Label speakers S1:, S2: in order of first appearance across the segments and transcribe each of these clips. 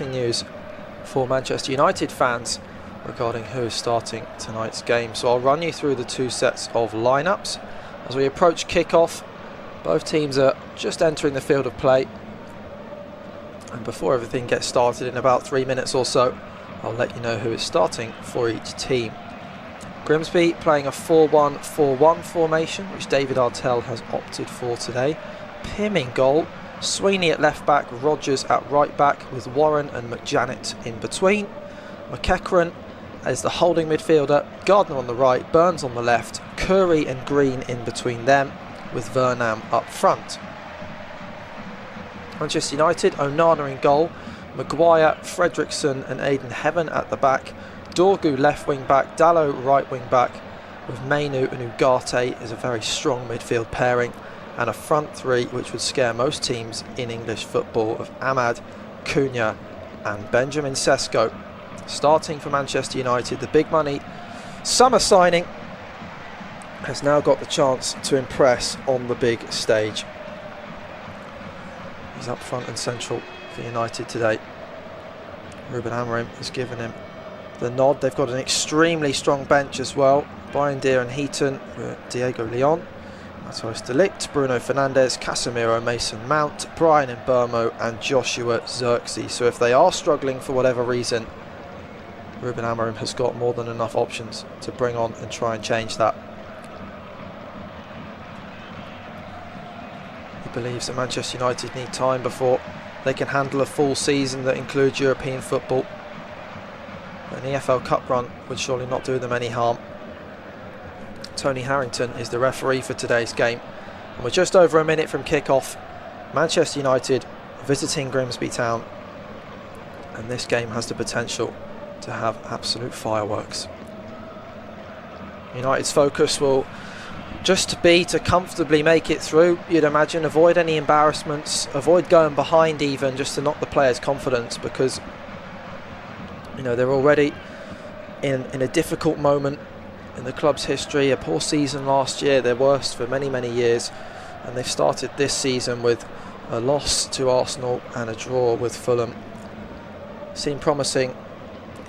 S1: news for Manchester United fans regarding who is starting tonight's game. So I'll run you through the two sets of lineups. As we approach kick-off, both teams are just entering the field of play. And before everything gets started in about 3 minutes or so, I'll let you know who is starting for each team. Grimsby playing a 4-1-4-1 formation, which David Artell has opted for today. Pym in goal, Sweeney at left back, Rogers at right back, with Warren and McJanet in between. McEachran as the holding midfielder, Gardner on the right, Burns on the left, Curry and Green in between them, with Vernam up front. Manchester United, Onana in goal, Maguire, Fredrickson and Aidan Heaven at the back, Dorgu left wing back, Dallo right wing back, with Mainu and Ugarte is a very strong midfield pairing, and a front three which would scare most teams in English football of Ahmad, Cunha and Benjamin Sesko. Starting for Manchester United, the big money summer signing has now got the chance to impress on the big stage. He's up front and central for United today. Ruben Amorim has given him the nod. They've got an extremely strong bench as well. Brian Deere and Heaton, Diego Leon, Matthijs de Ligt, Bruno Fernandes, Casemiro, Mason Mount, Brian Mbeumo and Joshua Zirkzee. So if they are struggling for whatever reason, Ruben Amorim has got more than enough options to bring on and try and change that. He believes that Manchester United need time before they can handle a full season that includes European football. An EFL Cup run would surely not do them any harm. Tony Harrington is the referee for today's game, and we're just over a minute from kick-off. Manchester United visiting Grimsby Town, and this game has the potential to have absolute fireworks. United's focus will just be to comfortably make it through, you'd imagine, avoid any embarrassments, avoid going behind even, just to knock the players' confidence, because they're already in a difficult moment in the club's history. A poor season last year, their worst for many years, and they've started this season with a loss to Arsenal and a draw with Fulham. Seemed promising.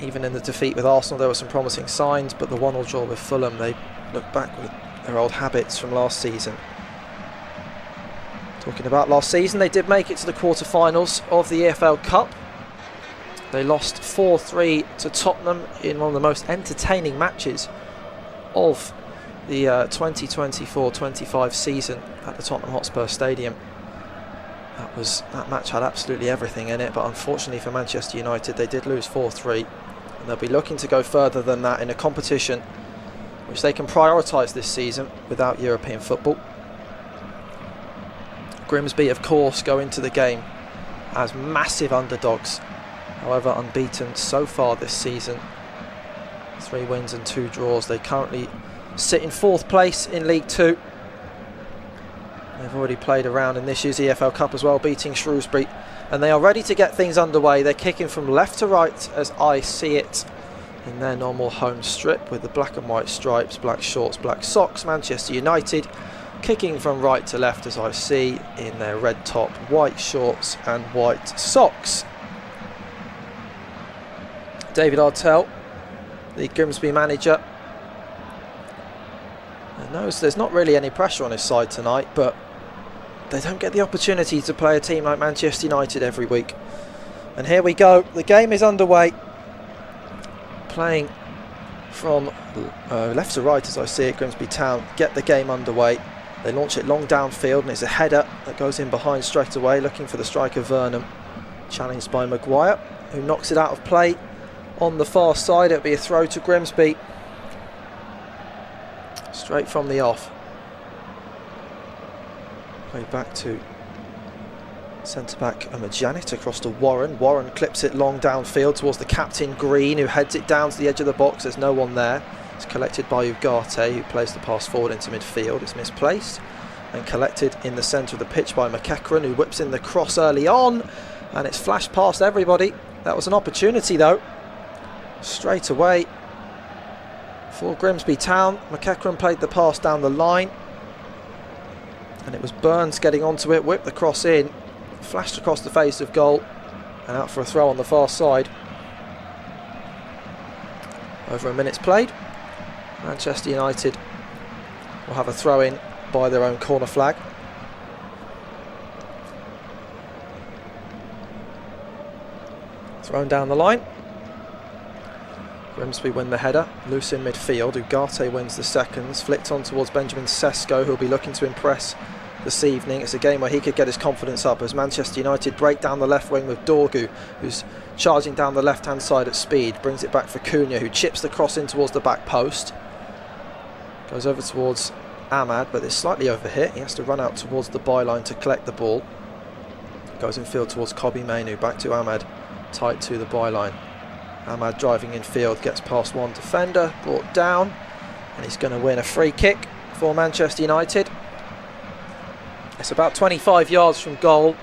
S1: Even in the defeat with Arsenal there were some promising signs, but the 1-1 draw with Fulham, they look back with their old habits from last season. Talking about last season, they did make it to the quarter-finals of the EFL Cup. They lost 4-3 to Tottenham in one of the most entertaining matches of the 2024-25 season at the Tottenham Hotspur Stadium. That match had absolutely everything in it, but unfortunately for Manchester United they did lose 4-3, and they'll be looking to go further than that in a competition which they can prioritise this season without European football. Grimsby, of course, go into the game as massive underdogs, however unbeaten so far this season. 3 wins and 2 draws. They currently sit in 4th place in League 2. They've already played around in this year's EFL Cup as well, beating Shrewsbury, and they are ready to get things underway. They're kicking from left to right as I see it in their normal home strip with the black and white stripes, black shorts, black socks. Manchester United kicking from right to left as I see in their red top, white shorts and white socks. David Artell, the Grimsby manager, knows there's not really any pressure on his side tonight, but they don't get the opportunity to play a team like Manchester United every week. And here we go, the game is underway. Playing from left to right as I see it, Grimsby Town get the game underway. They launch it long downfield, and it's a header that goes in behind straight away, looking for the striker Vernam, challenged by Maguire, who knocks it out of play on the far side. It'll be a throw to Grimsby, straight from the off. Played back to centre-back McJanet across to Warren. Warren clips it long downfield towards the captain Green, who heads it down to the edge of the box. There's no one there. It's collected by Ugarte, who plays the pass forward into midfield. It's misplaced and collected in the centre of the pitch by McEachran, who whips in the cross early on, and it's flashed past everybody. That was an opportunity though, straight away for Grimsby Town. McEachran played the pass down the line, and it was Burns getting onto it, whipped the cross in, flashed across the face of goal, And out for a throw on the far side. Over a minute's played. Manchester United will have a throw in by their own corner flag. Thrown down the line. Grimsby win the header, loose in midfield. Ugarte wins the seconds, flicked on towards Benjamin Sesko, who'll be looking to impress this evening. It's a game where he could get his confidence up as Manchester United break down the left wing with Dorgu, who's charging down the left hand side at speed, brings it back for Cunha, who chips the cross in towards the back post. Goes over towards Ahmad, but it's slightly overhit. He has to run out towards the byline to collect the ball. Goes infield towards Kobbie Mainoo, back to Ahmad, tight to the byline. Ahmad driving infield, gets past one defender, brought down, and he's going to win a free kick for Manchester United. It's about 25 yards from goal,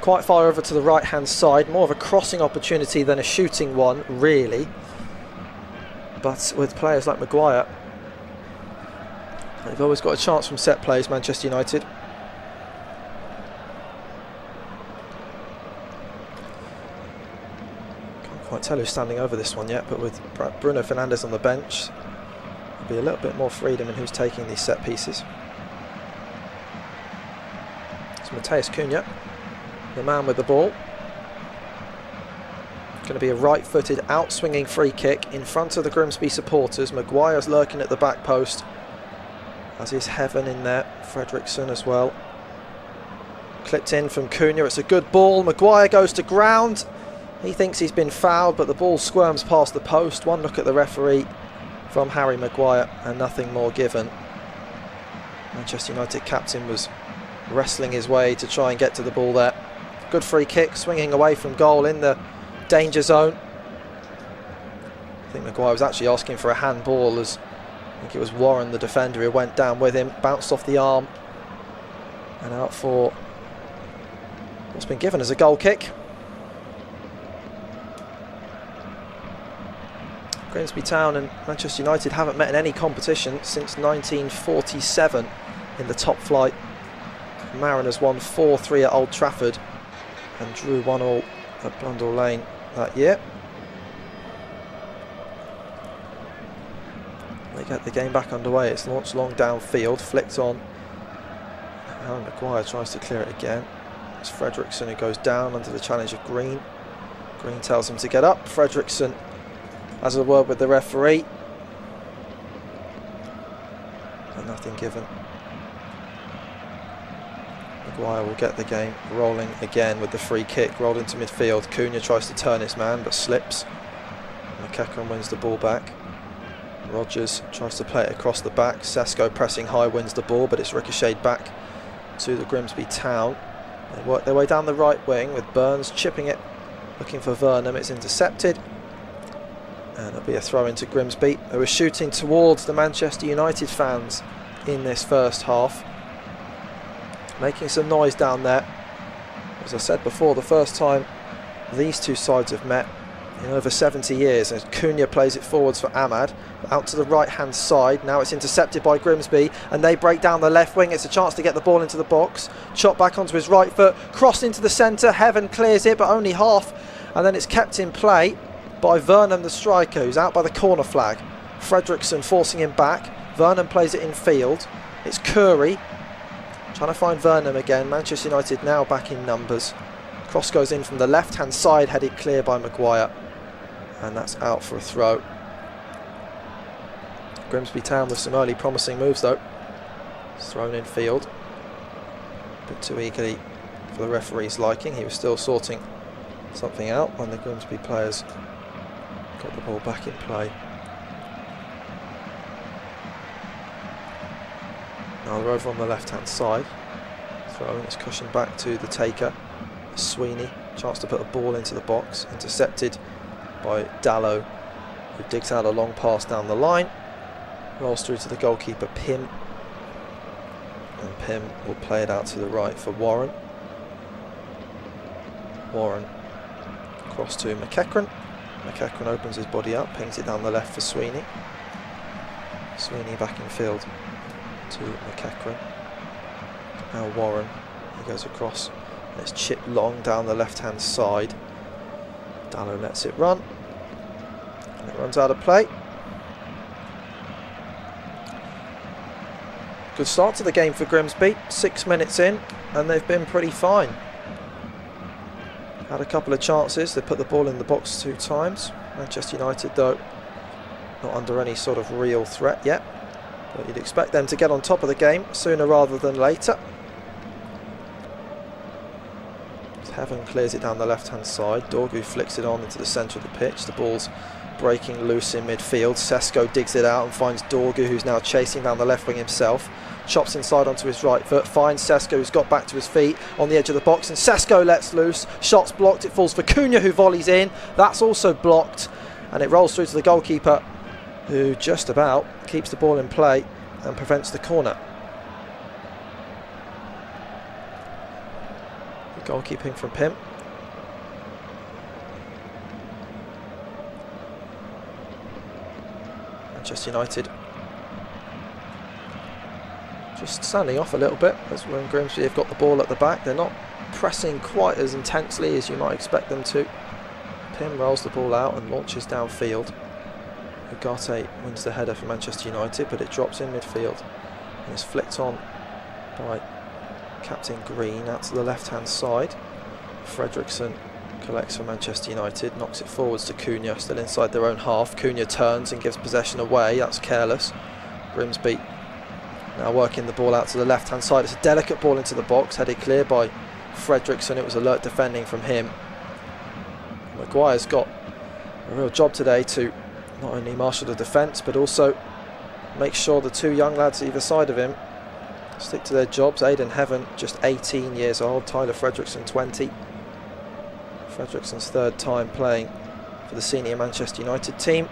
S1: quite far over to the right hand side, more of a crossing opportunity than a shooting one really, but with players like Maguire, they've always got a chance from set plays, Manchester United. Can't tell who's standing over this one yet, but with Bruno Fernandes on the bench, there'll be a little bit more freedom in who's taking these set pieces. It's Matheus Cunha, the man with the ball. Going to be a right-footed, out-swinging free kick in front of the Grimsby supporters. Maguire's lurking at the back post, as is Heaven in there, Fredrickson as well. Clipped in from Cunha, it's a good ball. Maguire goes to ground. He thinks he's been fouled, but the ball squirms past the post. One look at the referee from Harry Maguire and nothing more given. Manchester United captain was wrestling his way to try and get to the ball there. Good free kick, swinging away from goal in the danger zone. I think Maguire was actually asking for a handball, as I think it was Warren, the defender, who went down with him, bounced off the arm and out for what's been given as a goal kick. Grimsby Town and Manchester United haven't met in any competition since 1947 in the top flight. Mariners won 4-3 at Old Trafford and drew 1-1 at Blundell Lane that year. They get the game back underway. It's launched long downfield, flicked on. Harry Maguire tries to clear it again. It's Fredrickson who goes down under the challenge of Green. Green tells him to get up. Fredrickson has a word with the referee. And nothing given. Maguire will get the game rolling again with the free kick, rolled into midfield. Cunha tries to turn his man but slips. McEachran wins the ball back. Rodgers tries to play it across the back. Sesko pressing high wins the ball, but it's ricocheted back to the Grimsby Town. They work their way down the right wing with Burns chipping it, looking for Vernon. It's intercepted. And it'll be a throw into Grimsby, who are shooting towards the Manchester United fans in this first half. Making some noise down there. As I said before, the first time these two sides have met in over 70 years. And Cunha plays it forwards for Ahmad, out to the right hand side. Now it's intercepted by Grimsby and they break down the left wing. It's a chance to get the ball into the box. Chop back onto his right foot, crossed into the centre. Heaven clears it, but only half, and then it's kept in play by Vernon, the striker, who's out by the corner flag. Fredrickson forcing him back. Vernon plays it in field. It's Curry trying to find Vernon again. Manchester United now back in numbers. Cross goes in from the left hand side, headed clear by Maguire, and that's out for a throw. Grimsby Town with some early promising moves though. It's thrown in field, a bit too eagerly for the referee's liking. He was still sorting something out when the Grimsby players got the ball back in play. Now they're over on the left hand side. Throwing its cushion back to the taker, Sweeney. Chance to put a ball into the box, intercepted by Dallow, who digs out a long pass down the line, rolls through to the goalkeeper Pym, and Pym will play it out to the right for Warren. Warren cross to McEachran. McEachran opens his body up, pings it down the left for Sweeney. Sweeney back in field to McEachran. Now Warren, he goes across, and it's chipped long down the left hand side. Dallo lets it run. And it runs out of play. Good start to the game for Grimsby. 6 minutes in, and they've been pretty fine. Had a couple of chances. They put the ball in the box 2 times. Manchester United, though, not under any sort of real threat yet. But you'd expect them to get on top of the game sooner rather than later. Heaven clears it down the left-hand side. Dorgu flicks it on into the centre of the pitch. The ball's breaking loose in midfield. Sesko digs it out and finds Dorgu, who's now chasing down the left wing himself. Chops inside onto his right foot, finds Sesko, who's got back to his feet on the edge of the box, and Sesko lets loose. Shot's blocked, it falls for Cunha, who volleys in. That's also blocked, and it rolls through to the goalkeeper, who just about keeps the ball in play and prevents the corner. The goalkeeping from Pim. Manchester United just standing off a little bit as when Grimsby have got the ball at the back. They're not pressing quite as intensely as you might expect them to. Pim rolls the ball out and launches downfield. Ugarte wins the header for Manchester United, but it drops in midfield and is flicked on by Captain Green out to the left-hand side. Fredriksson collects for Manchester United, knocks it forwards to Cunha, still inside their own half. Cunha turns and gives possession away. That's careless. Grimsby now working the ball out to the left-hand side. It's a delicate ball into the box, headed clear by Fredriksson. It was alert defending from him. Maguire's got a real job today to not only marshal the defence, but also make sure the 2 young lads either side of him stick to their jobs. Aidan Heaven, just 18 years old. Tyler Fredriksson, 20. Fredriksson's 3rd time playing for the senior Manchester United team.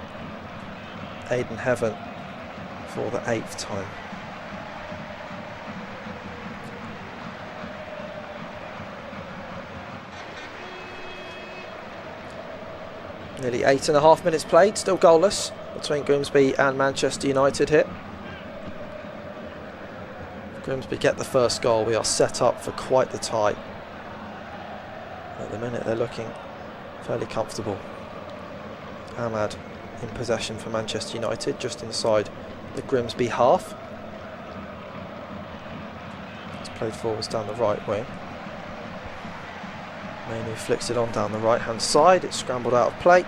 S1: Aidan Heaven for the 8th time. Nearly 8.5 minutes played, still goalless between Grimsby and Manchester United here. If Grimsby get the first goal, we are set up for quite the tie. At the minute they're looking fairly comfortable. Ahmad in possession for Manchester United, just inside the Grimsby half. It's played forwards down the right wing. Mainu flicks it on down the right hand side. It's scrambled out of play,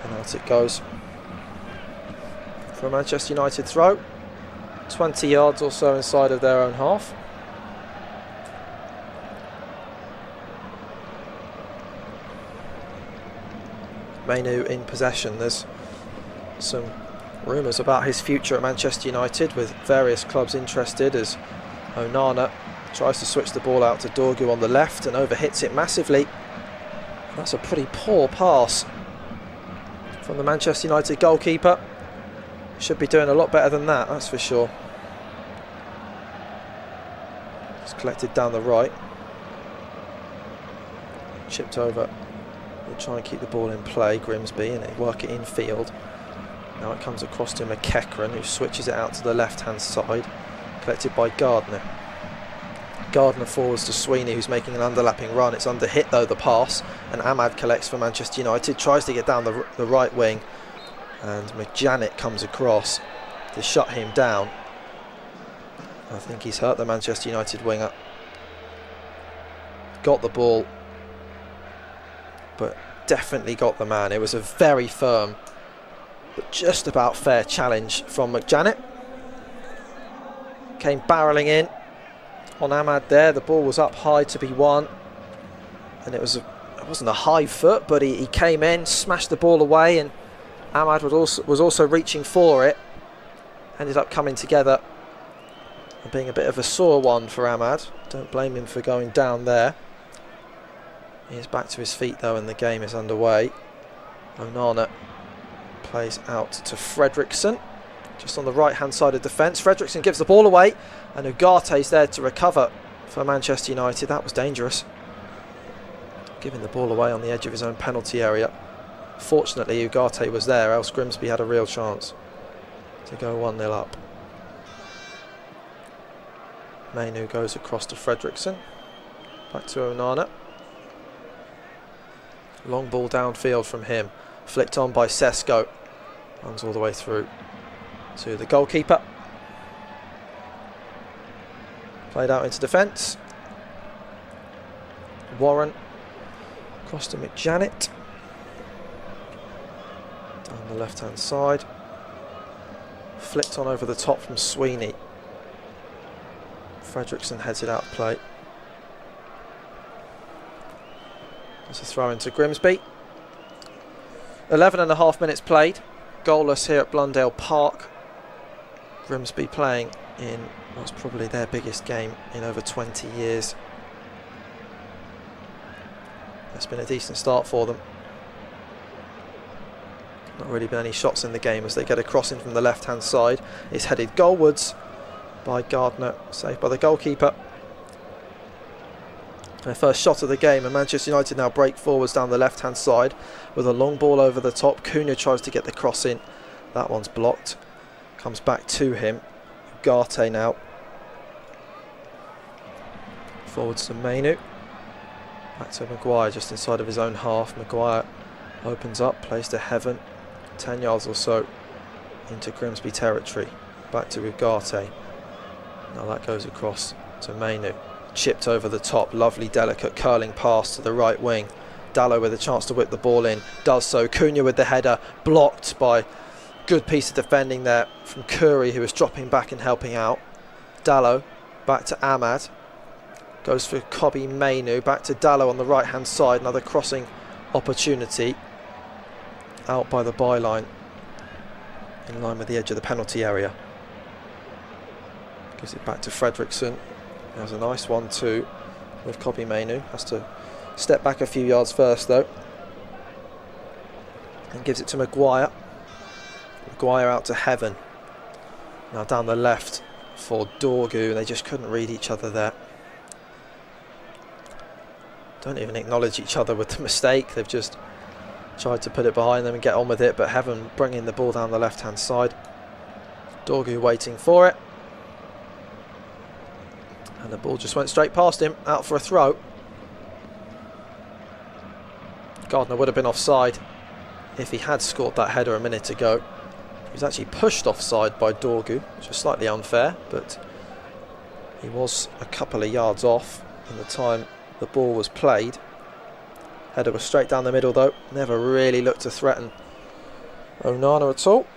S1: and out it goes for a Manchester United throw, 20 yards or so inside of their own half. Mainu in possession. There's some rumours about his future at Manchester United, with various clubs interested, as Onana tries to switch the ball out to Dorgu on the left and overhits it massively. That's a pretty poor pass from the Manchester United goalkeeper. Should be doing a lot better than that, that's for sure. It's collected down the right. Chipped over. They'll try and keep the ball in play, Grimsby, and they work it infield. Now it comes across to McEachran, who switches it out to the left-hand side. Collected by Gardner. Gardner forwards to Sweeney, who's making an underlapping run. It's under hit though, the pass, and Ahmad collects for Manchester United, tries to get down the right wing, and McJanet comes across to shut him down. I think he's hurt the Manchester United winger. Got the ball, but definitely got the man. It was a very firm but just about fair challenge from McJanet. Came barrelling in on Ahmad there. The ball was up high to be won, and it wasn't a high foot, but he came in, smashed the ball away, and Ahmad was also reaching for it. Ended up coming together and being a bit of a sore one for Ahmad. Don't blame him for going down there. He is back to his feet though, and the game is underway. Onana plays out to Fredriksson, just on the right hand side of defence. Fredriksson gives the ball away, and Ugarte's there to recover for Manchester United. That was dangerous, giving the ball away on the edge of his own penalty area. Fortunately Ugarte was there, else Grimsby had a real chance to go 1-0 up. Mainu goes across to Fredriksson, back to Onana. Long ball downfield from him, flicked on by Sesko, runs all the way through to the goalkeeper. Played out into defence. Warren across to McJanet. Down the left hand side. Flicked on over the top from Sweeney. Fredrickson heads it out of play. There's a throw into Grimsby. 11.5 minutes played. Goalless here at Blundell Park. Grimsby playing in what's probably their biggest game in over 20 years. It's been a decent start for them. Not really been any shots in the game as they get a crossing from the left hand side. It's headed goalwards by Gardner, saved by the goalkeeper. Their first shot of the game, and Manchester United now break forwards down the left hand side with a long ball over the top. Cunha tries to get the cross in. That one's blocked. Comes back to him. Garte now. Forwards to Mainu. Back to Maguire just inside of his own half. Maguire opens up, plays to Heaven. 10 yards or so into Grimsby territory. Back to Ugarte. Now that goes across to Mainu. Chipped over the top. Lovely, delicate, curling pass to the right wing. Dallo with a chance to whip the ball in. Does so. Cunha with the header. Blocked by... Good piece of defending there from Curry, who was dropping back and helping out. Dallo back to Ahmad. Goes for Kobbie Mainu. Back to Dallo on the right hand side. Another crossing opportunity. Out by the byline. In line with the edge of the penalty area. Gives it back to Fredrickson. There's a nice 1-2 with Kobbie Mainu. Has to step back a few yards first though. And gives it to Maguire. Maguire out to Heaven. Now down the left for Dorgu. They just couldn't read each other there. Don't even acknowledge each other with the mistake. They've just tried to put it behind them and get on with it. But Heaven bringing the ball down the left hand side. Dorgu waiting for it. And the ball just went straight past him. Out for a throw. Gardner would have been offside if he had scored that header a minute ago. He was actually pushed offside by Dorgu, which was slightly unfair, but he was a couple of yards off in the time the ball was played. Header was straight down the middle though, never really looked to threaten Onana at all.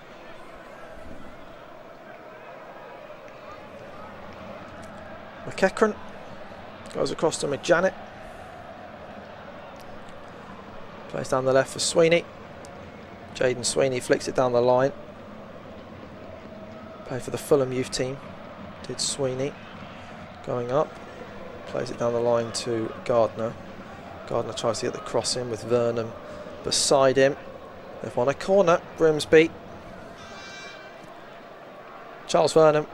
S1: McEachran goes across to McJanet. Plays down the left for Sweeney. Jaden Sweeney flicks it down the line. Played for the Fulham youth team. Did Sweeney. Going up. Plays it down the line to Gardner. Gardner tries to get the cross in with Vernon beside him. They've won a corner, Grimsby. Charles Vernon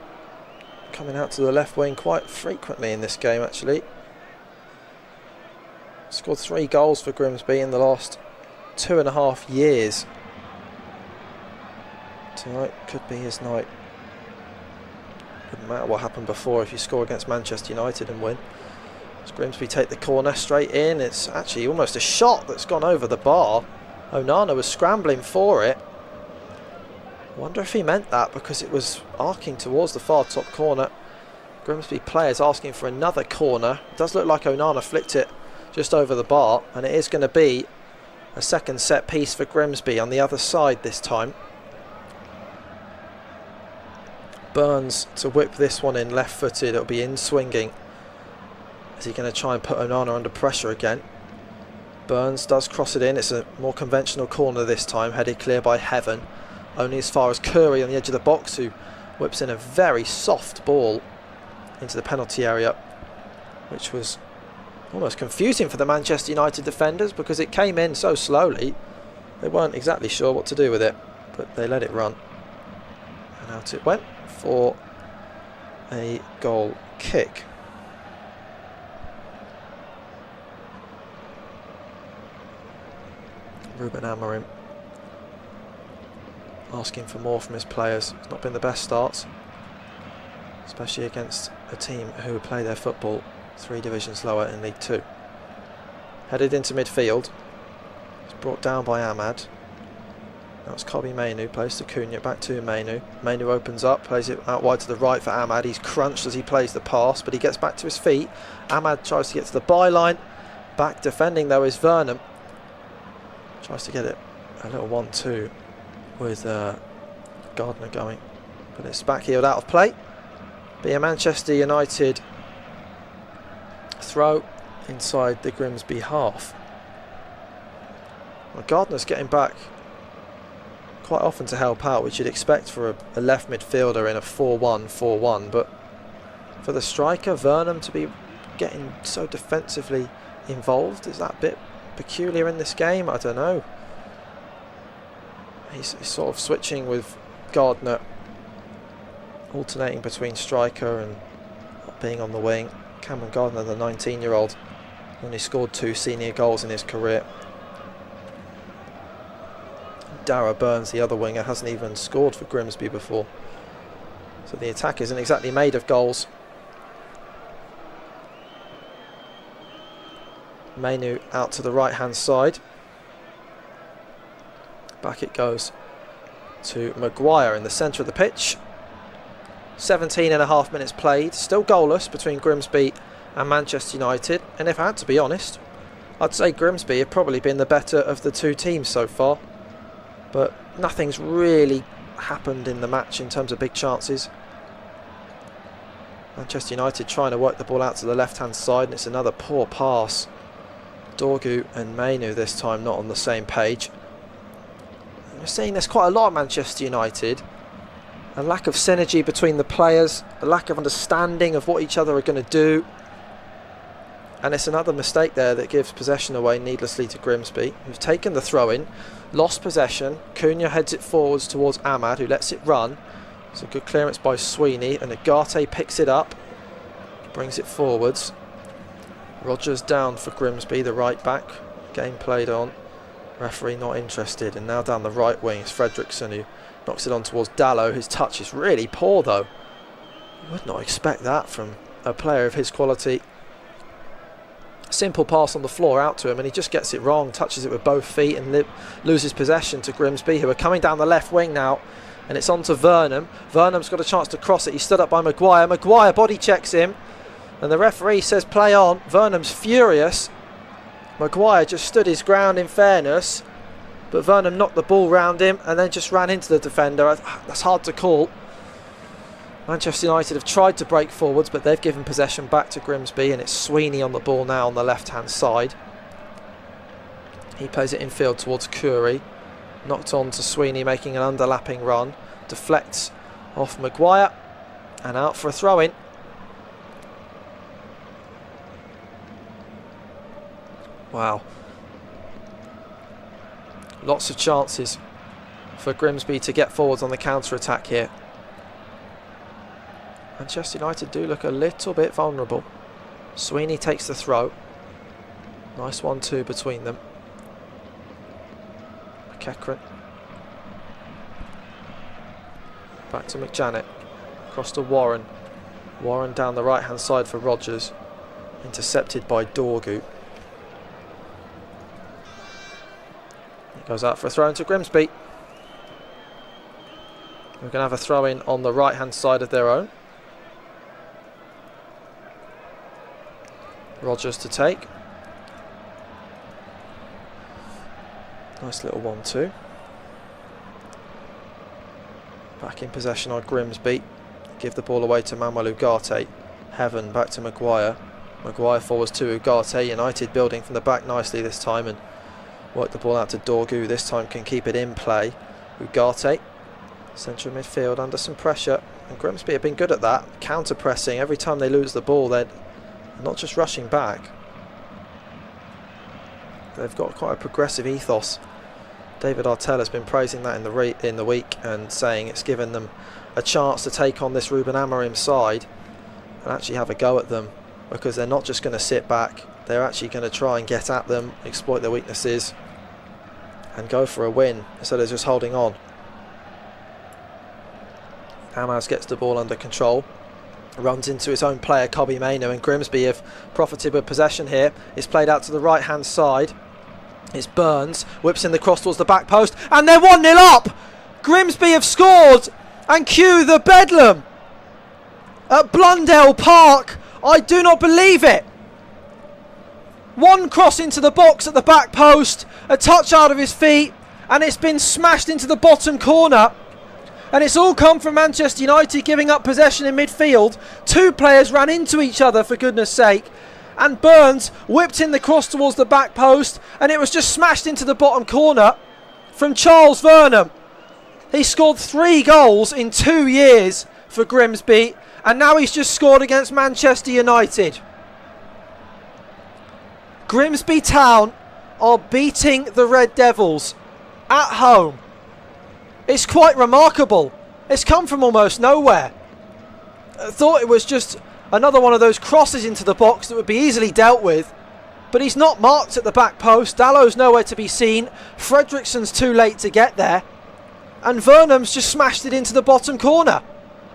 S1: coming out to the left wing quite frequently in this game actually. Scored 3 goals for Grimsby in the last 2.5 years. Tonight could be his night. Wouldn't matter what happened before if you score against Manchester United and win. As Grimsby take the corner straight in, it's actually almost a shot that's gone over the bar. Onana was scrambling for it. I wonder if he meant that because it was arcing towards the far top corner. Grimsby players asking for another corner. It does look like Onana flicked it just over the bar, and it is going to be a second set piece for Grimsby on the other side this time. Burns to whip this one in left footed. It'll be in swinging. Is he going to try and put Onana under pressure again? Burns does cross it in. It's a more conventional corner this time, headed clear by Heaven. Only as far as Curry on the edge of the box, who whips in a very soft ball into the penalty area, which was almost confusing for the Manchester United defenders because it came in so slowly. They weren't exactly sure what to do with it, but they let it run. And out it went for a goal kick. Ruben Amorim asking for more from his players. It's not been the best starts, especially against a team who play their football 3 divisions lower in League 2. Headed into midfield. brought down by Ahmad. Now it's Kobbie Mainoo, plays to Cunha, back to Mainoo. Mainoo opens up, plays it out wide to the right for Ahmad. He's crunched as he plays the pass, but he gets back to his feet. Ahmad tries to get to the byline. Back defending though is Vernam. Tries to get it a little 1-2 with Gardner going. But it's backheeled out of play. Be a Manchester United throw inside the Grimsby half. Well, Gardner's getting back quite often to help out, which you'd expect for a left midfielder in a 4-1-4-1, but for the striker Vernam to be getting so defensively involved, is that a bit peculiar in this game? I don't know. He's sort of switching with Gardner, alternating between striker and being on the wing. Cameron Gardner, the 19-year-old, only scored 2 senior goals in his career. Darragh Burns, the other winger, hasn't even scored for Grimsby before. So the attack isn't exactly made of goals. Mainoo out to the right hand side. Back it goes to Maguire in the centre of the pitch. 17.5 minutes played, still goalless between Grimsby and Manchester United, and if I had to be honest, I'd say Grimsby have probably been the better of the two teams so far, but nothing's really happened in the match in terms of big chances. Manchester United trying to work the ball out to the left hand side, and it's another poor pass. Dorgu and Mainoo this time not on the same page. We're seeing there's quite a lot of Manchester United. A lack of synergy between the players, a lack of understanding of what each other are going to do. And it's another mistake there that gives possession away needlessly to Grimsby, who've taken the throw-in, lost possession. Cunha heads it forwards towards Ahmad, who lets it run. It's a good clearance by Sweeney, and Agate picks it up, brings it forwards. Rogers down for Grimsby, the right back. Game played on. Referee not interested, and now down the right wing is Fredrickson, who knocks it on towards Dallow. His touch is really poor though. You would not expect that from a player of his quality. Simple pass on the floor out to him, and he just gets it wrong, touches it with both feet and loses possession to Grimsby, who are coming down the left wing now, and it's on to Vernam. Vernam's got a chance to cross it. He's stood up by Maguire. Maguire body checks him, and the referee says play on. Vernam's furious. Maguire just stood his ground in fairness, but Vernam knocked the ball round him and then just ran into the defender. That's hard to call. Manchester United have tried to break forwards, but they've given possession back to Grimsby, and it's Sweeney on the ball now on the left hand side. He plays it infield towards Curry. Knocked on to Sweeney, making an underlapping run. Deflects off Maguire and out for a throw-in. Wow. Lots of chances for Grimsby to get forwards on the counter-attack here. Manchester United do look a little bit vulnerable. Sweeney takes the throw. Nice 1-2 between them. McEachran. Back to McJanet. Across to Warren. Warren down the right hand side for Rogers. Intercepted by Dorgu. It goes out for a throw into Grimsby. We're going to have a throw in on the right hand side of their own. Rogers to take. Nice little 1-2. Back in possession on Grimsby. Give the ball away to Manuel Ugarte. Heaven back to Maguire. Maguire forwards to Ugarte. United building from the back nicely this time and work the ball out to Dorgu. This time can keep it in play. Ugarte. Central midfield under some pressure. And Grimsby have been good at that. Counter pressing. Every time they lose the ball, they're not just rushing back. They've got quite a progressive ethos. David Artell has been praising that in the week and saying it's given them a chance to take on this Ruben Amorim side and actually have a go at them, because they're not just going to sit back. They're actually going to try and get at them, exploit their weaknesses and go for a win instead of just holding on. Hamas gets the ball under control, runs into his own player Kobbie Mainoo, and Grimsby have profited with possession here. It's played out to the right hand side. It's Burns, whips in the cross towards the back post, and they're 1-0 up! Grimsby have scored, and cue the bedlam at Blundell Park. I do not believe it. One cross into the box at the back post, a touch out of his feet, and it's been smashed into the bottom corner. And it's all come from Manchester United giving up possession in midfield. Two players ran into each other, for goodness sake. And Burns whipped in the cross towards the back post, and it was just smashed into the bottom corner from Charles Vernam. He scored 3 goals in 2 years for Grimsby, and now he's just scored against Manchester United. Grimsby Town are beating the Red Devils at home. It's quite remarkable. It's come from almost nowhere. I thought it was just another one of those crosses into the box that would be easily dealt with, but he's not marked at the back post. Dallow's nowhere to be seen. Fredrickson's too late to get there, and Vernam's just smashed it into the bottom corner.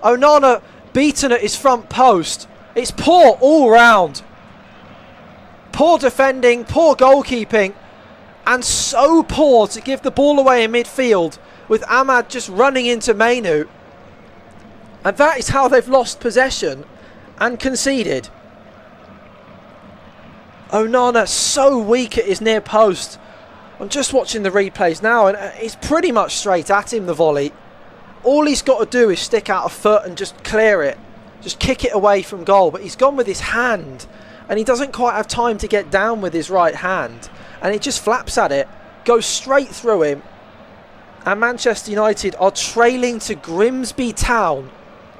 S1: Onana beaten at his front post. It's poor all round. Poor defending, poor goalkeeping, and so poor to give the ball away in midfield with Ahmad just running into Mainu. And that is how they've lost possession and conceded. Onana so weak at his near post. I'm just watching the replays now, and it's pretty much straight at him, the volley. All he's got to do is stick out a foot and just clear it, just kick it away from goal. But he's gone with his hand, and he doesn't quite have time to get down with his right hand, and he just flaps at it, goes straight through him. And Manchester United are trailing to Grimsby Town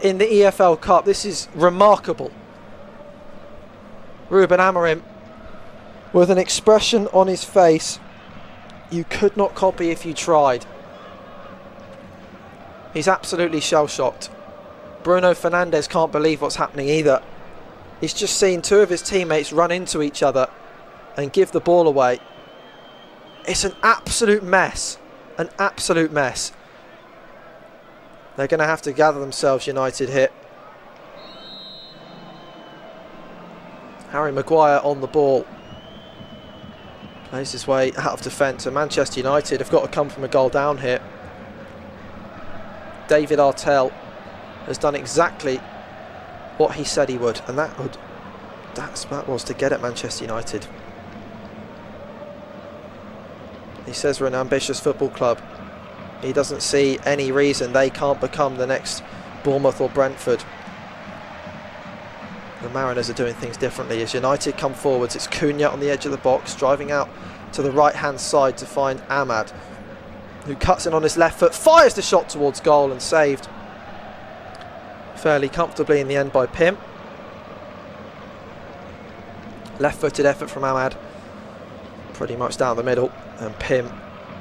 S1: in the EFL Cup. This is remarkable. Ruben Amorim, with an expression on his face you could not copy if you tried. He's absolutely shell-shocked. Bruno Fernandes can't believe what's happening either. He's just seen 2 of his teammates run into each other and give the ball away. It's an absolute mess. An absolute mess. They're going to have to gather themselves, United, here. Harry Maguire on the ball. Plays his way out of defence, and Manchester United have got to come from a goal down here. David Artell has done exactly what he said he would, and that was to get at Manchester United. He says we're an ambitious football club. He doesn't see any reason they can't become the next Bournemouth or Brentford. The Mariners are doing things differently. As United come forwards, it's Cunha on the edge of the box, driving out to the right-hand side to find Ahmad, who cuts in on his left foot, fires the shot towards goal, and saved fairly comfortably in the end by Pim. Left-footed effort from Ahmad, pretty much down the middle, and Pim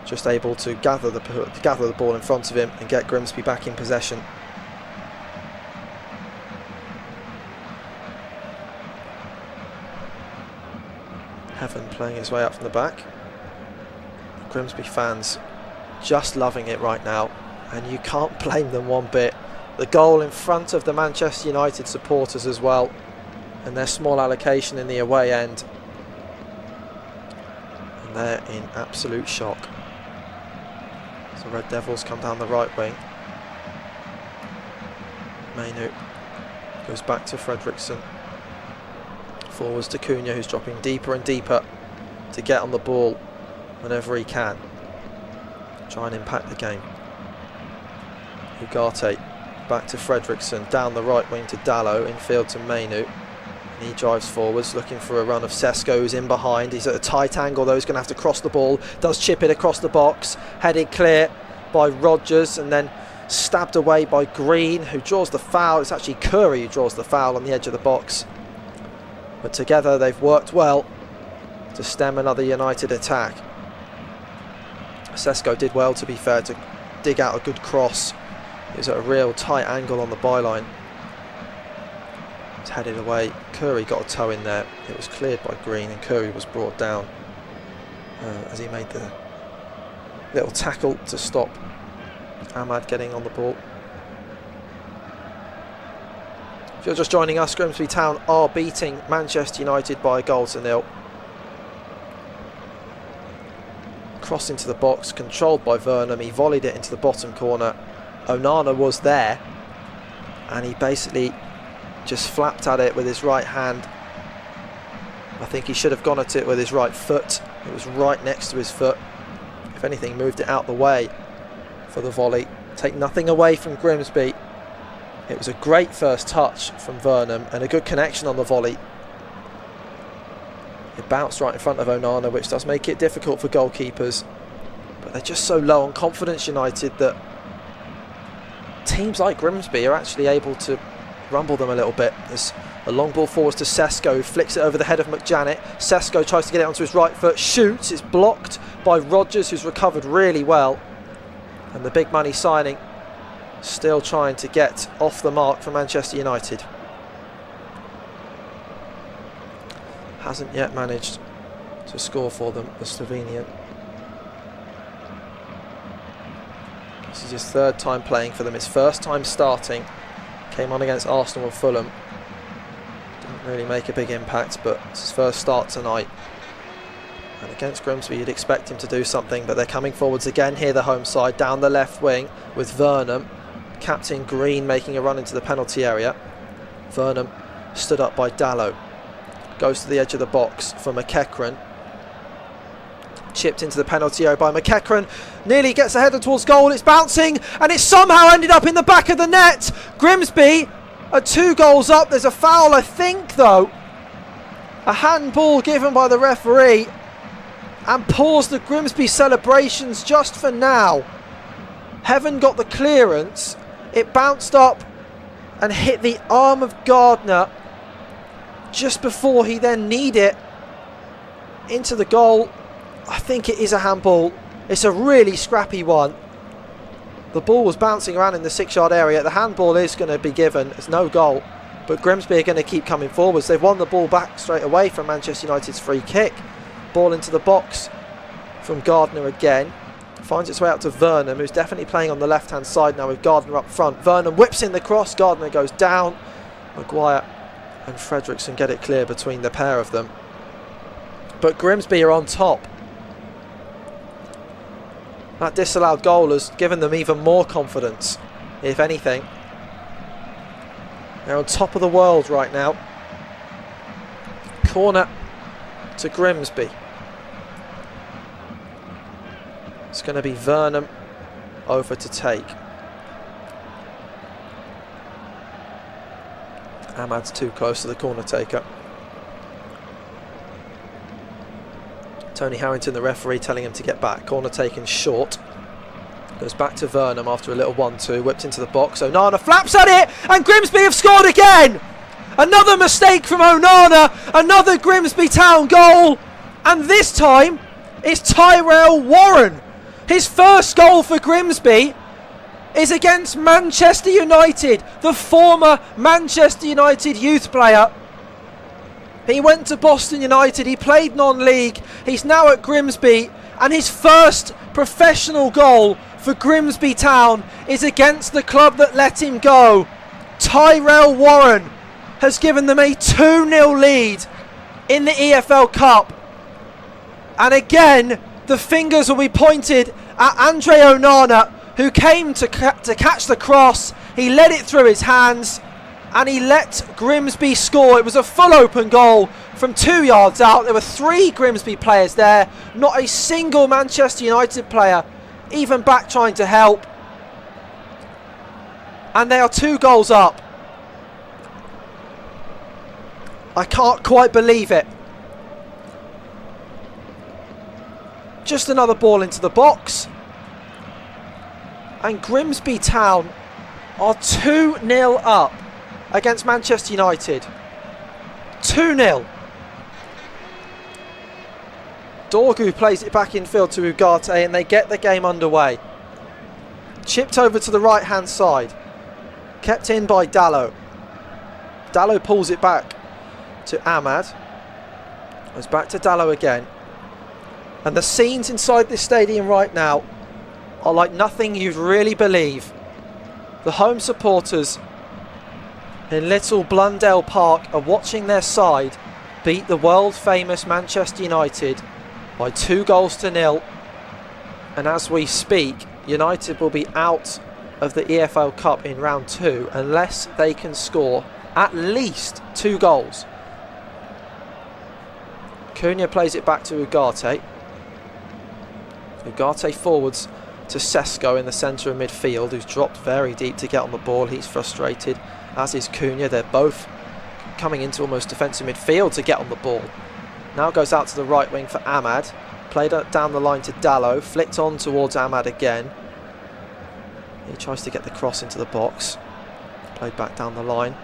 S1: just able to gather the ball in front of him and get Grimsby back in possession. Heaven playing his way up from the back. Grimsby fans just loving it right now, and you can't blame them one bit. The goal in front of the Manchester United supporters as well, and their small allocation in the away end, and they're in absolute shock. So Red Devils come down the right wing. Mainu goes back to Fredrickson. Forwards to Cunha, who's dropping deeper and deeper to get on the ball whenever he can. Try and impact the game. Ugarte back to Fredrickson, down the right wing to Dallow, infield to Mainu. And he drives forwards looking for a run of Sesko, who's in behind. He's at a tight angle though, he's going to have to cross the ball. Does chip it across the box, headed clear by Rodgers and then stabbed away by Green, who draws the foul. It's actually Curry who draws the foul on the edge of the box. But together they've worked well to stem another United attack. Sesko did well, to be fair, to dig out a good cross. It was at a real tight angle on the byline. It's headed away. Curry got a toe in there. It was cleared by Green, and Curry was brought down as he made the little tackle to stop Ahmad getting on the ball. If you're just joining us, Grimsby Town are beating Manchester United by a goal to 0. cross into the box, controlled by Vernon. He volleyed it into the bottom corner. Onana was there, and he basically just flapped at it with his right hand. I think he should have gone at it with his right foot. It was right next to his foot. If anything, moved it out the way for the volley. Take nothing away from Grimsby. It was a great first touch from Vernon and a good connection on the volley. It bounced right in front of Onana, which does make it difficult for goalkeepers. But they're just so low on confidence, United, that teams like Grimsby are actually able to rumble them a little bit. There's a long ball forwards to Sesko, who flicks it over the head of McJanet. Sesko tries to get it onto his right foot, shoots, it's blocked by Rodgers, who's recovered really well. And the big money signing still trying to get off the mark for Manchester United. Hasn't yet managed to score for them, the Slovenian. This is his third time playing for them, his first time starting. Came on against Arsenal and Fulham. Didn't really make a big impact, but it's his first start tonight. And against Grimsby you'd expect him to do something, but they're coming forwards again here, the home side, down the left wing with Vernon. Captain Green making a run into the penalty area. Vernon stood up by Dallow. Goes to the edge of the box for McEachran. Chipped into the penalty area by McEachran. Nearly gets a header towards goal. It's bouncing and it somehow ended up in the back of the net. Grimsby are 2 goals up. There's a foul, I think, though. A handball given by the referee and paused the Grimsby celebrations just for now. Heaven got the clearance. It bounced up and hit the arm of Gardner just before he then kneed it into the goal. I think it is a handball. It's a really scrappy one. The ball was bouncing around in the 6-yard area. The handball is going to be given. It's no goal. But Grimsby are going to keep coming forwards. They've won the ball back straight away from Manchester United's free kick. Ball into the box from Gardner again. Finds its way out to Vernon, who's definitely playing on the left-hand side now with Gardner up front. Vernon whips in the cross. Gardner goes down. Maguire and Fredrickson get it clear between the pair of them. But Grimsby are on top. That disallowed goal has given them even more confidence, if anything. They're on top of the world right now. Corner to Grimsby. It's going to be Vernon over to take. Ahmad's too close to the corner taker. Tony Harrington, the referee, telling him to get back. Corner taken short. Goes back to Vernon after a little 1-2. Whipped into the box. Onana flaps at it, and Grimsby have scored again. Another mistake from Onana. Another Grimsby Town goal. And this time, it's Tyrell Warren. His first goal for Grimsby is against Manchester United, the former Manchester United youth player. He went to Boston United, he played non-league, he's now at Grimsby, and his first professional goal for Grimsby Town is against the club that let him go. Tyrell Warren has given them a 2-0 lead in the EFL Cup. And again, the fingers will be pointed at Andre Onana, who came to catch the cross. He led it through his hands and he let Grimsby score. It was a full open goal from 2 yards out. There were 3 Grimsby players there, not a single Manchester United player even back trying to help. And they are 2 goals up. I can't quite believe it. Just another ball into the box. And Grimsby Town are 2-0 up against Manchester United. 2-0. Dorgu plays it back infield to Ugarte and they get the game underway. Chipped over to the right hand side. Kept in by Dallow. Dallow pulls it back to Ahmad. Goes back to Dallow again. And the scenes inside this stadium right now are like nothing you'd really believe. The home supporters in Little Blundell Park are watching their side beat the world famous Manchester United by 2-0. And as we speak, United will be out of the EFL Cup in round 2 unless they can score at least 2 goals. Cunha plays it back to Ugarte. Ugarte forwards to Sesko in the centre of midfield, who's dropped very deep to get on the ball. He's frustrated, as is Cunha. They're both coming into almost defensive midfield to get on the ball. Now goes out to the right wing for Ahmad. Played down the line to Dallo, flicked on towards Ahmad again. He tries to get the cross into the box. Played back down the line.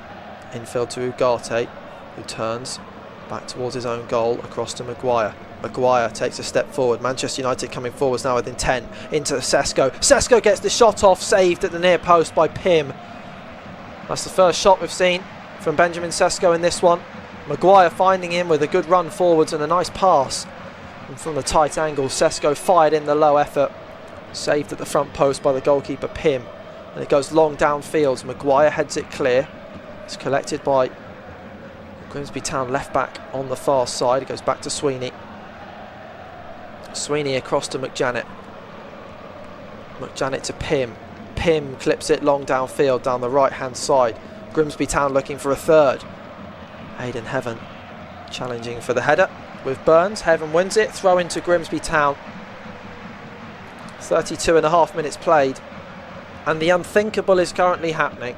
S1: Infield to Ugarte, who turns back towards his own goal, across to Maguire. Maguire takes a step forward. Manchester United coming forwards now within 10. Into Sesko. Sesko gets the shot off, saved at the near post by Pim. That's the first shot we've seen from Benjamin Sesko in this one. Maguire finding him with a good run forwards and a nice pass. And from the tight angle, Sesko fired in the low effort. Saved at the front post by the goalkeeper Pim. And it goes long downfield. Maguire heads it clear. It's collected by Grimsby Town left back on the far side. It goes back to Sweeney. Sweeney across to McJanet. McJanet to Pim. Pim clips it long downfield down the right hand side. Grimsby Town looking for a third. Aidan Heaven challenging for the header with Burns. Heaven wins it. Throw into Grimsby Town. 32.5 minutes played. And the unthinkable is currently happening.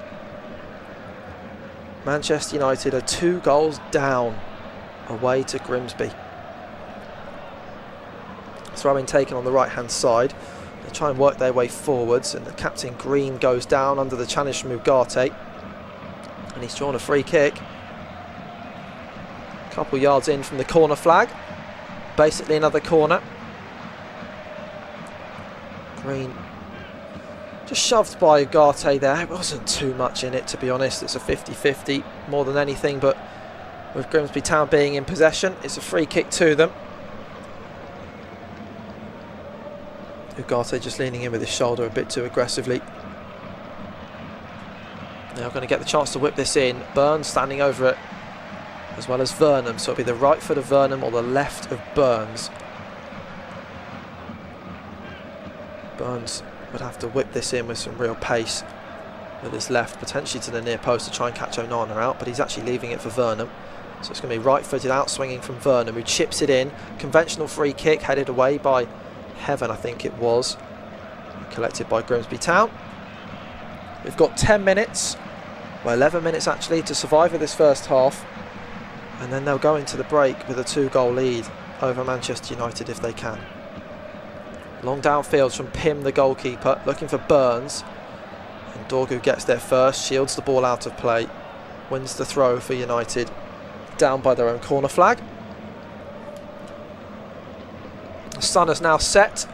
S1: Manchester United are 2 goals down away to Grimsby. Throw-in taken on the right-hand side. They try and work their way forwards, and the captain Green goes down under the challenge from Ugarte. And he's drawn a free kick. A couple yards in from the corner flag. Basically another corner. Green just shoved by Ugarte there. It wasn't too much in it, to be honest. It's a 50-50 more than anything, but with Grimsby Town being in possession, it's a free kick to them. Ugarte just leaning in with his shoulder a bit too aggressively. Now going to get the chance to whip this in. Burns standing over it, as well as Vernam. So it'll be the right foot of Vernam or the left of Burns. Burns would have to whip this in with some real pace with his left, potentially to the near post to try and catch Onana out, but he's actually leaving it for Vernam. So it's going to be right-footed out swinging from Vernam, who chips it in. Conventional free kick headed away by Heaven, I think it was. Collected by Grimsby Town. We've got 10 minutes, well 11 minutes actually, to survive with this first half. And then they'll go into the break with a 2-goal lead over Manchester United if they can. Long downfield from Pim, the goalkeeper, looking for Burns. And Dorgu gets there first, shields the ball out of play. Wins the throw for United, down by their own corner flag. The sun has now set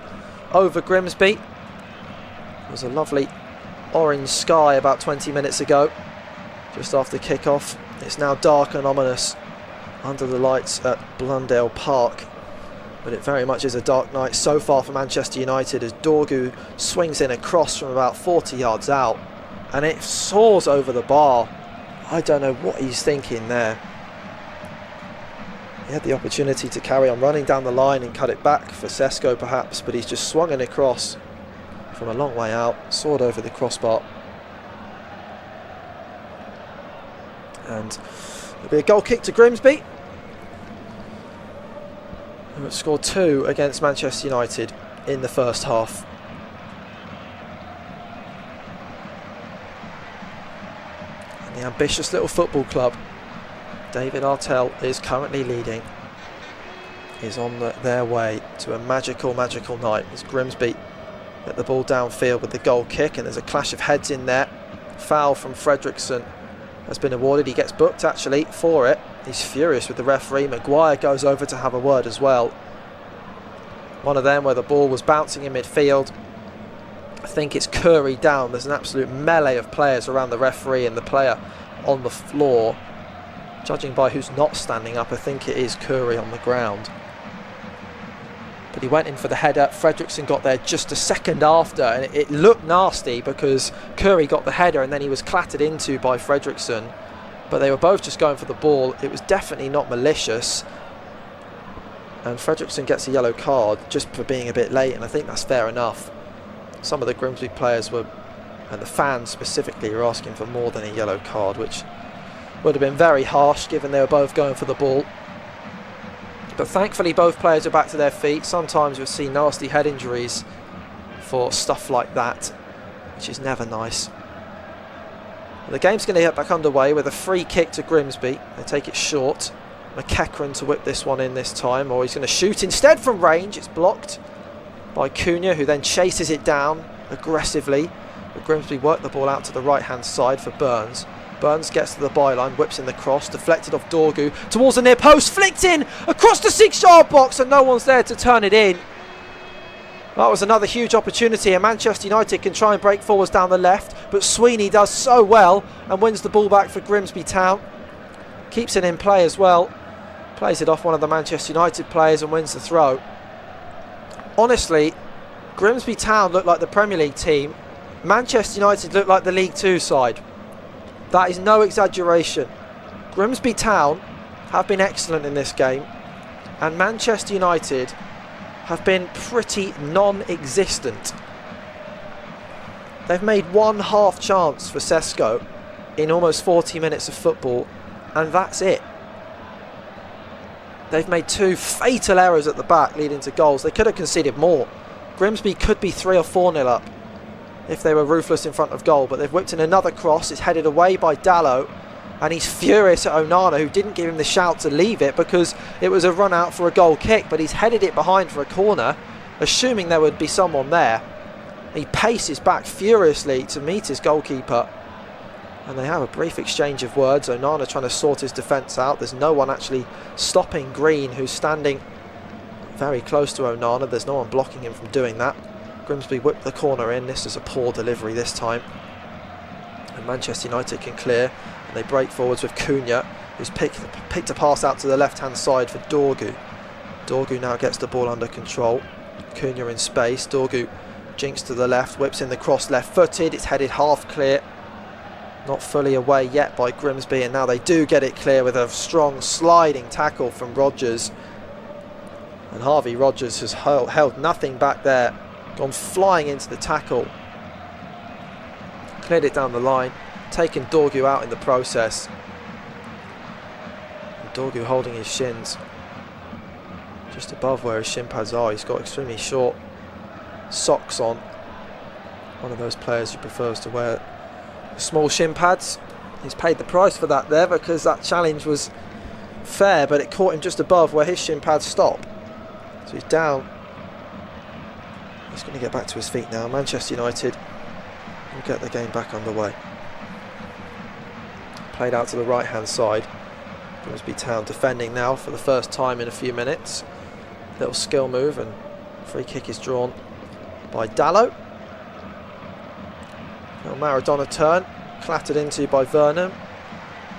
S1: over Grimsby. It was a lovely orange sky about 20 minutes ago, just after kick-off. It's now dark and ominous under the lights at Blundell Park. But it very much is a dark night so far for Manchester United, as Dorgu swings in a cross from about 40 yards out and it soars over the bar. I don't know what he's thinking there. He had the opportunity to carry on running down the line and cut it back for Sesko perhaps, but he's just swung in a cross from a long way out, soared over the crossbar. And it'll be a goal kick to Grimsby, who have scored 2 against Manchester United in the first half. And the ambitious little football club David Artell is currently leading is on their way to a magical night, as Grimsby get the ball downfield with the goal kick, and there's a clash of heads in there. Foul from Fredrickson has been awarded. He gets booked actually for it. He's furious with the referee. Maguire goes over to have a word as well. One of them where the ball was bouncing in midfield. I think it's Curry down. There's an absolute melee of players around the referee and the player on the floor. Judging by who's not standing up, I think it is Curry on the ground. But he went in for the header. Fredrickson got there just a second after, and it looked nasty because Curry got the header and then he was clattered into by Fredrickson. But they were both just going for the ball. It was definitely not malicious. And Fredrickson gets a yellow card just for being a bit late, and I think that's fair enough. Some of the Grimsby players were, and the fans specifically, were asking for more than a yellow card, which would have been very harsh given they were both going for the ball. But thankfully both players are back to their feet. Sometimes you'll see nasty head injuries for stuff like that, which is never nice. The game's going to get back underway with a free kick to Grimsby. They take it short. McEachran to whip this one in this time, or he's going to shoot instead from range. It's blocked by Cunha, who then chases it down aggressively. But Grimsby work the ball out to the right hand side for Burns. Burns gets to the byline, whips in the cross, deflected off Dorgu towards the near post, flicked in across the 6-yard box, and no one's there to turn it in. That was another huge opportunity, and Manchester United can try and break forwards down the left, but Sweeney does so well and wins the ball back for Grimsby Town. Keeps it in play as well. Plays it off one of the Manchester United players and wins the throw. Honestly, Grimsby Town looked like the Premier League team. Manchester United looked like the League Two side. That is no exaggeration. Grimsby Town have been excellent in this game, and Manchester United have been pretty non-existent. They've made one half chance for Sesko in almost 40 minutes of football, and that's it. They've made two fatal errors at the back leading to goals. They could have conceded more. Grimsby could be 3 or 4-0 up if they were ruthless in front of goal, but they've whipped in another cross. It's headed away by Dallo, and he's furious at Onana, who didn't give him the shout to leave it because it was a run out for a goal kick, but he's headed it behind for a corner, assuming there would be someone there. He paces back furiously to meet his goalkeeper, and they have a brief exchange of words. Onana trying to sort his defence out. There's no one actually stopping Green, who's standing very close to Onana. There's no one blocking him from doing that. Grimsby whipped the corner in. This is a poor delivery this time, and Manchester United can clear, and they break forwards with Cunha, who's picked a pass out to the left hand side for Dorgu. Dorgu now gets the ball under control. Cunha in space. Dorgu jinks to the left, whips in the cross left footed. It's headed half clear, not fully away yet by Grimsby, and now they do get it clear with a strong sliding tackle from Rodgers, and Harvey Rodgers has held nothing back there, gone flying into the tackle, cleared it down the line, taken Dorgu out in the process. And Dorgu holding his shins just above where his shin pads are. He's got extremely short socks on, one of those players who prefers to wear small shin pads. He's paid the price for that there, because that challenge was fair, but it caught him just above where his shin pads stop. So he's down. He's going to get back to his feet now. Manchester United will get the game back underway. Played out to the right hand side. Grimsby Town defending now for the first time in a few minutes. Little skill move, and free kick is drawn by Dallo. Little Maradona turn, clattered into by Vernon,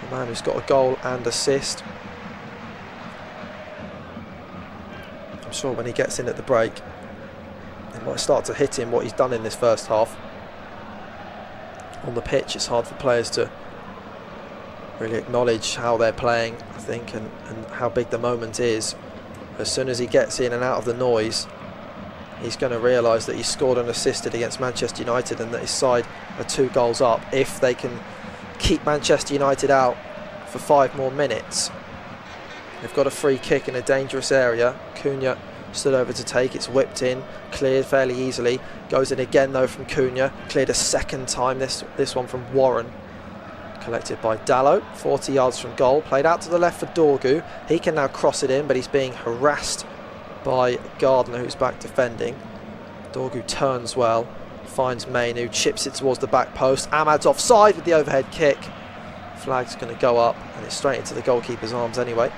S1: the man who's got a goal and assist. I'm sure when he gets in at the break, it might start to hit him what he's done in this first half. On the pitch, it's hard for players to really acknowledge how they're playing, I think, and how big the moment is. As soon as he gets in and out of the noise, he's going to realise that he's scored and assisted against Manchester United, and that his side are 2 goals up if they can keep Manchester United out for 5 more minutes. They've got a free kick in a dangerous area. Cunha stood over to take. It's whipped in, cleared fairly easily. Goes in again though from Cunha. Cleared a second time, this one from Warren. Collected by Dallo, 40 yards from goal. Played out to the left for Dorgu. He can now cross it in, but he's being harassed by Gardner, who's back defending. Dorgu turns well, finds Main, who chips it towards the back post. Ahmad's offside with the overhead kick. Flag's going to go up, and it's straight into the goalkeeper's arms anyway.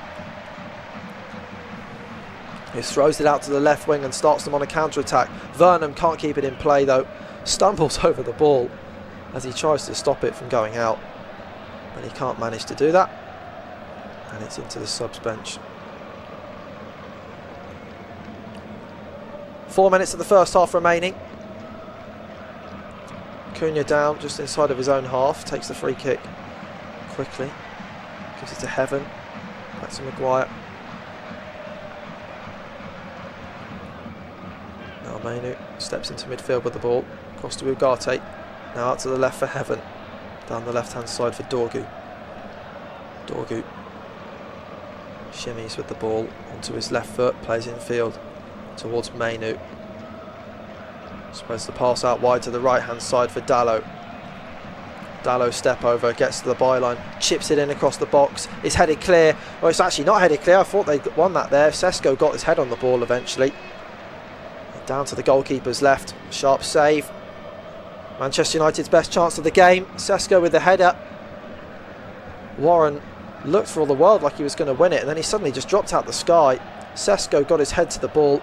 S1: He throws it out to the left wing and starts them on a counter-attack. Vernon can't keep it in play though. Stumbles over the ball as he tries to stop it from going out, but he can't manage to do that, and it's into the subs bench. 4 minutes of the first half remaining. Cunha down just inside of his own half, takes the free kick quickly, gives it to Heaven, back to Maguire. Mainu steps into midfield with the ball. Across to Ugarte. Now out to the left for Heaven. Down the left hand side for Dorgu. Dorgu shimmies with the ball onto his left foot. Plays infield towards Mainu. Spreads the pass out wide to the right hand side for Dallo. Dallo step over, gets to the byline, chips it in across the box. It's headed clear. Well, it's actually not headed clear. I thought they won that there. Sesko got his head on the ball eventually. Down to the goalkeeper's left. Sharp save. Manchester United's best chance of the game. Sesko with the header. Warren looked for all the world like he was going to win it, and then he suddenly just dropped out the sky. Sesko got his head to the ball,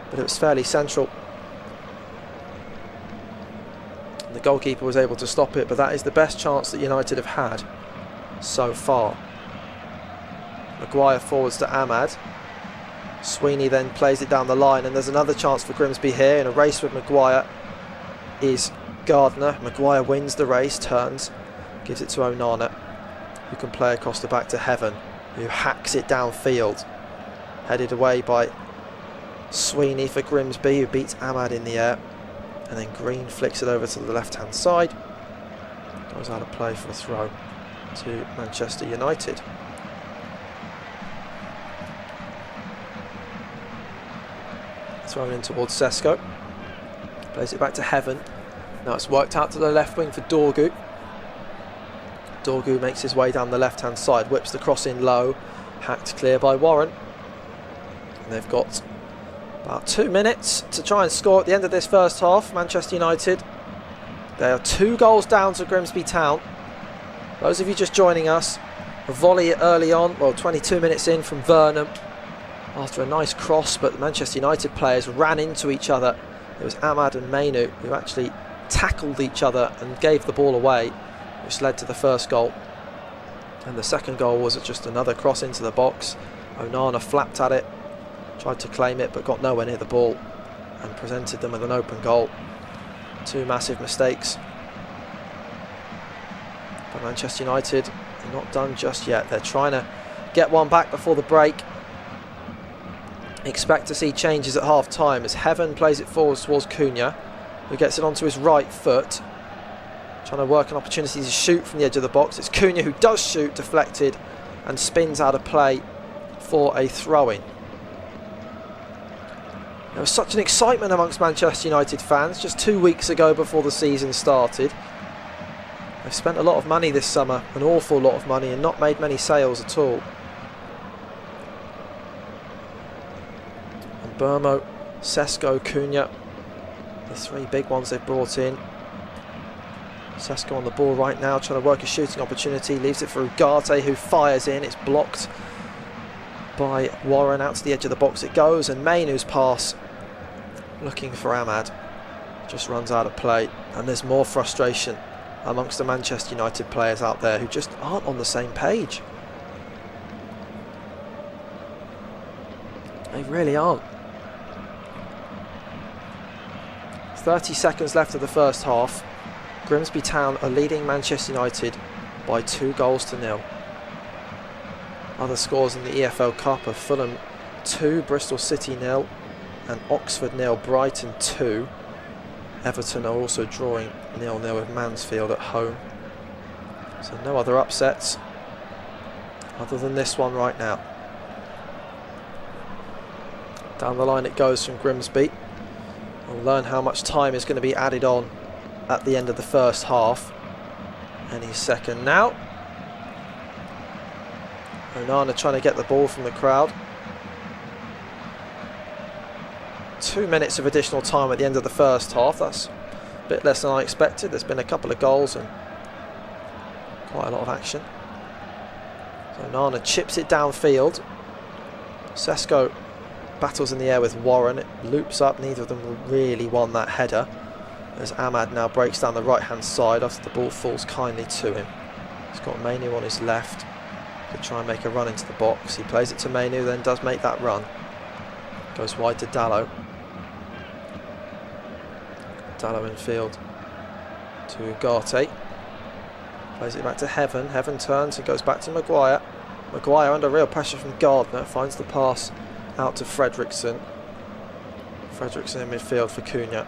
S1: but it was fairly central. The goalkeeper was able to stop it, but that is the best chance that United have had so far. Maguire forwards to Ahmad. Sweeney then plays it down the line, and there's another chance for Grimsby here. In a race with Maguire is Gardner. Maguire wins the race, turns, gives it to Onana, who can play across the back to Heaven, who hacks it downfield. Headed away by Sweeney for Grimsby, who beats Ahmad in the air. And then Green flicks it over to the left hand side. Goes out of play for a throw to Manchester United. Thrown in towards Sesko. Plays it back to Heaven. Now it's worked out to the left wing for Dorgu. Dorgu makes his way down the left hand side, whips the cross in low, hacked clear by Warren. And they've got about 2 minutes to try and score at the end of this first half. Manchester United, they are 2 goals down to Grimsby Town. Those of you just joining us, a volley early on, well, 22 minutes in from Vernon after a nice cross, but the Manchester United players ran into each other. It was Ahmad and Mainu who actually tackled each other and gave the ball away, which led to the first goal. And the second goal was just another cross into the box. Onana flapped at it, tried to claim it, but got nowhere near the ball and presented them with an open goal. 2 massive mistakes. But Manchester United are not done just yet. They're trying to get one back before the break. Expect to see changes at half time as Heaven plays it forwards towards Cunha, who gets it onto his right foot, trying to work an opportunity to shoot from the edge of the box. It's Cunha who does shoot, deflected, and spins out of play for a throw-in. There was such an excitement amongst Manchester United fans just 2 weeks ago before the season started. They've spent a lot of money this summer, an awful lot of money, and not made many sales at all. And Burmo, Sesko, Cunha, the 3 big ones they've brought in. Sesko on the ball right now, trying to work a shooting opportunity, leaves it for Ugarte, who fires in. It's blocked by Warren. Out to the edge of the box it goes, and Mainu's pass, looking for Ahmad, just runs out of play. And there's more frustration amongst the Manchester United players out there who just aren't on the same page. They really aren't. 30 seconds left of the first half. Grimsby Town are leading Manchester United by 2-0. Other scores in the EFL Cup are Fulham 2, Bristol City 0, and Oxford 0, Brighton 2. Everton are also drawing 0-0 with Mansfield at home. So no other upsets other than this one right now. Down the line it goes from Grimsby. We'll learn how much time is going to be added on at the end of the first half. Any second now. Onana trying to get the ball from the crowd. 2 minutes of additional time at the end of the first half. That's a bit less than I expected. There's been a couple of goals and quite a lot of action. So Onana chips it downfield. Sesko battles in the air with Warren. It loops up. Neither of them really won that header, as Ahmad now breaks down the right hand side after the ball falls kindly to him. He's got Mainu on his left. Could try and make a run into the box. He plays it to Mainu, then does make that run. Goes wide to Dallo. Dallo in field to Ugarte. Plays it back to Heaven. Heaven turns and goes back to Maguire. Maguire under real pressure from Gardner. Finds the pass out to Fredrickson. Frederickson in midfield for Cunha.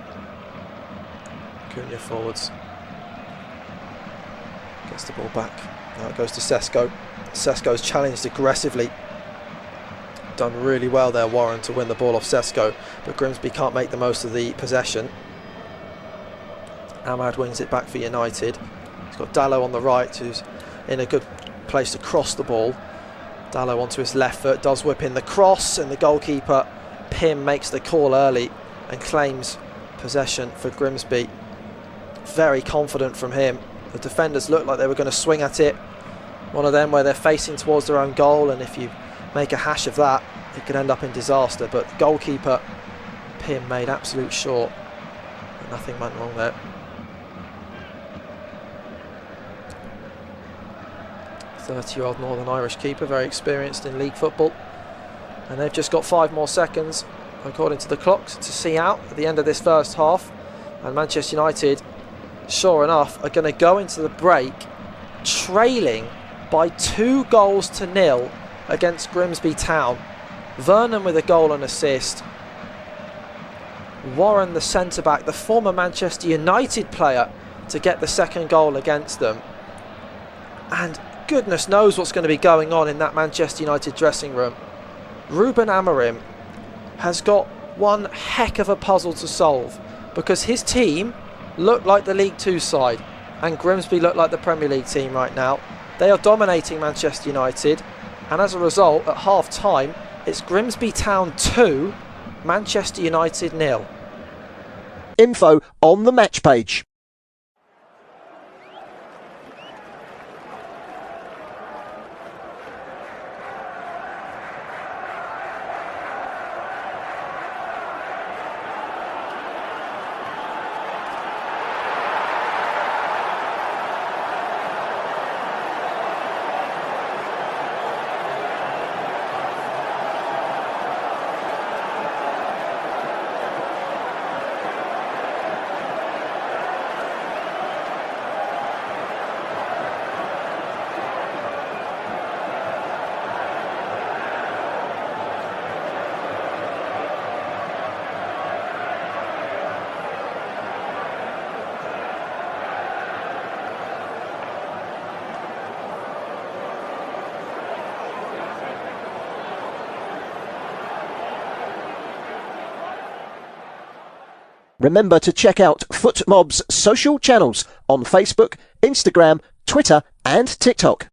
S1: Cunha forwards. Gets the ball back. Now it goes to Sesko. Sesko's challenged aggressively. Done really well there, Warren, to win the ball off Sesko, but Grimsby can't make the most of the possession. Ahmad wings it back for United. He's got Dallo on the right, who's in a good place to cross the ball. Dallo onto his left foot, does whip in the cross, and the goalkeeper, Pym, makes the call early and claims possession for Grimsby. Very confident from him. The defenders looked like they were going to swing at it. One of them where they're facing towards their own goal, and if you make a hash of that, it could end up in disaster. But the goalkeeper, Pym, made absolute sure that nothing went wrong there. 30-year-old Northern Irish keeper, very experienced in league football. And they've just got 5 more seconds, according to the clocks, to see out at the end of this first half. And Manchester United, sure enough, are going to go into the break trailing by 2-0 against Grimsby Town. Vernon with a goal and assist. Warren, the centre-back, the former Manchester United player, to get the second goal against them. And goodness knows what's going to be going on in that Manchester United dressing room. Ruben Amorim has got one heck of a puzzle to solve, because his team look like the League Two side and Grimsby look like the Premier League team right now. They are dominating Manchester United, and as a result, at half time, it's Grimsby Town 2, Manchester United 0.
S2: Info on the match page. Remember to check out FootMob's social channels on Facebook, Instagram, Twitter and TikTok.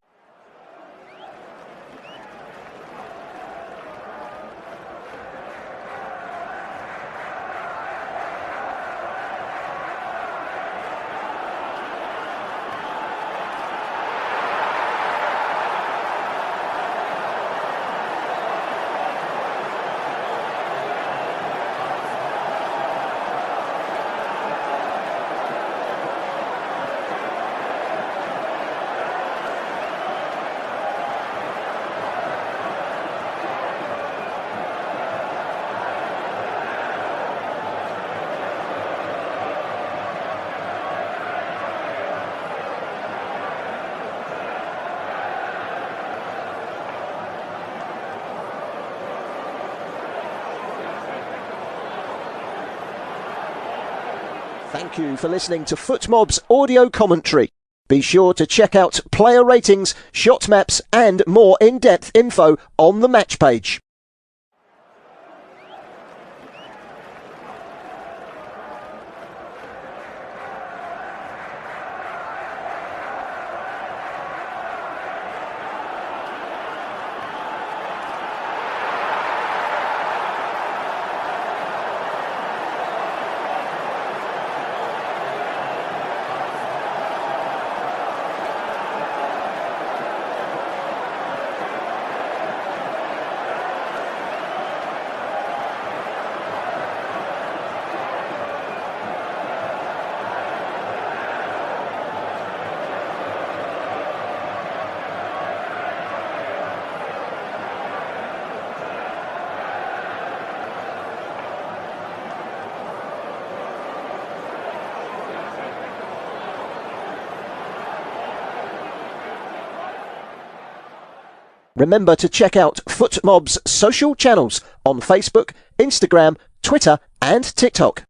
S2: Thank you for listening to FootMob's audio commentary. Be sure to check out player ratings, shot maps and more in-depth info on the match page. Remember to check out FootMob's social channels on Facebook, Instagram, Twitter and TikTok.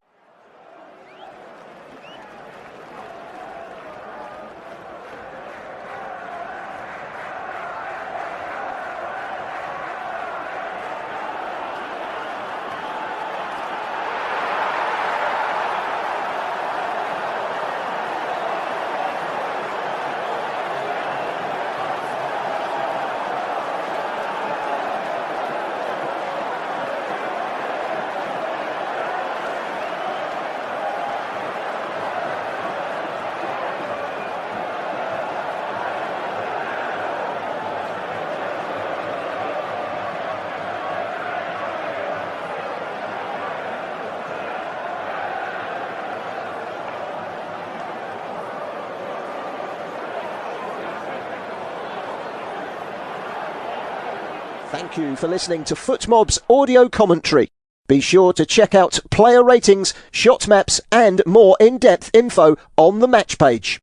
S2: Thank you for listening to FootMob's audio commentary. Be sure to check out player ratings, shot maps and more in-depth info on the match page.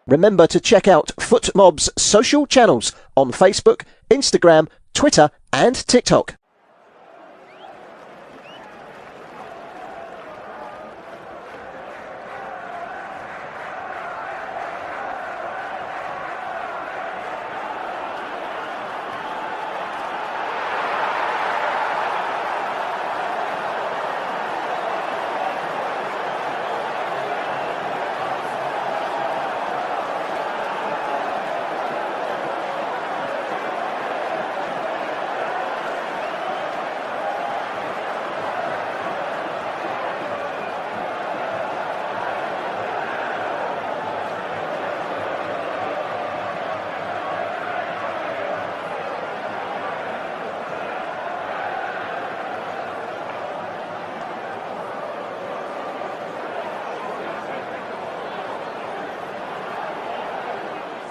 S2: Remember to check out FootMob's social channels on Facebook, Instagram, Twitter and TikTok.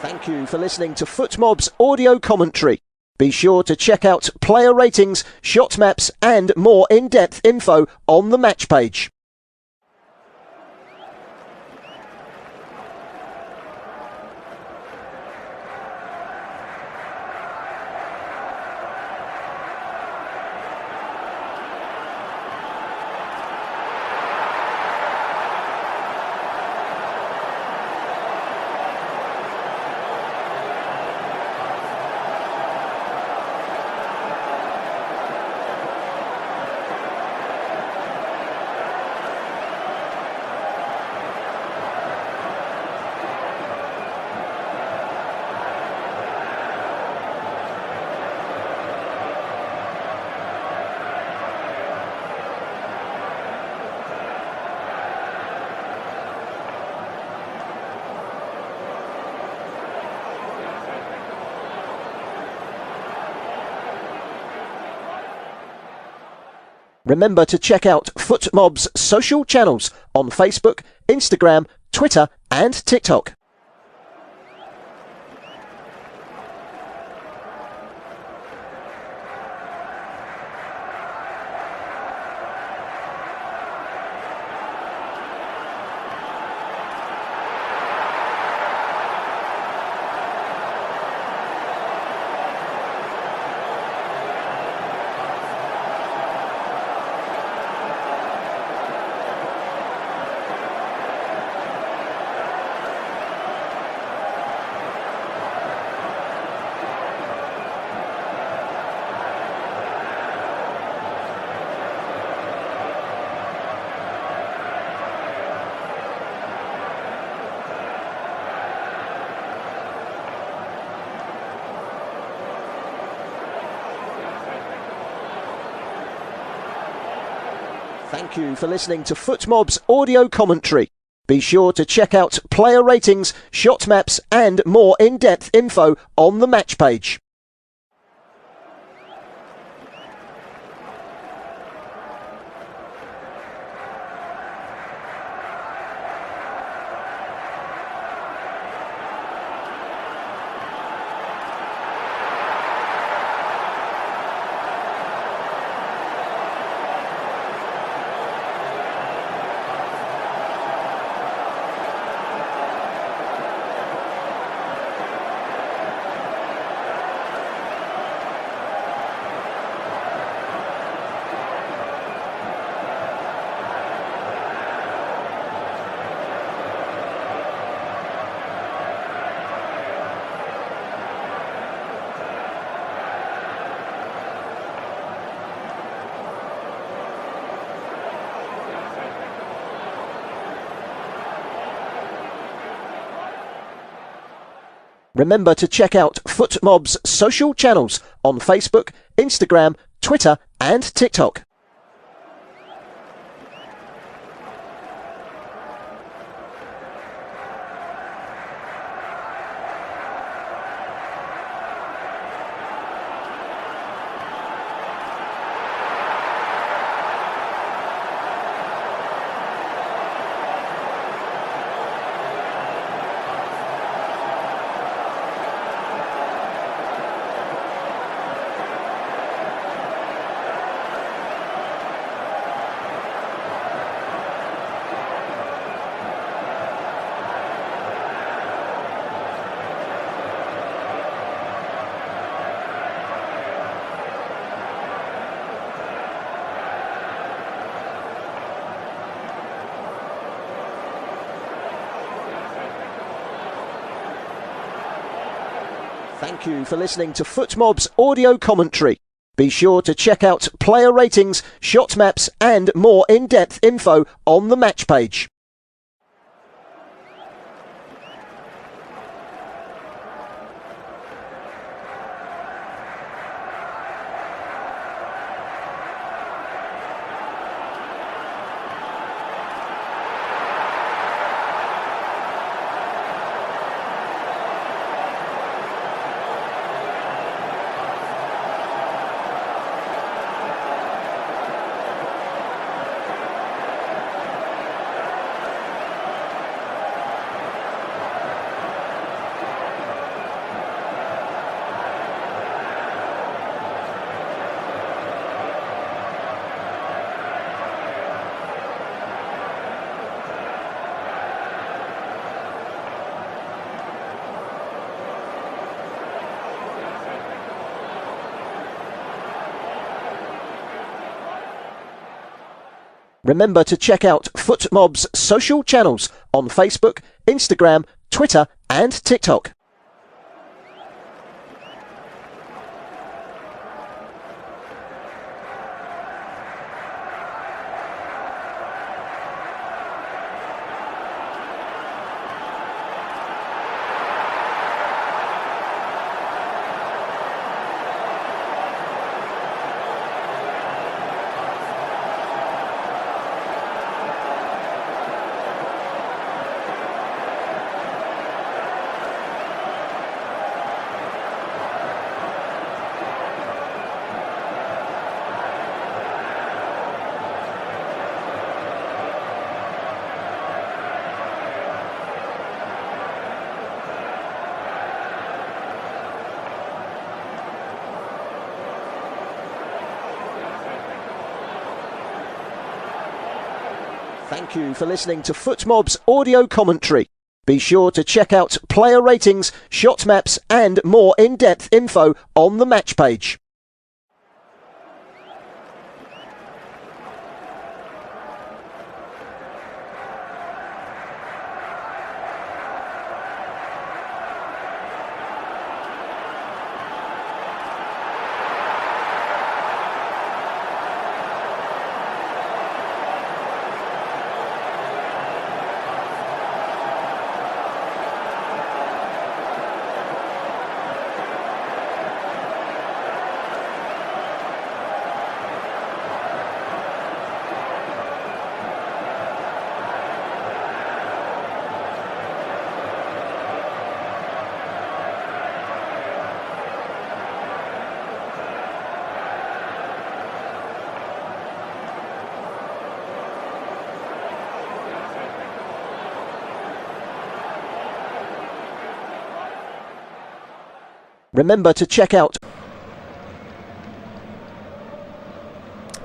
S2: Thank you for listening to FootMob's audio commentary. Be sure to check out player ratings, shot maps and more in-depth info on the match page. Remember to check out FootMob's social channels on Facebook, Instagram, Twitter and TikTok. Thank you for listening to FootMob's audio commentary. Be sure to check out player ratings, shot maps and more in-depth info on the match page. Remember to check out FootMob's social channels on Facebook, Instagram, Twitter and TikTok. Thank you for listening to FootMob's audio commentary. Be sure to check out player ratings, shot maps and more in-depth info on the match page. Remember to check out FootMob's social channels on Facebook, Instagram, Twitter and TikTok. Thank you for listening to FootMob's audio commentary. Be sure to check out player ratings, shot maps and more in-depth info on the match page. Remember to check out.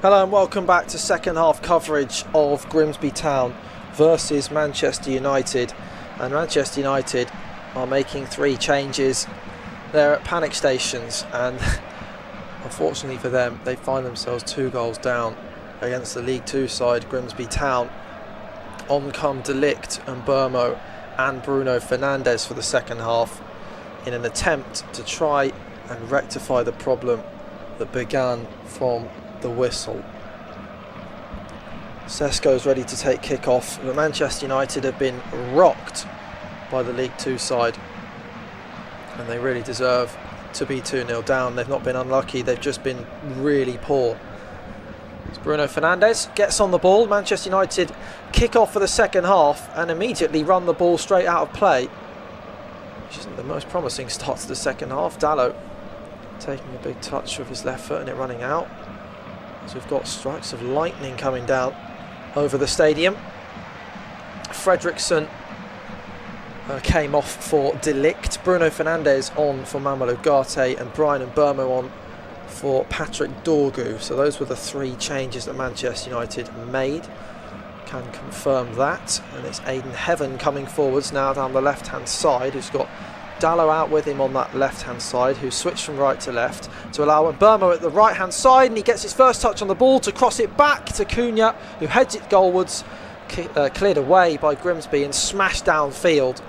S1: Hello and welcome back to second half coverage of Grimsby Town versus Manchester United. And Manchester United are making 3 changes. They're at panic stations, and unfortunately for them, they find themselves 2 goals down against the League 2 side Grimsby Town. On come De Ligt and Burmo and Bruno Fernandes for the second half in an attempt to try and rectify the problem that began from the whistle. Sesko's ready to take kick-off, but Manchester United have been rocked by the League 2 side, and they really deserve to be 2-0 down. They've not been unlucky, they've just been really poor. As Bruno Fernandes gets on the ball, Manchester United kick off for the second half and immediately run the ball straight out of play, which isn't the most promising start to the second half. Dalot taking a big touch with his left foot and it running out, as we've got strikes of lightning coming down over the stadium. Fredriksson came off for De Ligt, Bruno Fernandes on for Mamadou Ugarte, and Brian and Burmo on for Patrick Dorgu. So those were the 3 changes that Manchester United made. Can confirm that, and it's Aidan Heaven coming forwards now down the left hand side, who's got Dalot out with him on that left hand side, who switched from right to left to allow Burmo at the right hand side, and he gets his first touch on the ball to cross it back to Cunha, who heads it goalwards, cleared away by Grimsby and smashed downfield.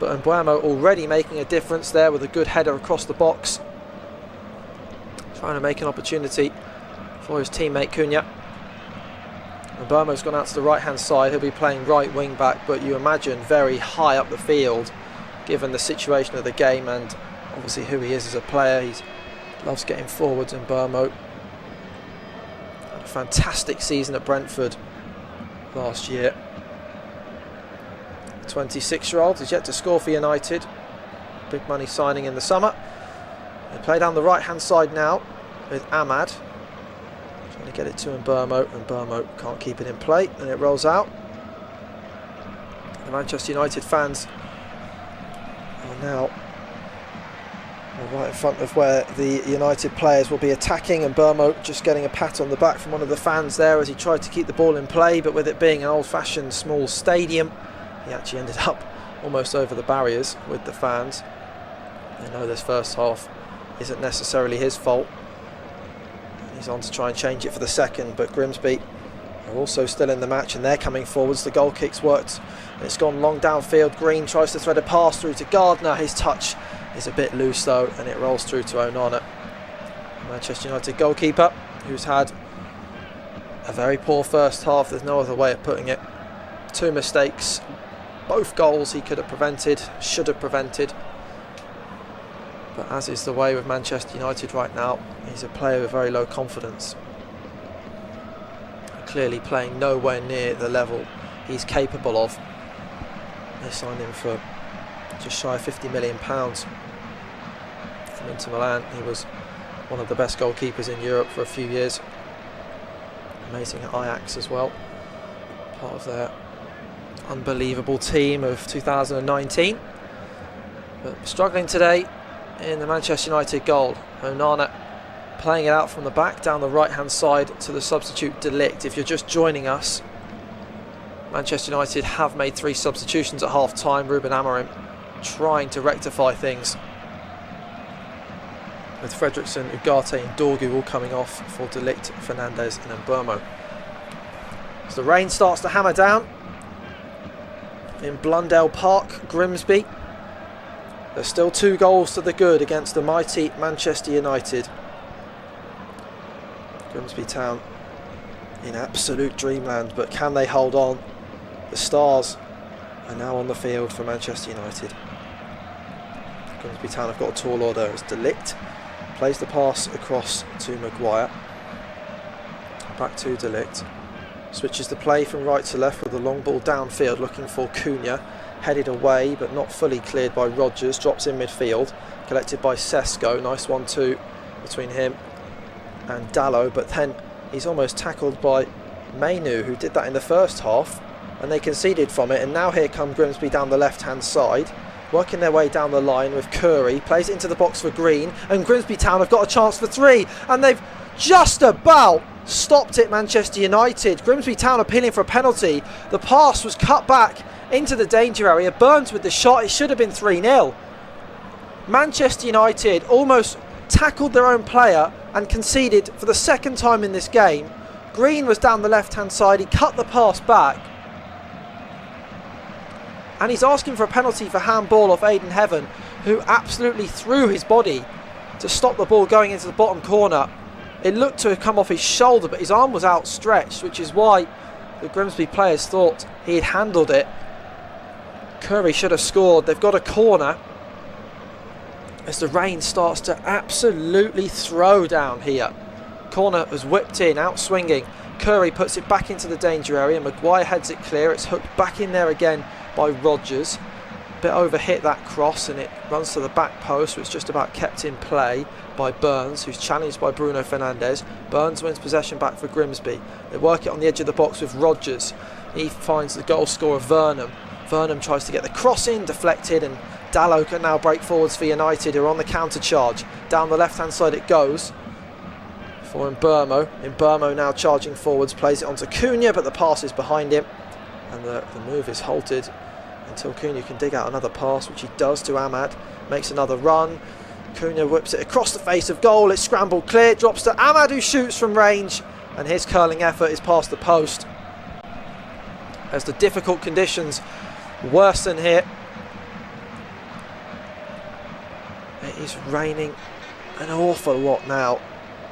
S1: But Mbeumo already making a difference there with a good header across the box, trying to make an opportunity for his teammate Cunha. Mbeumo's gone out to the right hand side, he'll be playing right wing back, but you imagine very high up the field given the situation of the game and obviously who he is as a player. He loves getting forwards. And Burmo had a fantastic season at Brentford last year. 26-year-old is yet to score for United. Big money signing in the summer. They play down the right hand side now with Ahmad trying to get it to Mbeumo, and Burmo can't keep it in play and it rolls out. The Manchester United fans are now right in front of where the United players will be attacking, and Burmo just getting a pat on the back from one of the fans there as he tried to keep the ball in play, but with it being an old-fashioned small stadium, he actually ended up almost over the barriers with the fans. They know this first half isn't necessarily his fault. He's on to try and change it for the second, but Grimsby are also still in the match and they're coming forwards. The goal kick's worked. It's gone long downfield. Green tries to thread a pass through to Gardner. His touch is a bit loose though, and it rolls through to Onana. Manchester United goalkeeper, who's had a very poor first half. There's no other way of putting it. 2 mistakes, both goals he could have prevented, should have prevented. But as is the way with Manchester United right now, he's a player with very low confidence. Clearly playing nowhere near the level he's capable of. They signed him for just shy of £50 million from Inter Milan. He was one of the best goalkeepers in Europe for a few years. Amazing at Ajax as well. Part of their unbelievable team of 2019. But struggling today in the Manchester United goal. Onana playing it out from the back down the right hand side to the substitute De Ligt. If you're just joining us, Manchester United have made 3 substitutions at half time. Ruben Amorim trying to rectify things, with Fredriksson, Ugarte and Dorgu all coming off for De Ligt, Fernandes and Mbeumo. As the rain starts to hammer down in Blundell Park, Grimsby, there's still 2 goals to the good against the mighty Manchester United. Grimsby Town in absolute dreamland, but can they hold on? The stars are now on the field for Manchester United. Grimsby Town have got a tall order as De Ligt plays the pass across to Maguire. Back to De Ligt. Switches the play from right to left with the long ball downfield looking for Cunha. Headed away but not fully cleared by Rodgers. Drops in midfield. Collected by Sesko. Nice 1-2 between him and Dalot, but then he's almost tackled by Mainu, who did that in the first half, and they conceded from it. And now here come Grimsby down the left hand side working their way down the line with Curry, plays it into the box for Green, and Grimsby Town have got a chance for 3, and they've just about stopped it, Manchester United. Grimsby Town appealing for a penalty. The pass was cut back into the danger area. Burns with the shot. It should have been 3-0. Manchester United almost tackled their own player and conceded for the second time in this game. Green was down the left hand side. He cut the pass back, and he's asking for a penalty for handball off Aidan Heaven, who absolutely threw his body to stop the ball going into the bottom corner. It looked to have come off his shoulder, but his arm was outstretched, which is why the Grimsby players thought he had handled it. Curry should have scored. They've got a corner as the rain starts to absolutely throw down here. Corner was whipped in, out swinging. Curry puts it back into the danger area. Maguire heads it clear. It's hooked back in there again by Rodgers. Bit overhit that cross, and it runs to the back post, which just about kept in play by Burns, who's challenged by Bruno Fernandes. Burns wins possession back for Grimsby. They work it on the edge of the box with Rodgers. He finds the goal scorer Vernam. Vernam tries to get the cross in, deflected, and Dallow can now break forwards for United, who are on the counter charge. Down the left hand side it goes for Mbeumo. Mbeumo now charging forwards, plays it onto Cunha, but the pass is behind him, and the move is halted until Cunha can dig out another pass, which he does to Ahmad. Makes another run. Cunha whips it across the face of goal. It's scrambled clear, drops to Ahmad, who shoots from range, and his curling effort is past the post. As the difficult conditions worsen here, it is raining an awful lot now.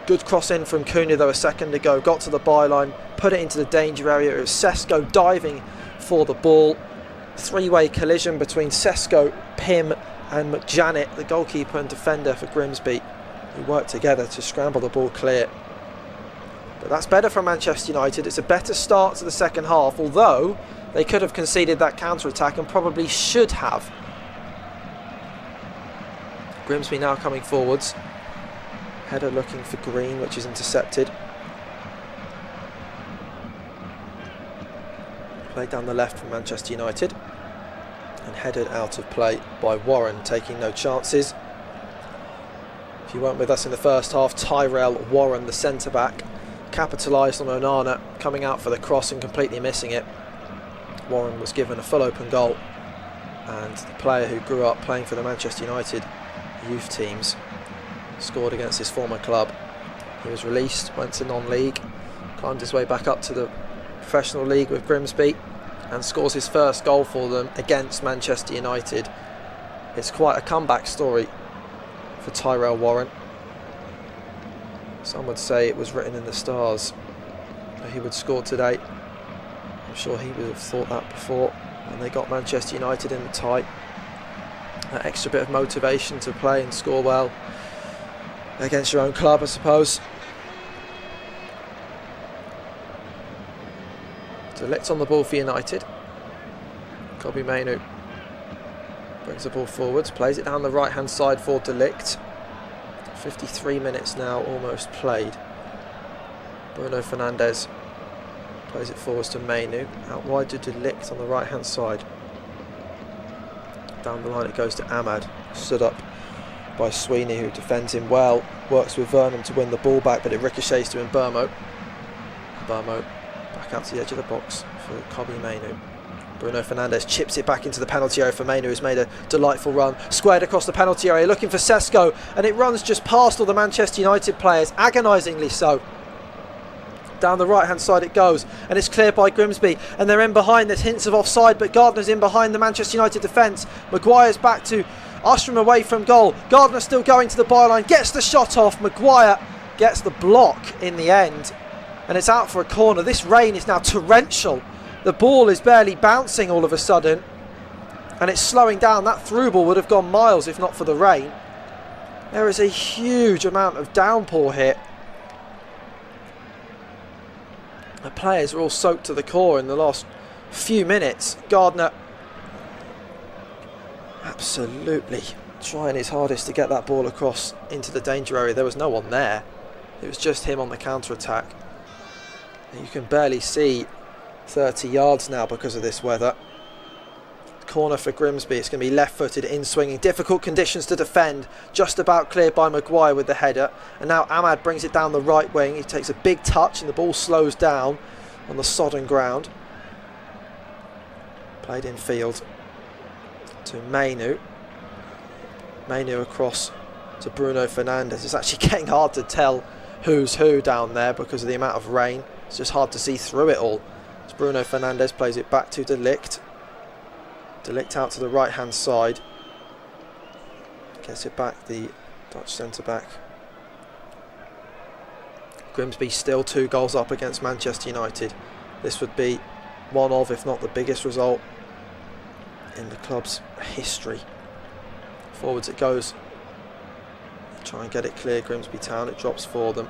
S1: Good cross in from Cunha though a second ago, got to the byline, put it into the danger area. It was Sesko diving for the ball. Three-way collision between Sesko, Pym and McJanet, the goalkeeper and defender for Grimsby, who worked together to scramble the ball clear. But that's better for Manchester United. It's a better start to the second half, although they could have conceded that counter-attack and probably should have. Grimsby now coming forwards. Header looking for Green, which is intercepted. Played down the left from Manchester United and headed out of play by Warren, taking no chances. If you weren't with us in the first half, Tyrell Warren, the centre-back, capitalised on Onana coming out for the cross and completely missing it. Warren was given a full open goal, and the player who grew up playing for the Manchester United youth teams scored against his former club. He was released, went to non-league, climbed his way back up to the professional league with Grimsby, and scores his first goal for them against Manchester United. It's quite a comeback story for Tyrell Warren. Some would say it was written in the stars that he would score today. I'm sure he would have thought that before when they got Manchester United in the tie. That extra bit of motivation to play and score well against your own club, I suppose. Delict on the ball for United. Kobbie Mainoo brings the ball forwards, plays it down the right hand side for Delict. 53 minutes now almost played. Bruno Fernandes plays it forwards to Mainoo, out wide to Delict on the right hand side. Down the line it goes to Ahmad, stood up by Sweeney, who defends him well, works with Vernam to win the ball back, but it ricochets to Mbeumo. Mbeumo back out to the edge of the box for Kobbie Mainoo. Bruno Fernandes chips it back into the penalty area for Mainoo, who's made a delightful run, squared across the penalty area, looking for Sesko, and it runs just past all the Manchester United players, agonisingly so. Down the right hand side it goes, and it's cleared by Grimsby, and they're in behind. There's hints of offside, but Gardner's in behind the Manchester United defence. Maguire's back to usher him away from goal. Gardner still going to the byline, gets the shot off. Maguire gets the block in the end, and it's out for a corner. This rain is now torrential. The ball is barely bouncing all of a sudden, and it's slowing down. That through ball would have gone miles if not for the rain. There is a huge amount of downpour here. The players are all soaked to the core in the last few minutes. Gardner absolutely trying his hardest to get that ball across into the danger area. There was no one there. It was just him on the counter-attack. You can barely see 30 yards now because of this weather. corner for Grimsby. It's going to be left-footed, in-swinging. Difficult conditions to defend. Just about cleared by Maguire with the header. And now Ahmad brings it down the right wing. He takes a big touch and the ball slows down on the sodden ground. Played in field to Mainu. Mainu across to Bruno Fernandes. It's actually getting hard to tell who's who down there because of the amount of rain. It's just hard to see through it all. As Bruno Fernandes plays it back to De Ligt. De Ligt out to the right hand side. Gets it back, the Dutch centre back. Grimsby still 2 goals up against Manchester United. This would be one of, if not the biggest result in the club's history. Forwards it goes. Try and get it clear, Grimsby Town. It drops for them.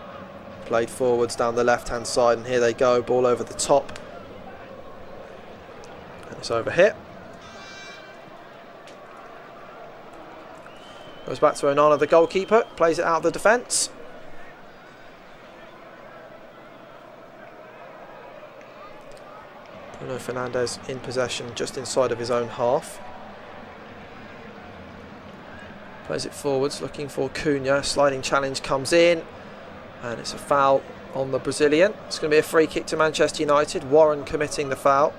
S1: Played forwards down the left hand side, and here they go. Ball over the top. And it's over here. Goes back to Onana, the goalkeeper. Plays it out of the defence. Bruno Fernandes in possession just inside of his own half. Plays it forwards, looking for Cunha. Sliding challenge comes in, and it's a foul on the Brazilian. It's going to be a free kick to Manchester United. Warren committing the foul.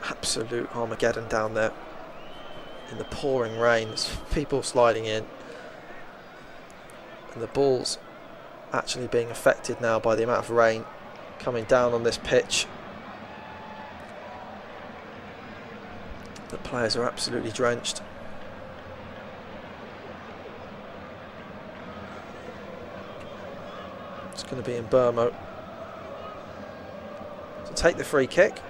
S1: Absolute Armageddon down there in the pouring rain. There's people sliding in, and the ball's actually being affected now by the amount of rain coming down on this pitch. The players are absolutely drenched. It's going to be in Burmo to take the free kick.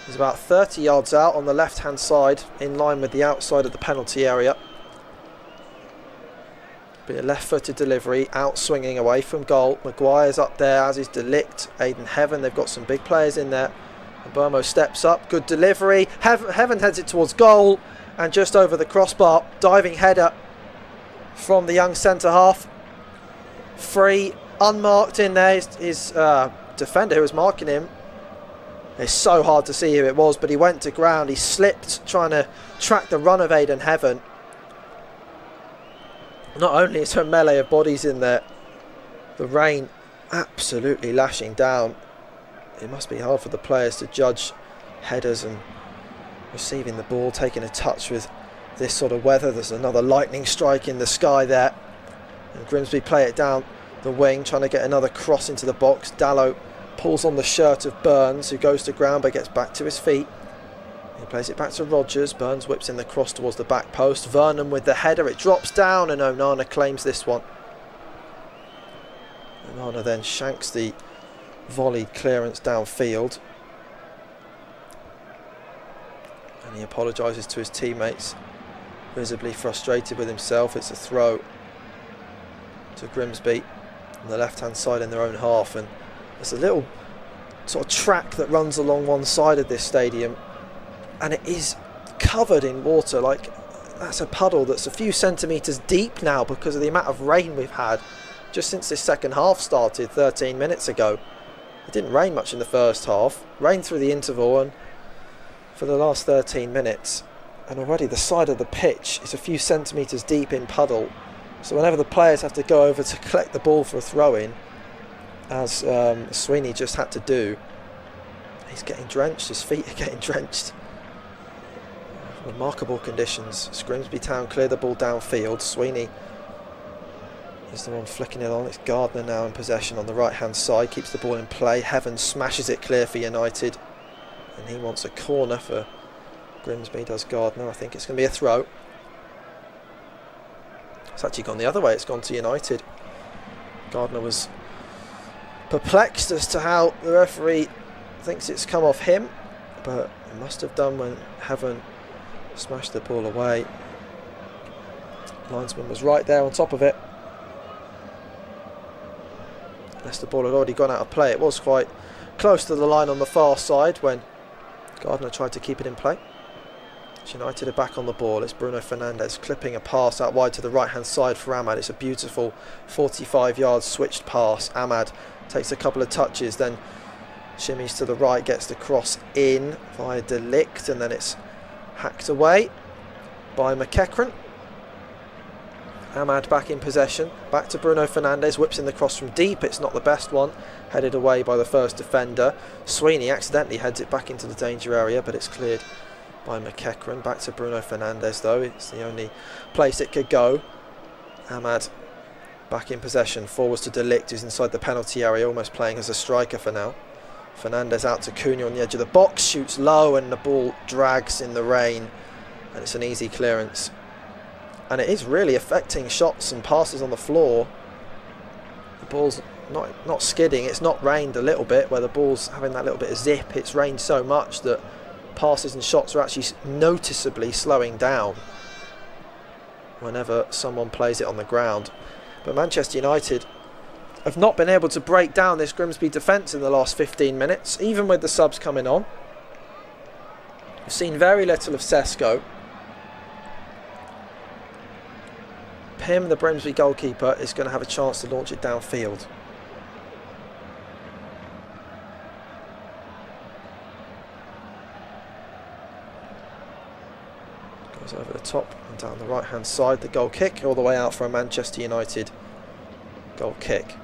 S1: He's about 30 yards out on the left hand side, in line with the outside of the penalty area. Be a left footed delivery, out swinging away from goal. Maguire's up there, as is De Ligt, Aiden Heaven. They've got some big players in there. And Burmo steps up, good delivery. Heaven heads it towards goal, and just over the crossbar. Diving header from the young centre half. Free, unmarked in there. His defender who was marking him. It's so hard to see who it was, but he went to ground. He slipped trying to track the run of Aiden Heaven. Not only is there a melee of bodies in there, the rain absolutely lashing down. It must be hard for the players to judge headers and receiving the ball, taking a touch with this sort of weather. There's another lightning strike in the sky there, and Grimsby play it down the wing, trying to get another cross into the box. Dallow pulls on the shirt of Burns, who goes to ground but gets back to his feet. He plays it back to Rodgers. Burns whips in the cross towards the back post. Vernon with the header. It drops down, and Onana claims this one. Onana then shanks the volleyed clearance downfield, and he apologises to his teammates, visibly frustrated with himself. It's a throw to Grimsby on the left hand side in their own half, and there's a little sort of track that runs along one side of this stadium, and it is covered in water. Like, that's a puddle that's a few centimetres deep now because of the amount of rain we've had just since this second half started 13 minutes ago. It didn't rain much in the first half, rained through the interval and for the last 13 minutes, and already the side of the pitch is a few centimetres deep in puddle. So whenever the players have to go over to collect the ball for a throw-in, as Sweeney just had to do, he's getting drenched, his feet are getting drenched. Remarkable conditions. Grimsby Town clear the ball downfield. Sweeney is the one flicking it on. It's Gardner now in possession on the right hand side, keeps the ball in play. Heaven smashes it clear for United, and he wants a corner for Grimsby, does Gardner. I think it's going to be a throw. It's actually gone the other way, it's gone to United. Gardner was perplexed as to how the referee thinks it's come off him, but it must have done when Heaven smashed the ball away. Linesman was right there on top of it. Unless the ball had already gone out of play. It was quite close to the line on the far side when Gardner tried to keep it in play. United are back on the ball. It's Bruno Fernandes clipping a pass out wide to the right hand side for Ahmad. It's a beautiful 45 yard switched pass. Ahmad takes a couple of touches, then shimmies to the right, gets the cross in via De Ligt, and then it's hacked away by McEachran. Ahmad back in possession, back to Bruno Fernandes, whips in the cross from deep. It's not the best one, headed away by the first defender. Sweeney accidentally heads it back into the danger area, but it's cleared by McEachran. Back to Bruno Fernandes though, it's the only place it could go. Ahmad back in possession, forwards to De Ligt, who's inside the penalty area, almost playing as a striker for now. Fernandes out to Cunha on the edge of the box, shoots low and the ball drags in the rain, and it's an easy clearance. And it is really affecting shots and passes on the floor. The ball's not skidding, it's not rained a little bit where the ball's having that little bit of zip. It's rained so much that passes and shots are actually noticeably slowing down whenever someone plays it on the ground. But Manchester United have not been able to break down this Grimsby defence in the last 15 minutes, even with the subs coming on. We've seen very little of Sesko. Pim, the Grimsby goalkeeper, is going to have a chance to launch it downfield. Goes over the top and down the right hand side. The goal kick all the way out for a Manchester United goal kick.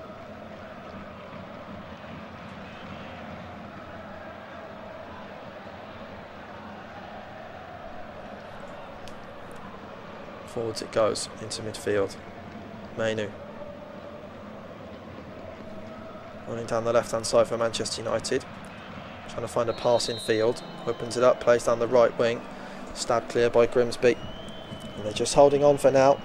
S1: Forwards it goes into midfield. Mainu running down the left hand side for Manchester United, trying to find a pass in field, opens it up, plays down the right wing, stabbed clear by Grimsby, and they're just holding on for now.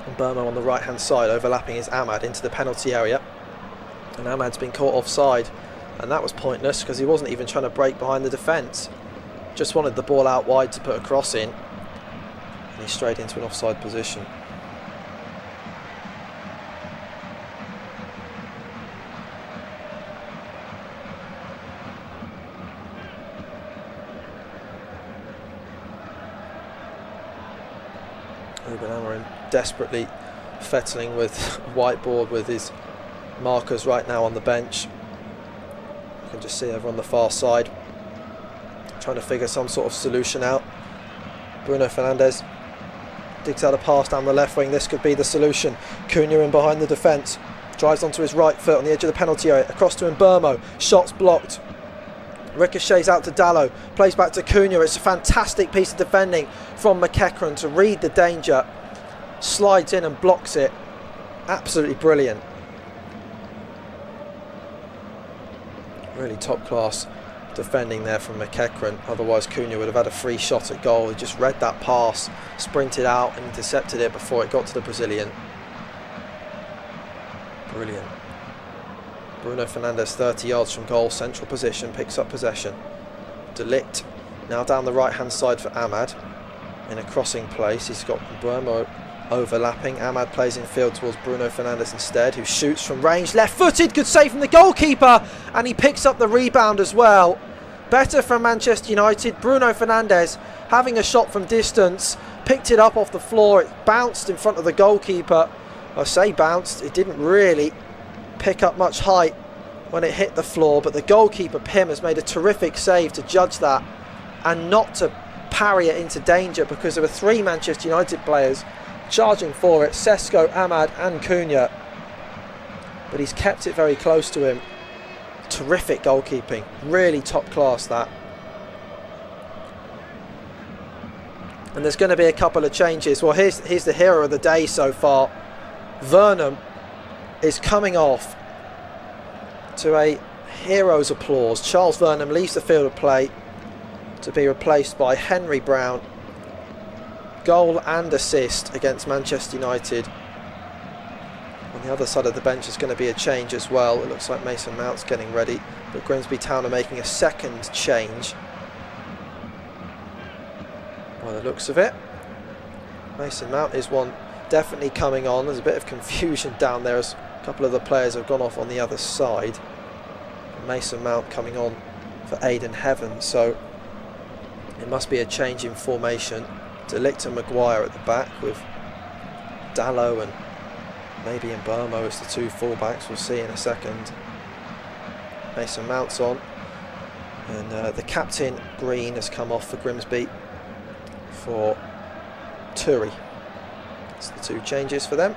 S1: And Burma on the right hand side, overlapping is Ahmad into the penalty area, and Ahmad's been caught offside. And that was pointless because he wasn't even trying to break behind the defence. Just wanted the ball out wide to put a cross in. And he's straight into an offside position. Ruben Amorim desperately fettling with whiteboard with his markers right now on the bench. You can just see over on the far side, trying to figure some sort of solution out. Bruno Fernandes digs out a pass down the left wing. This could be the solution. Cunha in behind the defence, drives onto his right foot on the edge of the penalty area, across to Mbeumo, shots blocked. Ricochets out to Dalot, plays back to Cunha. It's a fantastic piece of defending from McEachran to read the danger, slides in and blocks it. Absolutely brilliant. Really top class defending there from McEachran. Otherwise Cunha would have had a free shot at goal. He just read that pass, sprinted out and intercepted it before it got to the Brazilian. Brilliant. Bruno Fernandes 30 yards from goal, central position, picks up possession. De Ligt now down the right hand side for Ahmad in a crossing place. He's got Burmo overlapping. Ahmad plays in field towards Bruno Fernandes instead, who shoots from range, left footed, good save from the goalkeeper, and he picks up the rebound as well. Better from Manchester United. Bruno Fernandes having a shot from distance, picked it up off the floor, it bounced in front of the goalkeeper. I say bounced, it didn't really pick up much height when it hit the floor, but the goalkeeper Pim has made a terrific save to judge that and not to parry it into danger, because there were three Manchester United players charging for it, Sesko, Ahmad and Cunha, but he's kept it very close to him. Terrific goalkeeping, really top class that. And there's going to be a couple of changes. Well, here's the hero of the day so far. Vernon is coming off to a hero's applause. Charles Vernon leaves the field of play to be replaced by Henry Brown. Goal and assist against Manchester United. On the other side of the bench is going to be a change as well. It looks like Mason Mount's getting ready, but Grimsby Town are making a second change by the looks of it. Mason Mount is one definitely coming on. There's a bit of confusion down there as a couple of the players have gone off on the other side. Mason Mount coming on for Aidan Heaven, so it must be a change in formation. De Ligt and Maguire at the back with Dallow and maybe Mbeumo as the two fullbacks. We'll see in a second. Mason Mount's on, and the captain Green has come off for Grimsby for Turi. That's the two changes for them.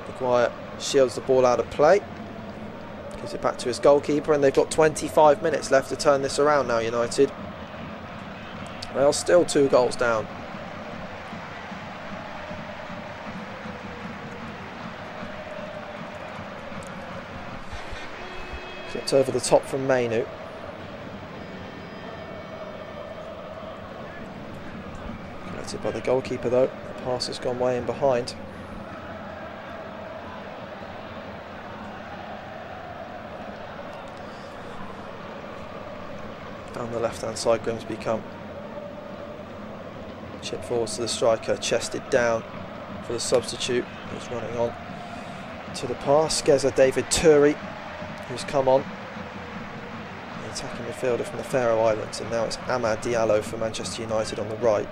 S1: Maguire shields the ball out of play, gives it back to his goalkeeper, and they've got 25 minutes left to turn this around now, United. They are still 2 goals down. Flipped over the top from Mainu. Collected by the goalkeeper though. The pass has gone way in behind. Down the left hand side, Grimsby come. Chip forwards to the striker, chested down for the substitute who's running on to the pass. Geza David Turi, who's come on, the attacking midfielder from the Faroe Islands, and now it's Amad Diallo for Manchester United on the right.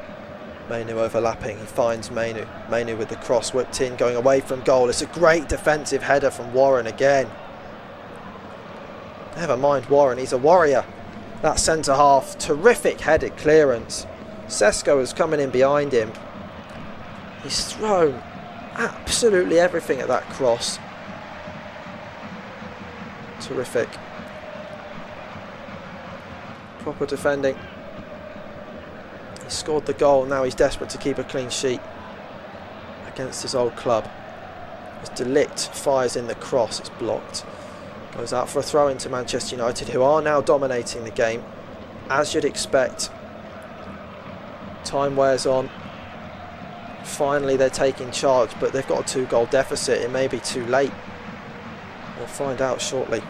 S1: Mainu overlapping, he finds Mainu. Mainu with the cross whipped in, going away from goal. It's a great defensive header from Warren again. Never mind Warren, he's a warrior. That centre half, terrific headed clearance. Sesko is coming in behind him. He's thrown absolutely everything at that cross. Terrific. Proper defending. He scored the goal, now he's desperate to keep a clean sheet against his old club. As De Ligt fires in the cross, it's blocked. Goes out for a throw into Manchester United, who are now dominating the game, as you'd expect. Time wears on. Finally they're taking charge, but they've got a 2-goal deficit. It may be too late. We'll find out shortly.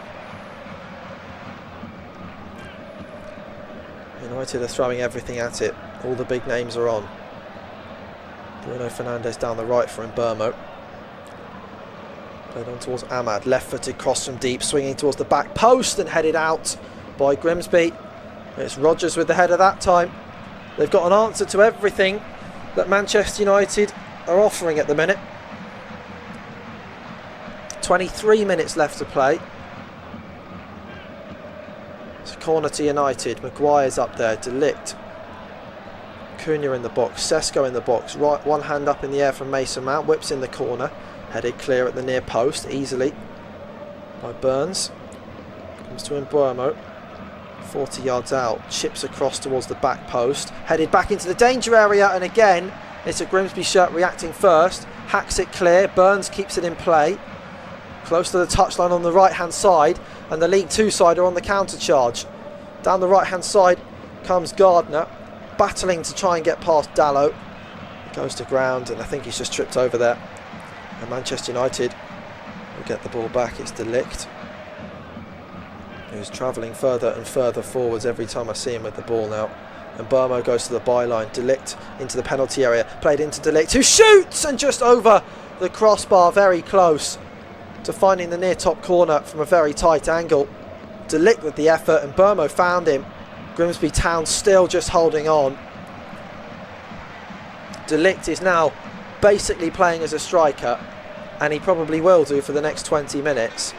S1: United are throwing everything at it. All the big names are on. Bruno Fernandes down the right for Mbeumo. Played on towards Amad. Left-footed cross from deep, swinging towards the back post and headed out by Grimsby. It's Rodgers with the header that time. They've got an answer to everything that Manchester United are offering at the minute. 23 minutes left to play. It's a corner to United. Maguire's up there. De Ligt. Cunha in the box. Sesko in the box. Right, one hand up in the air from Mason Mount. Whips in the corner. Headed clear at the near post easily by Burns. Comes to Mbeumo. 40 yards out, chips across towards the back post, headed back into the danger area, and again it's a Grimsby shirt reacting first, hacks it clear. Burns keeps it in play, close to the touchline on the right hand side, and the League Two side are on the counter charge. Down the right hand side comes Gardner, battling to try and get past Dallow. He goes to ground, and I think he's just tripped over there, and Manchester United will get the ball back. It's De Ligt, who's travelling further and further forwards every time I see him with the ball now. And Mbeumo goes to the byline. De Ligt into the penalty area. Played into De Ligt, who shoots and just over the crossbar, very close to finding the near top corner from a very tight angle. De Ligt with the effort, and Mbeumo found him. Grimsby Town still just holding on. De Ligt is now basically playing as a striker, and he probably will do for the next 20 minutes.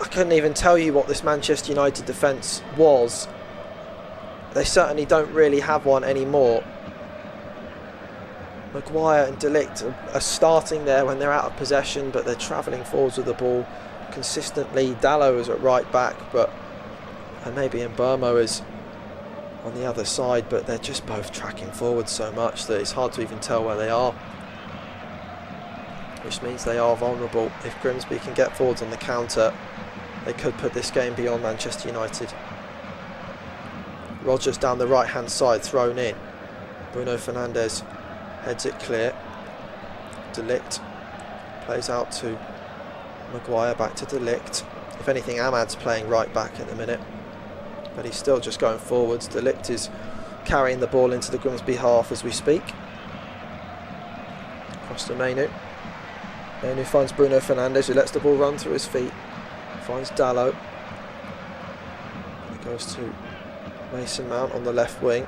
S1: I couldn't even tell you what this Manchester United defence was. They certainly don't really have one anymore. Maguire and De Ligt are starting there when they're out of possession, but they're travelling forwards with the ball consistently. Dallow is at right back, and maybe Mbeumo is on the other side, but they're just both tracking forward so much that it's hard to even tell where they are, which means they are vulnerable. If Grimsby can get forwards on the counter, they could put this game beyond Manchester United. Rodgers down the right hand side, thrown in. Bruno Fernandes heads it clear. De Ligt plays out to Maguire, back to De Ligt. If anything, Amad's playing right back at the minute, but he's still just going forwards. De Ligt is carrying the ball into the Grimsby half as we speak. Across to Mainu. Mainu finds Bruno Fernandes, who lets the ball run through his feet. Finds Dalot. It goes to Mason Mount on the left wing.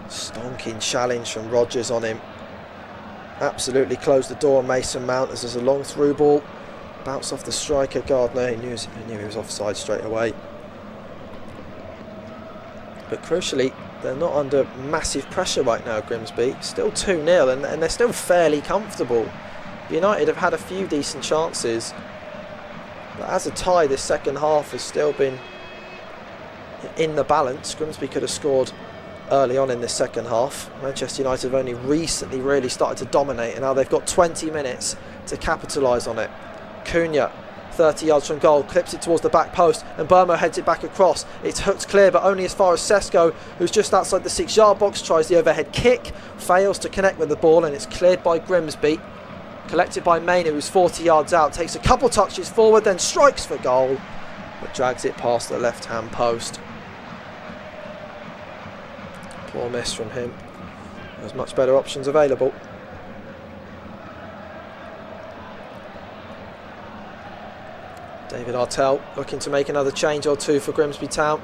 S1: Stonking challenge from Rodgers on him. Absolutely closed the door on Mason Mount as there's a long through ball. Bounce off the striker. Gardner, he knew he was offside straight away. But crucially, they're not under massive pressure right now, Grimsby. Still 2-0 and they're still fairly comfortable. United have had a few decent chances. But as a tie, this second half has still been in the balance. Grimsby could have scored early on in the second half. Manchester United have only recently really started to dominate, and now they've got 20 minutes to capitalise on it. Cunha, 30 yards from goal, clips it towards the back post, and Burmo heads it back across. It's hooked clear, but only as far as Sesko, who's just outside the 6-yard box, tries the overhead kick, fails to connect with the ball, and it's cleared by Grimsby. Collected by Mainu, who's 40 yards out, takes a couple touches forward, then strikes for goal, but drags it past the left-hand post. Poor miss from him. There's much better options available. David Artell looking to make another change or two for Grimsby Town.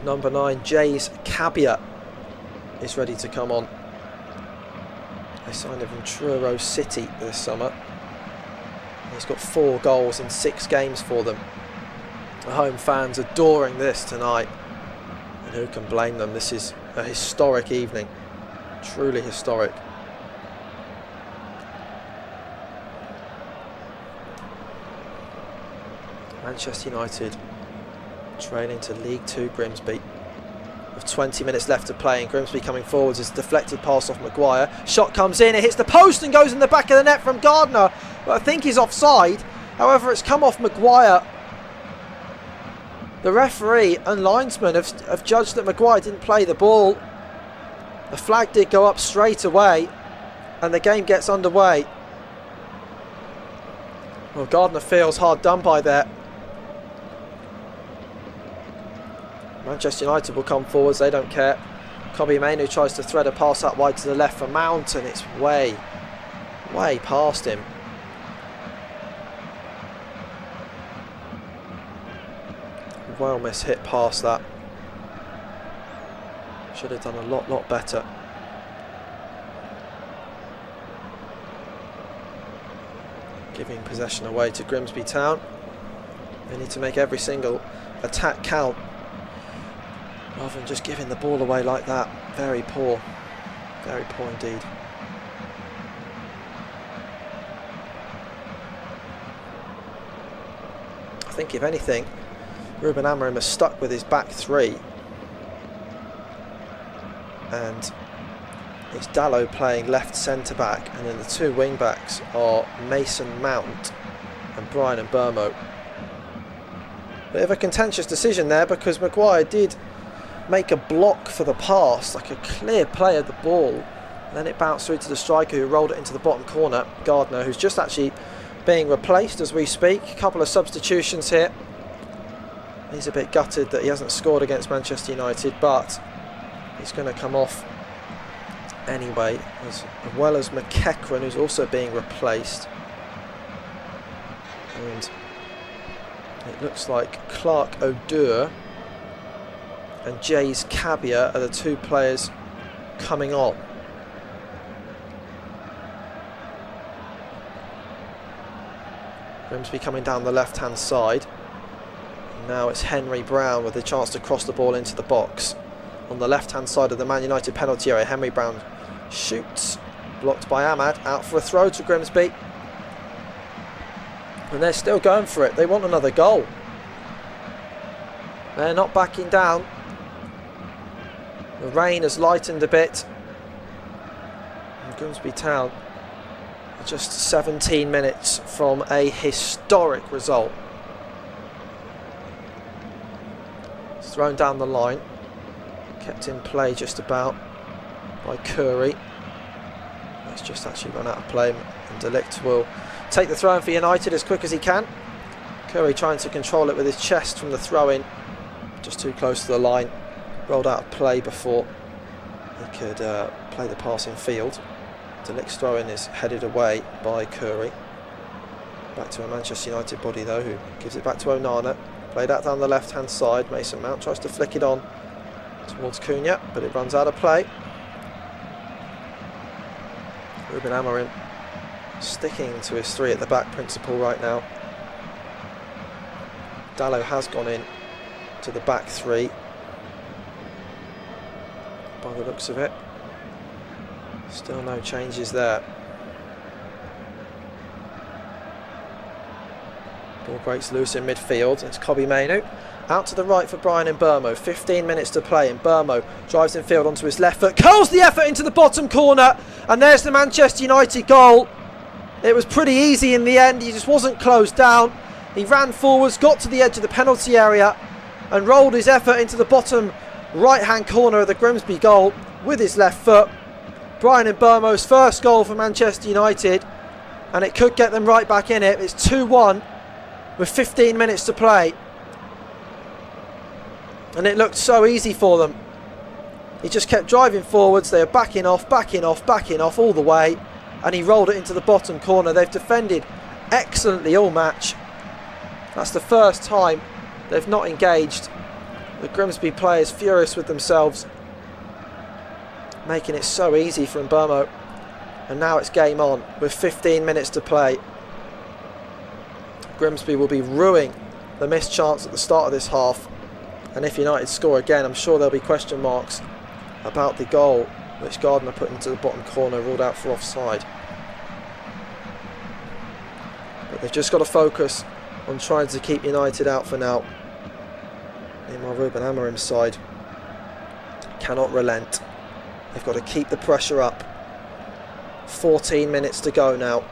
S1: Number 9, Jays Cabia, is ready to come on. They signed him from Truro City this summer. He's got 4 goals in 6 games for them. The home fans adoring this tonight. And who can blame them? This is a historic evening. Truly historic. Manchester United trailing to League 2 Grimsby. With 20 minutes left to play, and Grimsby coming forwards is a deflected pass off Maguire. Shot comes in, it hits the post and goes in the back of the net from Gardner, but I think he's offside. However, it's come off Maguire. The referee and linesman have judged that Maguire didn't play the ball. The flag did go up straight away, and the game gets underway. Well, Gardner feels hard done by there. Manchester United will come forwards, they don't care. Kobbie Mainoo tries to thread a pass out wide to the left for Mount, and it's way past him. Well miss hit past that. Should have done a lot better. Giving possession away to Grimsby Town. They need to make every single attack count, rather than just giving the ball away like that. Very poor indeed. I think if anything, Ruben Amorim has stuck with his back 3, and it's Dalot playing left centre back, and then the 2 wing backs are Mason Mount and Brian Mbeumo. Bit of a contentious decision there, because Maguire did make a block for the pass, like a clear play of the ball, and then it bounced through to the striker, who rolled it into the bottom corner, Gardner, who's just actually being replaced as we speak. A couple of substitutions here. He's a bit gutted that he hasn't scored against Manchester United, but he's going to come off anyway, as well as McEachran, who's also being replaced. And it looks like Clark O'Dour and Jays Cabia are the 2 players coming on. Grimsby coming down the left hand side. Now it's Henry Brown with a chance to cross the ball into the box. On the left hand side of the Man United penalty area, Henry Brown shoots, blocked by Ahmad, out for a throw to Grimsby. And they're still going for it. They want another goal. They're not backing down. The rain has lightened a bit. And Grimsby Town are just 17 minutes from a historic result. It's thrown down the line. Kept in play just about by Curry. It's just actually run out of play, and De Ligt will take the throw in for United as quick as he can. Curry trying to control it with his chest from the throw-in. Just too close to the line. Rolled out of play before he could play the passing field. Delict's throw-in is headed away by Curry. Back to a Manchester United body though, who gives it back to Onana. Played out down the left-hand side. Mason Mount tries to flick it on towards Cunha, but it runs out of play. Ruben Amorim sticking to his three at the back principle right now. Dalot has gone in to the back three by the looks of it. Still no changes there. Ball breaks loose in midfield. It's Kobbie Mainoo. Out to the right for Brian Mbeumo. 15 minutes to play, and Mbeumo drives in field onto his left foot, curls the effort into the bottom corner, and there's the Manchester United goal. It was pretty easy in the end. He just wasn't closed down. He ran forwards, got to the edge of the penalty area, and rolled his effort into the bottom right-hand corner of the Grimsby goal with his left foot. Brian Mbeumo's first goal for Manchester United, and it could get them right back in it. It's 2-1 with 15 minutes to play. And it looked so easy for them. He just kept driving forwards. They were backing off all the way. And he rolled it into the bottom corner. They've defended excellently all match. That's the first time they've not engaged. The Grimsby players furious with themselves, making it so easy for Mbeumo. And now it's game on with 15 minutes to play. Grimsby will be ruining the missed chance at the start of this half, and if United score again, I'm sure there'll be question marks about the goal which Gardner put into the bottom corner, ruled out for offside. But they've just got to focus on trying to keep United out for now. Meanwhile, Ruben Amorim's side cannot relent. They've got to keep the pressure up. 14 minutes to go now.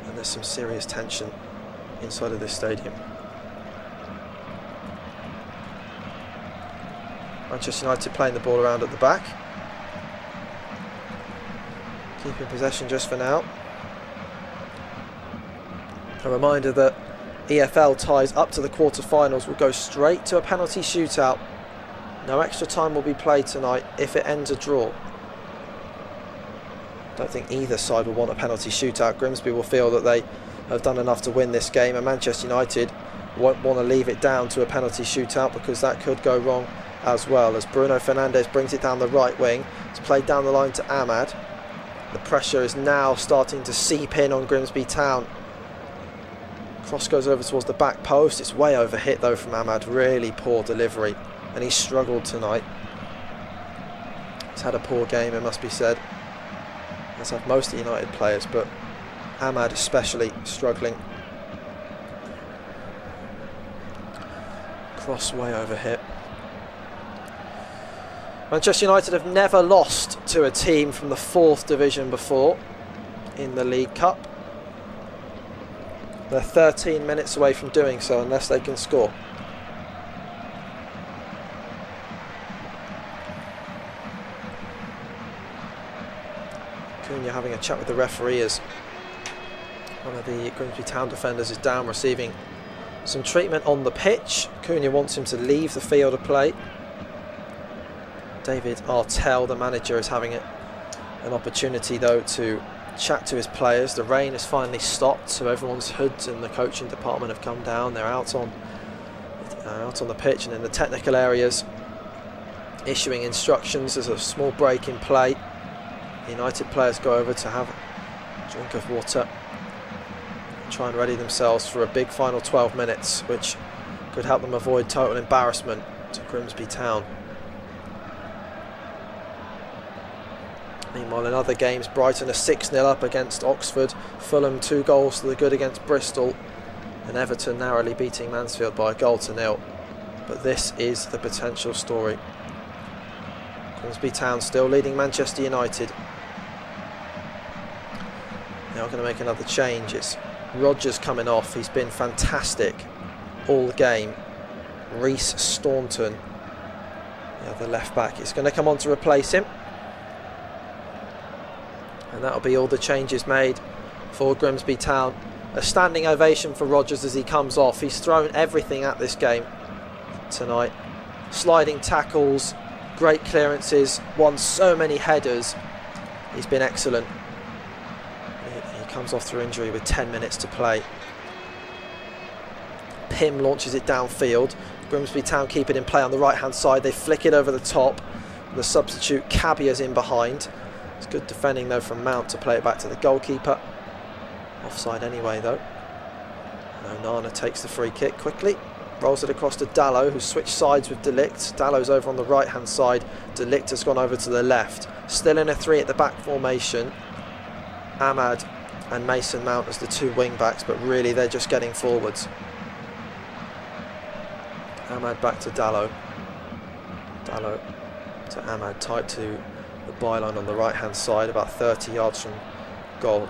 S1: And there's some serious tension inside of this stadium. Manchester United playing the ball around at the back. Keeping possession just for now. A reminder that EFL ties up to the quarter-finals will go straight to a penalty shootout. No extra time will be played tonight if it ends a draw. I don't think either side will want a penalty shootout. Grimsby will feel that they have done enough to win this game, and Manchester United won't want to leave it down to a penalty shootout, because that could go wrong as well. As Bruno Fernandes brings it down the right wing, it's played down the line to Ahmad. The pressure is now starting to seep in on Grimsby Town. Cross goes over towards the back post. It's way over hit though from Ahmad. Really poor delivery, and he's struggled tonight. He's had a poor game, it must be said, as have most of the United players, but Ahmad especially struggling. Cross way over hit. Manchester United have never lost to a team from the 4th division before in the League Cup. They're 13 minutes away from doing so unless they can score. Cunha having a chat with the referee as one of the Grimsby Town defenders is down receiving some treatment on the pitch. Cunha wants him to leave the field of play. David Artell, the manager, is having an opportunity though to chat to his players. The rain has finally stopped, so everyone's hoods in the coaching department have come down. They're out on the pitch and in the technical areas issuing instructions. There's a small break in play. The United players go over to have a drink of water and try and ready themselves for a big final 12 minutes, which could help them avoid total embarrassment to Grimsby Town. Meanwhile, in other games, Brighton are 6-0 up against Oxford, Fulham 2 goals to the good against Bristol, and Everton narrowly beating Mansfield by 1-0. But this is the potential story. Grimsby Town still leading Manchester United. Now going to make another change. It's Rodgers coming off. He's been fantastic all game. Reece Staunton, the other left back, is going to come on to replace him. And that'll be all the changes made for Grimsby Town. A standing ovation for Rodgers as he comes off. He's thrown everything at this game tonight. Sliding tackles, great clearances, won so many headers. He's been excellent. He comes off through injury with 10 minutes to play. Pym launches it downfield. Grimsby Town keep it in play on the right hand side. They flick it over the top. The substitute Cabia's in behind. It's good defending though from Mount to play it back to the goalkeeper. Offside anyway though. Onana takes the free kick quickly. Rolls it across to Dallow, who switched sides with De Ligt. Dallow's over on the right hand side. De Ligt has gone over to the left. Still in a 3 at the back formation. Ahmad and Mason Mount as the 2 wing backs, but really they're just getting forwards. Ahmad back to Dallow. Dallow to Ahmad, tight to the byline on the right hand side, about 30 yards from goal.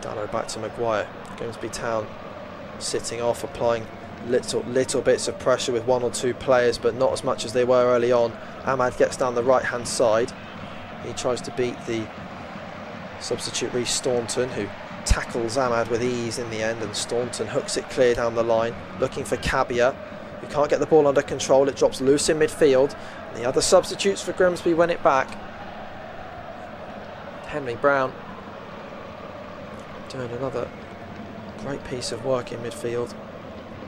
S1: Dallow back to Maguire. Grimsby Town sitting off, applying little bits of pressure with 1 or 2 players, but not as much as they were early on. Ahmad gets down the right hand side. He tries to beat the substitute Rhys Staunton, who tackles Ahmad with ease in the end, and Staunton hooks it clear down the line, looking for Cabia, who can't get the ball under control. It drops loose in midfield, and the other substitutes for Grimsby win it back. Henry Brown doing another great piece of work in midfield.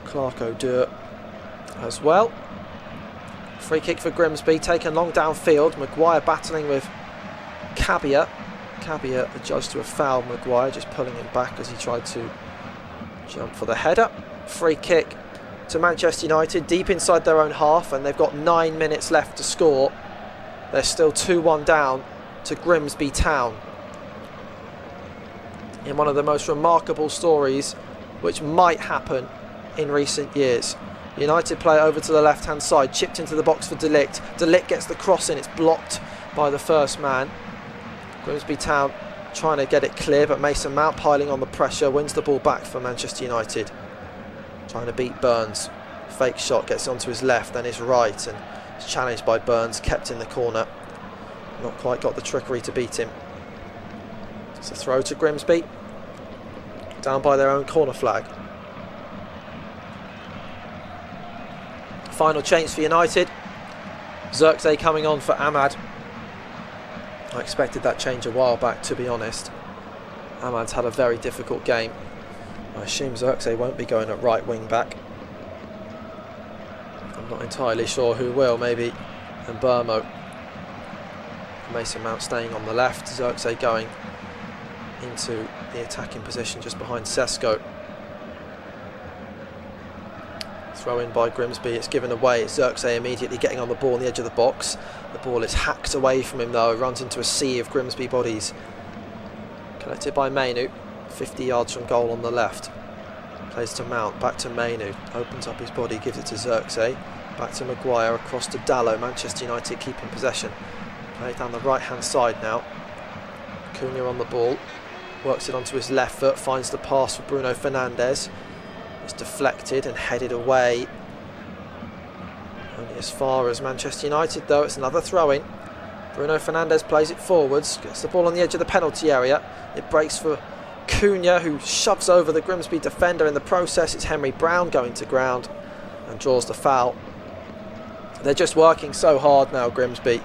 S1: Clark O'Dur as well. Free kick for Grimsby, taken long downfield. Maguire battling with Cabia. Cabia adjudged to a foul. Maguire just pulling him back as he tried to jump for the header. Free kick to Manchester United, deep inside their own half, and they've got 9 minutes left to score. They're still 2-1 down to Grimsby Town. In one of the most remarkable stories which might happen in recent years. United play over to the left hand side, chipped into the box for De Ligt. De Ligt gets the cross in, it's blocked by the first man. Grimsby Town trying to get it clear, but Mason Mount piling on the pressure, wins the ball back for Manchester United. Trying to beat Burns. Fake shot, gets onto his left and his right, and is challenged by Burns, kept in the corner. Not quite got the trickery to beat him. It's a throw to Grimsby, down by their own corner flag. Final change for United. Zirkzee coming on for Ahmad. I expected that change a while back, to be honest. Ahmad's had a very difficult game. I assume Zirkzee won't be going at right wing back. I'm not entirely sure who will, maybe Mbermo. Mason Mount staying on the left, Zirkzee going into the attacking position just behind Sesko. Throw in by Grimsby, it's given away. Zirkzee immediately getting on the ball on the edge of the box. The ball is hacked away from him though, runs into a sea of Grimsby bodies. Collected by Mainu, 50 yards from goal on the left. Plays to Mount, back to Mainu, opens up his body, gives it to Zirkzee. Back to Maguire, across to Dallow. Manchester United keeping possession. Played down the right hand side now. Cunha on the ball, works it onto his left foot, finds the pass for Bruno Fernandes. It's deflected and headed away. Only as far as Manchester United though. It's another throw-in. Bruno Fernandes plays it forwards, gets the ball on the edge of the penalty area. It breaks for Cunha, who shoves over the Grimsby defender. In the process, it's Henry Brown going to ground and draws the foul. They're just working so hard now, Grimsby.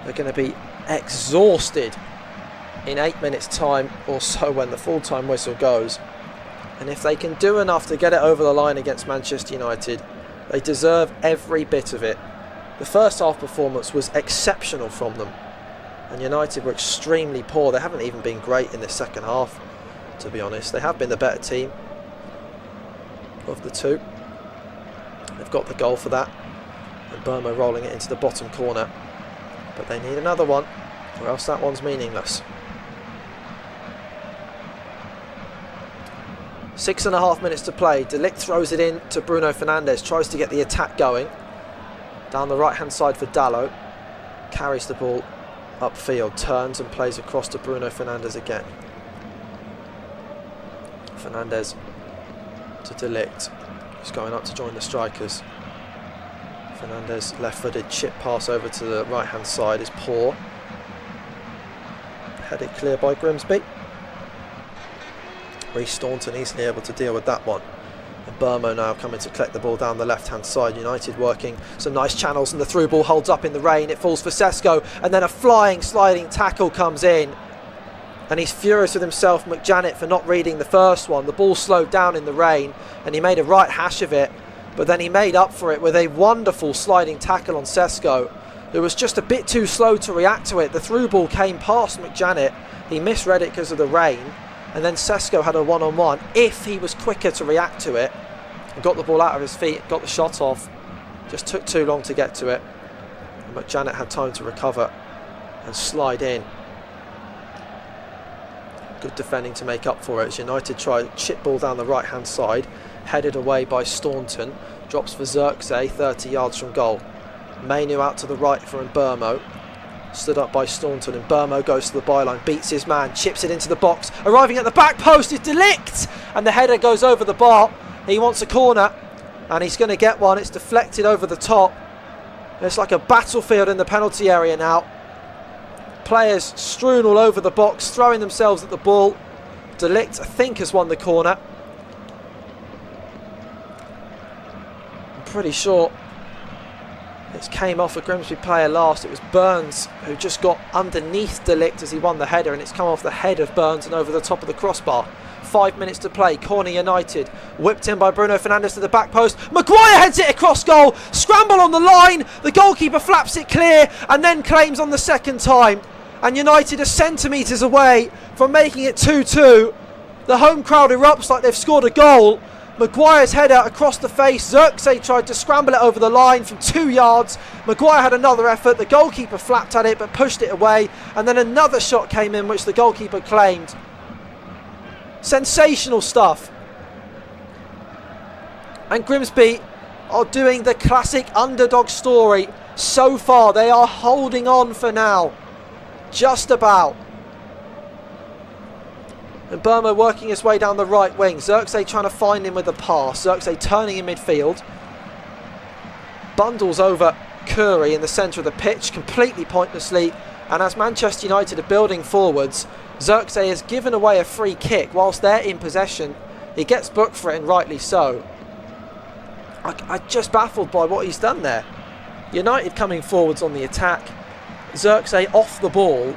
S1: They're going to be exhausted in 8 minutes time or so when the full-time whistle goes. And if they can do enough to get it over the line against Manchester United, they deserve every bit of it. The first half performance was exceptional from them, and United were extremely poor. They haven't even been great in the second half, to be honest. They have been the better team of the two. They've got the goal for that, and Burma rolling it into the bottom corner. But they need another one, or else that one's meaningless. 6.5 minutes to play. De Ligt throws it in to Bruno Fernandes, tries to get the attack going. Down the right hand side for Dallow. Carries the ball upfield, turns and plays across to Bruno Fernandes again. Fernandes to De Ligt, who's going up to join the strikers. Fernandes left-footed chip pass over to the right hand side is poor. Headed clear by Grimsby. Rhys Staunton easily able to deal with that one. Burmo now coming to collect the ball down the left-hand side. United working some nice channels, and the through ball holds up in the rain. It falls for Sesko, and then a flying, sliding tackle comes in. And he's furious with himself, McJanet, for not reading the first one. The ball slowed down in the rain, and he made a right hash of it. But then he made up for it with a wonderful sliding tackle on Sesko, who was just a bit too slow to react to it. The through ball came past McJanet. He misread it because of the rain. And then Sesko had a one-on-one. If he was quicker to react to it and got the ball out of his feet, got the shot off, just took too long to get to it. And McJanet had time to recover and slide in. Good defending to make up for it as United try chip ball down the right-hand side, headed away by Staunton, drops for Zirkzee 30 yards from goal. Mainu out to the right for Burmo, stood up by Staunton, and Burmo goes to the byline, beats his man, chips it into the box, arriving at the back post is Delict, and the header goes over the bar. He wants a corner, and he's going to get one. It's deflected over the top. It's like a battlefield in the penalty area now. Players strewn all over the box, throwing themselves at the ball. Delict, I think, has won the corner. I'm pretty sure it came off a Grimsby player last. It was Burns who just got underneath Delict as he won the header, and it's come off the head of Burns and over the top of the crossbar. 5 minutes to play. Corner United. Whipped in by Bruno Fernandes to the back post. Maguire heads it across goal. Scramble on the line. The goalkeeper flaps it clear and then claims on the second time. And United are centimetres away from making it 2-2. The home crowd erupts like they've scored a goal. Maguire's header across the face. Zirkzee tried to scramble it over the line from 2 yards. Maguire had another effort. The goalkeeper flapped at it but pushed it away. And then another shot came in which the goalkeeper claimed. Sensational stuff. And Grimsby are doing the classic underdog story. So far, they are holding on for now. Just about. And Burma working his way down the right wing. Zirkzee trying to find him with a pass. Zirkzee turning in midfield. Bundles over Curry in the centre of the pitch completely pointlessly. And as Manchester United are building forwards, Zirkzee has given away a free kick whilst they're in possession. He gets booked for it, and rightly so. I'm just baffled by what he's done there. United coming forwards on the attack. Zirkzee off the ball,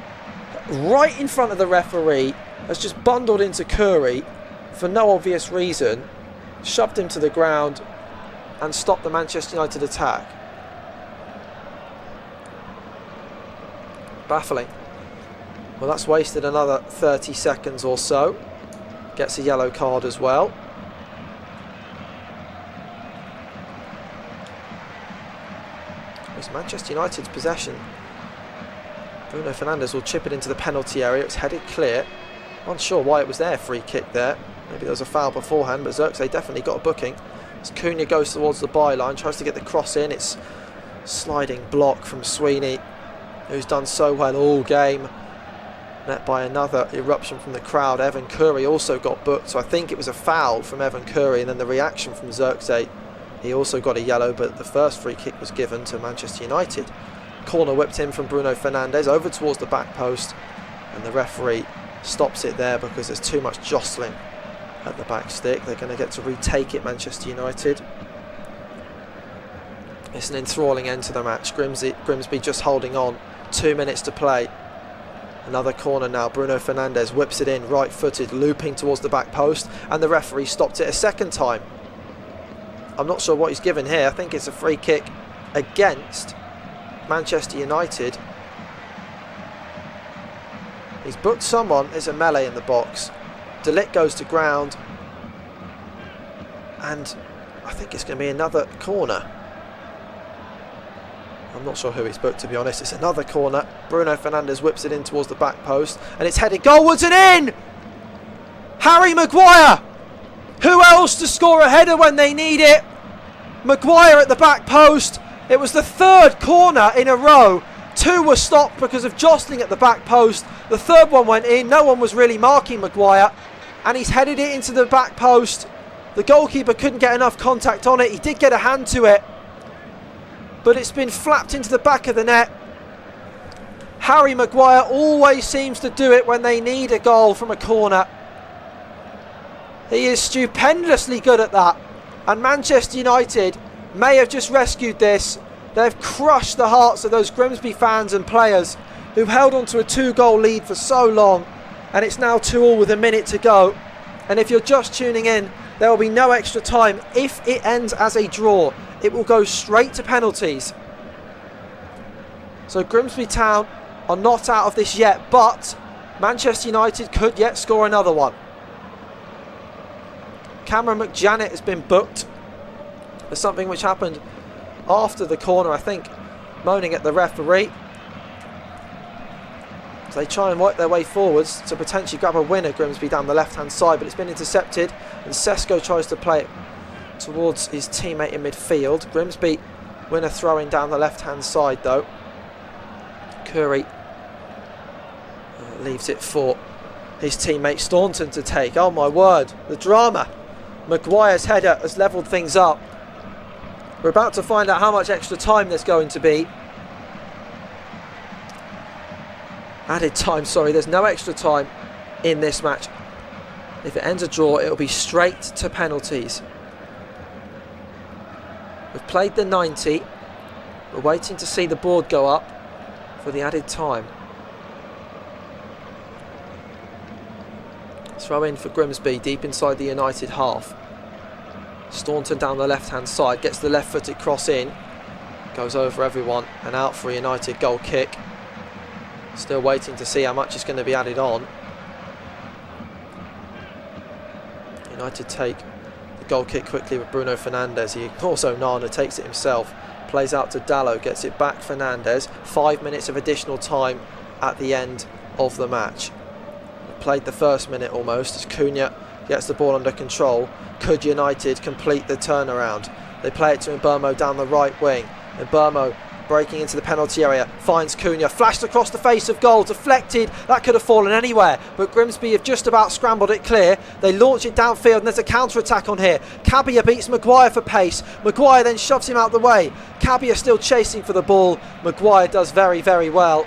S1: right in front of the referee, has just bundled into Curry for no obvious reason, shoved him to the ground and stopped the Manchester United attack. Baffling. Well, that's wasted another 30 seconds or so. Gets a yellow card as well. It's Manchester United's possession. Bruno Fernandes will chip it into the penalty area. It's headed clear. Unsure why it was there, free kick there. Maybe there was a foul beforehand, but Zirkzee definitely got a booking. As Cunha goes towards the byline, tries to get the cross in. It's sliding block from Sweeney, who's done so well all game. Met by another eruption from the crowd. Evan Curry also got booked, so I think it was a foul from Evan Curry, and then the reaction from Zirkzee. He also got a yellow, but the first free kick was given to Manchester United. Corner whipped in from Bruno Fernandes over towards the back post, and the referee stops it there because there's too much jostling at the back stick. They're going to get to retake it, Manchester United. It's an enthralling end to the match. Grimsby just holding on. 2 minutes to play. Another corner now. Bruno Fernandes whips it in, right-footed, looping towards the back post, and the referee stopped it a second time. I'm not sure what he's given here. I think it's a free kick against Manchester United. He's booked someone. There's a melee in the box. Delict goes to ground, and I think it's going to be another corner. I'm not sure who he's booked, to be honest. It's another corner. Bruno Fernandes whips it in towards the back post, and it's headed goalwards and in! Harry Maguire! Who else to score a header when they need it? Maguire at the back post. It was the third corner in a row. 2 were stopped because of jostling at the back post. The third one went in. No one was really marking Maguire, and he's headed it into the back post. The goalkeeper couldn't get enough contact on it. He did get a hand to it, but it's been flapped into the back of the net. Harry Maguire always seems to do it when they need a goal from a corner. He is stupendously good at that. And Manchester United may have just rescued this. They've crushed the hearts of those Grimsby fans and players who've held on to a 2-goal lead for so long. And it's now 2-2 with a minute to go. And if you're just tuning in, there will be no extra time. If it ends as a draw, it will go straight to penalties. So Grimsby Town are not out of this yet, but Manchester United could yet score another one. Cameron McJanet has been booked for something which happened after the corner, I think, moaning at the referee. So they try and work their way forwards to potentially grab a winner, Grimsby, down the left-hand side, but it's been intercepted, and Sesko tries to play it towards his teammate in midfield. Grimsby winner throwing down the left-hand side, though. Curry leaves it for his teammate Staunton to take. Oh my word, the drama. Maguire's header has levelled things up. We're about to find out how much extra time there's going to be. Added time, sorry, there's no extra time in this match. If it ends a draw, it'll be straight to penalties. We've played the 90. We're waiting to see the board go up for the added time. Throw in for Grimsby, deep inside the United half. Staunton down the left-hand side, gets the left-footed cross in, goes over everyone and out for a United goal kick. Still waiting to see how much is going to be added on. United take the goal kick quickly with Bruno Fernandes. He ignores Onana, takes it himself, plays out to Dalot, gets it back Fernandes. 5 minutes of additional time at the end of the match. Played the first minute almost as Cunha gets the ball under control. Could United complete the turnaround? They play it to Mbeumo down the right wing. Mbeumo breaking into the penalty area, finds Cunha, flashed across the face of goal, deflected. That could have fallen anywhere, but Grimsby have just about scrambled it clear. They launch it downfield and there's a counter-attack on here. Cabia beats Maguire for pace. Maguire then shoves him out the way. Cabia still chasing for the ball. Maguire does very, very well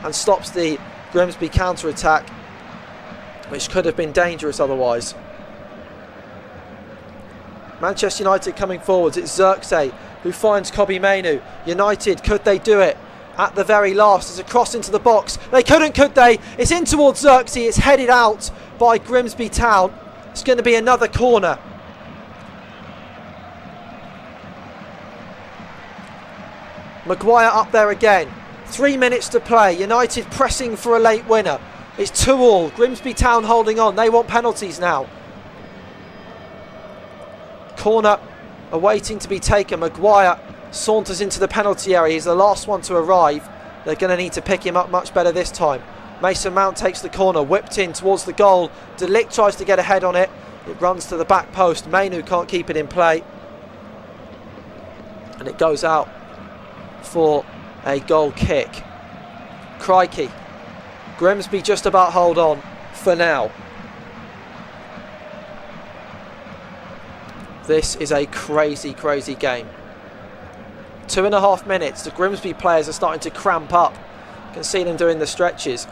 S1: and stops the Grimsby counter-attack, which could have been dangerous otherwise. Manchester United coming forwards. It's Xerxes who finds Kobbie Mainoo. United, could they do it? At the very last, there's a cross into the box. They couldn't, could they? It's in towards Xerxes. It's headed out by Grimsby Town. It's going to be another corner. Maguire up there again. 3 minutes to play. United pressing for a late winner. It's 2-2. Grimsby Town holding on. They want penalties now. Corner awaiting to be taken. Maguire saunters into the penalty area. He's the last one to arrive. They're going to need to pick him up much better this time. Mason Mount takes the corner, whipped in towards the goal. De Ligt tries to get ahead on it. It runs to the back post. Mainoo can't keep it in play. And it goes out for a goal kick. Crikey. Grimsby just about hold on for now. This is a crazy, crazy game. 2.5 minutes. The Grimsby players are starting to cramp up. You can see them doing the stretches.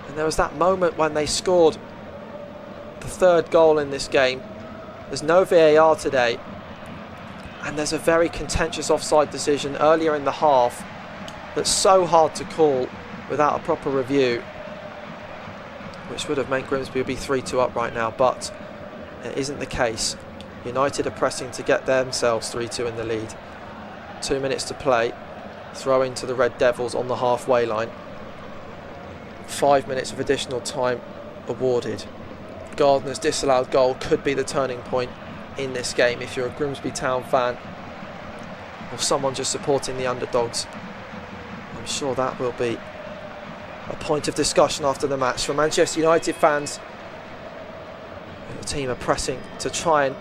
S1: And there was that moment when they scored the third goal in this game. There's no VAR today. And there's a very contentious offside decision earlier in the half that's so hard to call without a proper review, which would have meant Grimsby would be 3-2 up right now, but it isn't the case. United are pressing to get themselves 3-2 in the lead. 2 minutes to play. Throw into the Red Devils on the halfway line. 5 minutes of additional time awarded. Gardner's disallowed goal could be the turning point in this game if you're a Grimsby Town fan or someone just supporting the underdogs. I'm sure that will be a point of discussion after the match. For Manchester United fans, the team are pressing to try and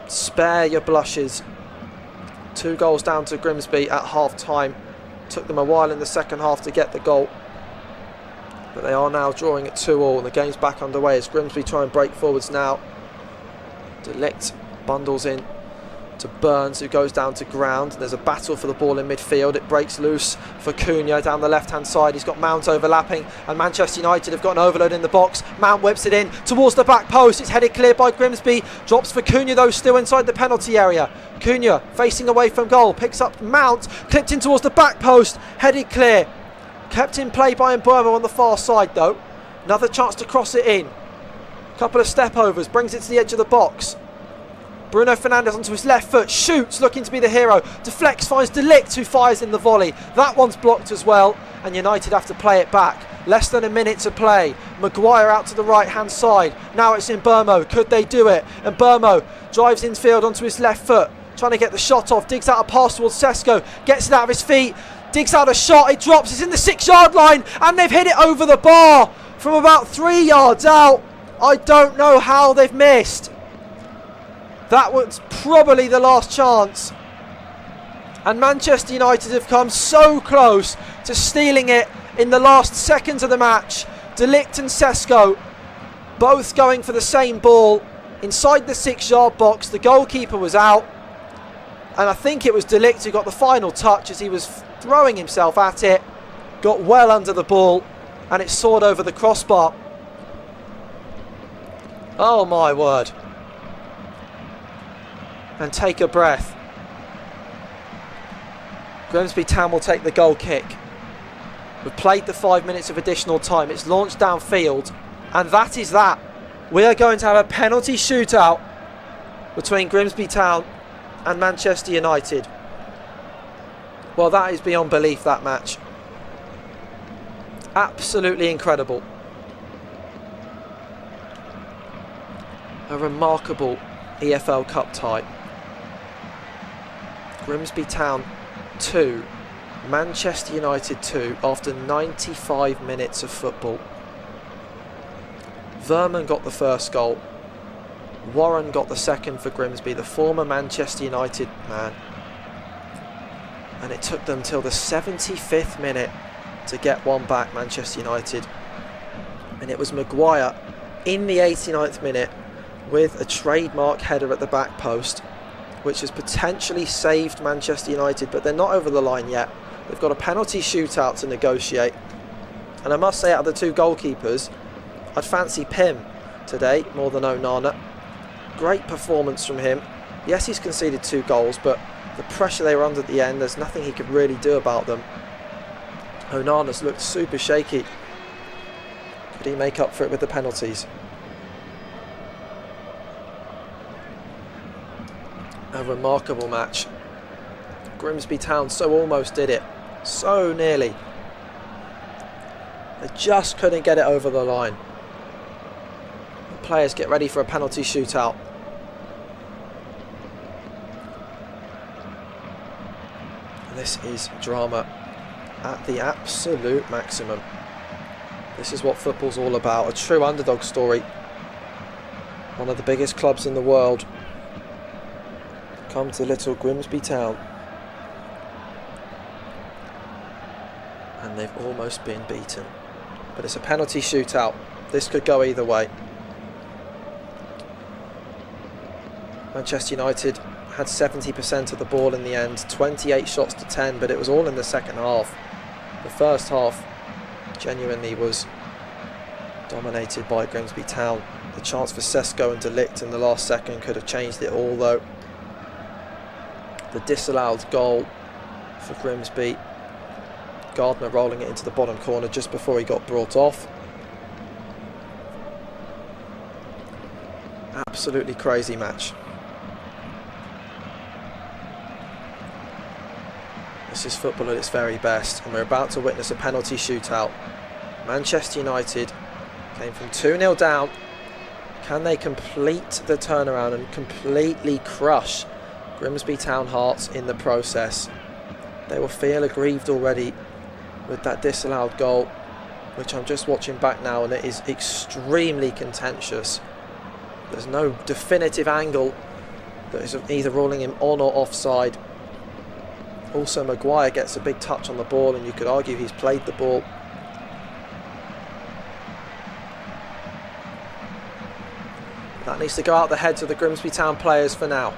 S1: spare your blushes. 2 goals down to Grimsby at half time. Took them a while in the second half to get the goal, but they are now drawing at 2-2 and the game's back underway as Grimsby try and break forwards now. De Ligt bundles in to Burns, who goes down to ground. There's a battle for the ball in midfield. It breaks loose for Cunha down the left-hand side. He's got Mount overlapping, and Manchester United have got an overload in the box. Mount whips it in towards the back post. It's headed clear by Grimsby. Drops for Cunha, though, still inside the penalty area. Cunha facing away from goal. Picks up Mount, clipped in towards the back post. Headed clear. Kept in play by Mburmo on the far side, though. Another chance to cross it in. Couple of step overs. Brings it to the edge of the box. Bruno Fernandes onto his left foot, shoots, looking to be the hero. Deflects, finds De Ligt, who fires in the volley. That one's blocked as well, and United have to play it back. Less than a minute to play. Maguire out to the right-hand side. Now it's in Mburmo. Could they do it? And Mburmo drives infield onto his left foot, trying to get the shot off. Digs out a pass towards Sesko. Gets it out of his feet. Digs out a shot. It drops. It's in the 6-yard line, and they've hit it over the bar from about 3 yards out. I don't know how they've missed. That was probably the last chance. And Manchester United have come so close to stealing it in the last seconds of the match. De Ligt and Sesko both going for the same ball inside the 6-yard box. The goalkeeper was out, and I think it was De Ligt who got the final touch as he was throwing himself at it. Got well under the ball, and it soared over the crossbar. Oh my word. And take a breath. Grimsby Town will take the goal kick. We've played the 5 minutes of additional time. It's launched downfield, and that is that. We are going to have a penalty shootout between Grimsby Town and Manchester United. Well, that is beyond belief, that match. Absolutely incredible. A remarkable EFL Cup tie. Grimsby Town 2, Manchester United 2 after 95 minutes of football. Verman got the first goal. Warren got the second for Grimsby, the former Manchester United man. And it took them till the 75th minute to get one back, Manchester United. And it was Maguire in the 89th minute with a trademark header at the back post, which has potentially saved Manchester United, but they're not over the line yet. They've got a penalty shootout to negotiate. And I must say, out of the two goalkeepers, I'd fancy Pym today more than Onana. Great performance from him. Yes, he's conceded 2 goals, but the pressure they were under at the end, there's nothing he could really do about them. Onana's looked super shaky. Could he make up for it with the penalties? A remarkable match. Grimsby Town so almost did it. So nearly. They just couldn't get it over the line. The players get ready for a penalty shootout. And this is drama at the absolute maximum. This is what football's all about. A true underdog story. One of the biggest clubs in the world come to little Grimsby Town, and they've almost been beaten. But it's a penalty shootout. This could go either way. Manchester United had 70% of the ball in the end, 28 shots to 10, but it was all in the second half. The first half genuinely was dominated by Grimsby Town. The chance for Sesko and De Ligt in the last second could have changed it all, though. The disallowed goal for Grimsby. Gardner rolling it into the bottom corner just before he got brought off. Absolutely crazy match. This is football at its very best, and we're about to witness a penalty shootout. Manchester United came from 2-0 down. Can they complete the turnaround and completely crush Grimsby Town Hearts in the process? They will feel aggrieved already with that disallowed goal, which I'm just watching back now, and it is extremely contentious. There's no definitive angle that is either ruling him on or offside. Also, Maguire gets a big touch on the ball, and you could argue he's played the ball. That needs to go out the heads of the Grimsby Town players for now.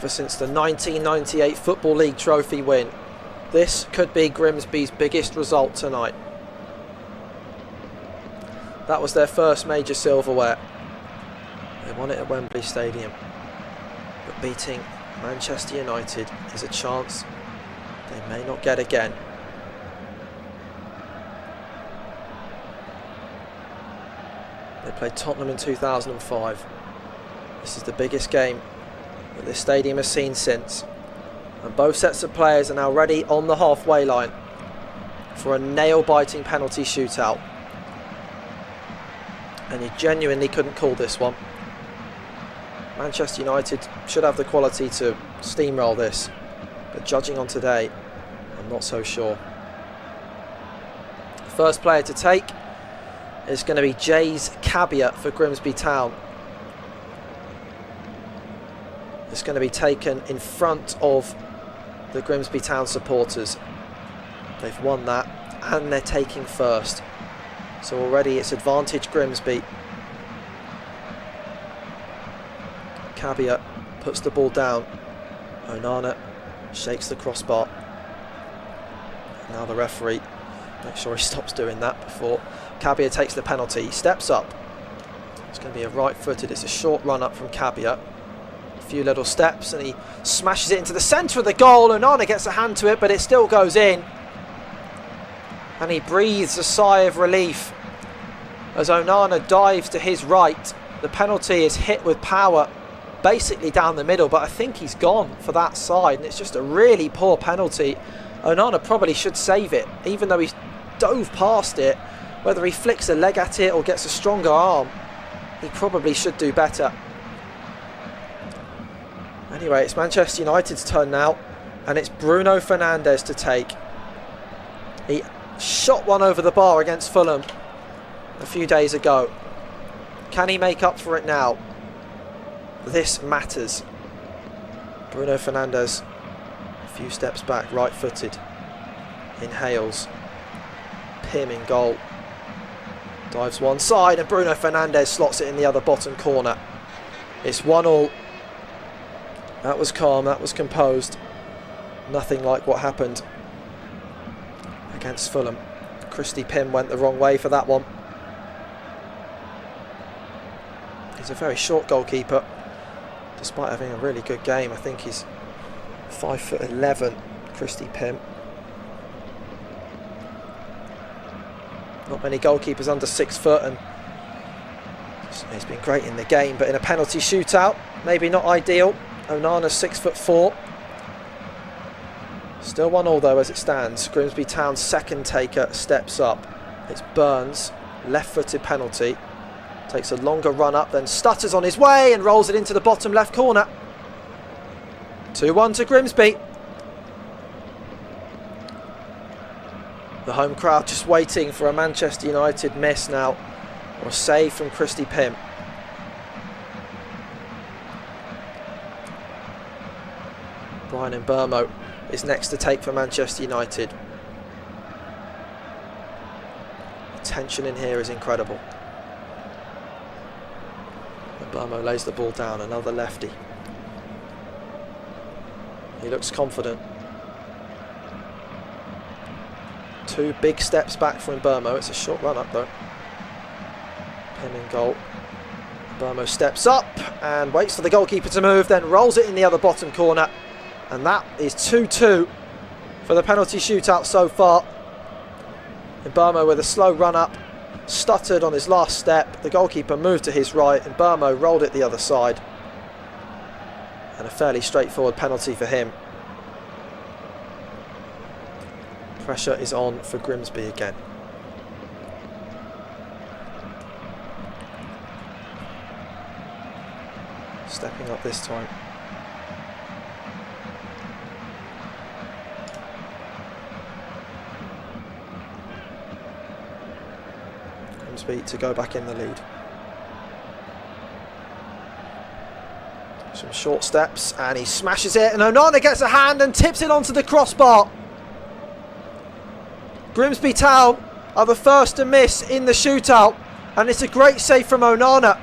S1: ever since the 1998 Football League trophy win. This could be Grimsby's biggest result tonight. That was their first major silverware. They won it at Wembley Stadium. But beating Manchester United is a chance they may not get again. They played Tottenham in 2005. This is the biggest game that this stadium has seen since. And both sets of players are now ready on the halfway line for a nail-biting penalty shootout. And you genuinely couldn't call this one. Manchester United should have the quality to steamroll this, but judging on today, I'm not so sure. The first player to take is going to be Jays Cabia for Grimsby Town. It's going to be taken in front of the Grimsby Town supporters. They've won that and they're taking first. So already it's advantage Grimsby. Cabia puts the ball down. Onana shakes the crossbar. Now the referee makes sure he stops doing that before Cabia takes the penalty. He steps up. It's going to be a right-footed. It's a short run up from Cabia. A few little steps and he smashes it into the centre of the goal. Onana gets a hand to it, but it still goes in. And he breathes a sigh of relief as Onana dives to his right. The penalty is hit with power, basically down the middle, but I think he's gone for that side, and it's just a really poor penalty. Onana probably should save it, even though he dove past it. Whether he flicks a leg at it or gets a stronger arm, he probably should do better. Anyway, it's Manchester United's turn now, and it's Bruno Fernandes to take. He shot one over the bar against Fulham a few days ago. Can he make up for it now? This matters. Bruno Fernandes, a few steps back, right-footed, inhales. Pim in goal. Dives one side and Bruno Fernandes slots it in the other bottom corner. It's 1-1. That was calm, that was composed. Nothing like what happened against Fulham. Christy Pim went the wrong way for that one. He's a very short goalkeeper, despite having a really good game. I think he's 5'11", Christy Pim. Not many goalkeepers under 6 foot, and he's been great in the game, but in a penalty shootout, maybe not ideal. Onana's 6'4". Still 1-1 though as it stands. Grimsby Town's second taker steps up. It's Burns, left-footed penalty. Takes a longer run up, then stutters on his way and rolls it into the bottom left corner. 2-1 to Grimsby. The home crowd just waiting for a Manchester United miss now, or a save from Christy Pim. Brian Mbeumo is next to take for Manchester United. The tension in here is incredible. Mbeumo lays the ball down, another lefty. He looks confident. 2 big steps back from Mbeumo. It's a short run up though. Pim in goal. Mbeumo steps up and waits for the goalkeeper to move, then rolls it in the other bottom corner. And that is 2-2 for the penalty shootout so far. Mbeumo with a slow run up, stuttered on his last step. The goalkeeper moved to his right and Mbeumo rolled it the other side. And a fairly straightforward penalty for him. Pressure is on for Grimsby again. Stepping up this time. Grimsby to go back in the lead. Some short steps and he smashes it, and Onana gets a hand and tips it onto the crossbar. Grimsby Town are the first to miss in the shootout, and it's a great save from Onana.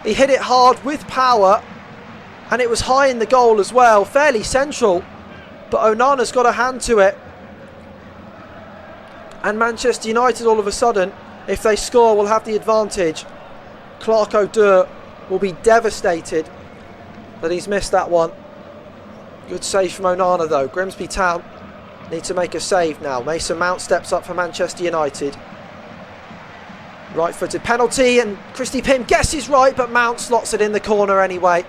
S1: He hit it hard with power And it was high in the goal as well, fairly central. But Onana's got a hand to it. And Manchester United all of a sudden, if they score, will have the advantage. Clark O'Dur will be devastated that he's missed that one. Good save from Onana though. Grimsby Town need to make a save now. Mason Mount steps up for Manchester United. Right-footed penalty, and Christy Pym guesses right, but Mount slots it in the corner anyway.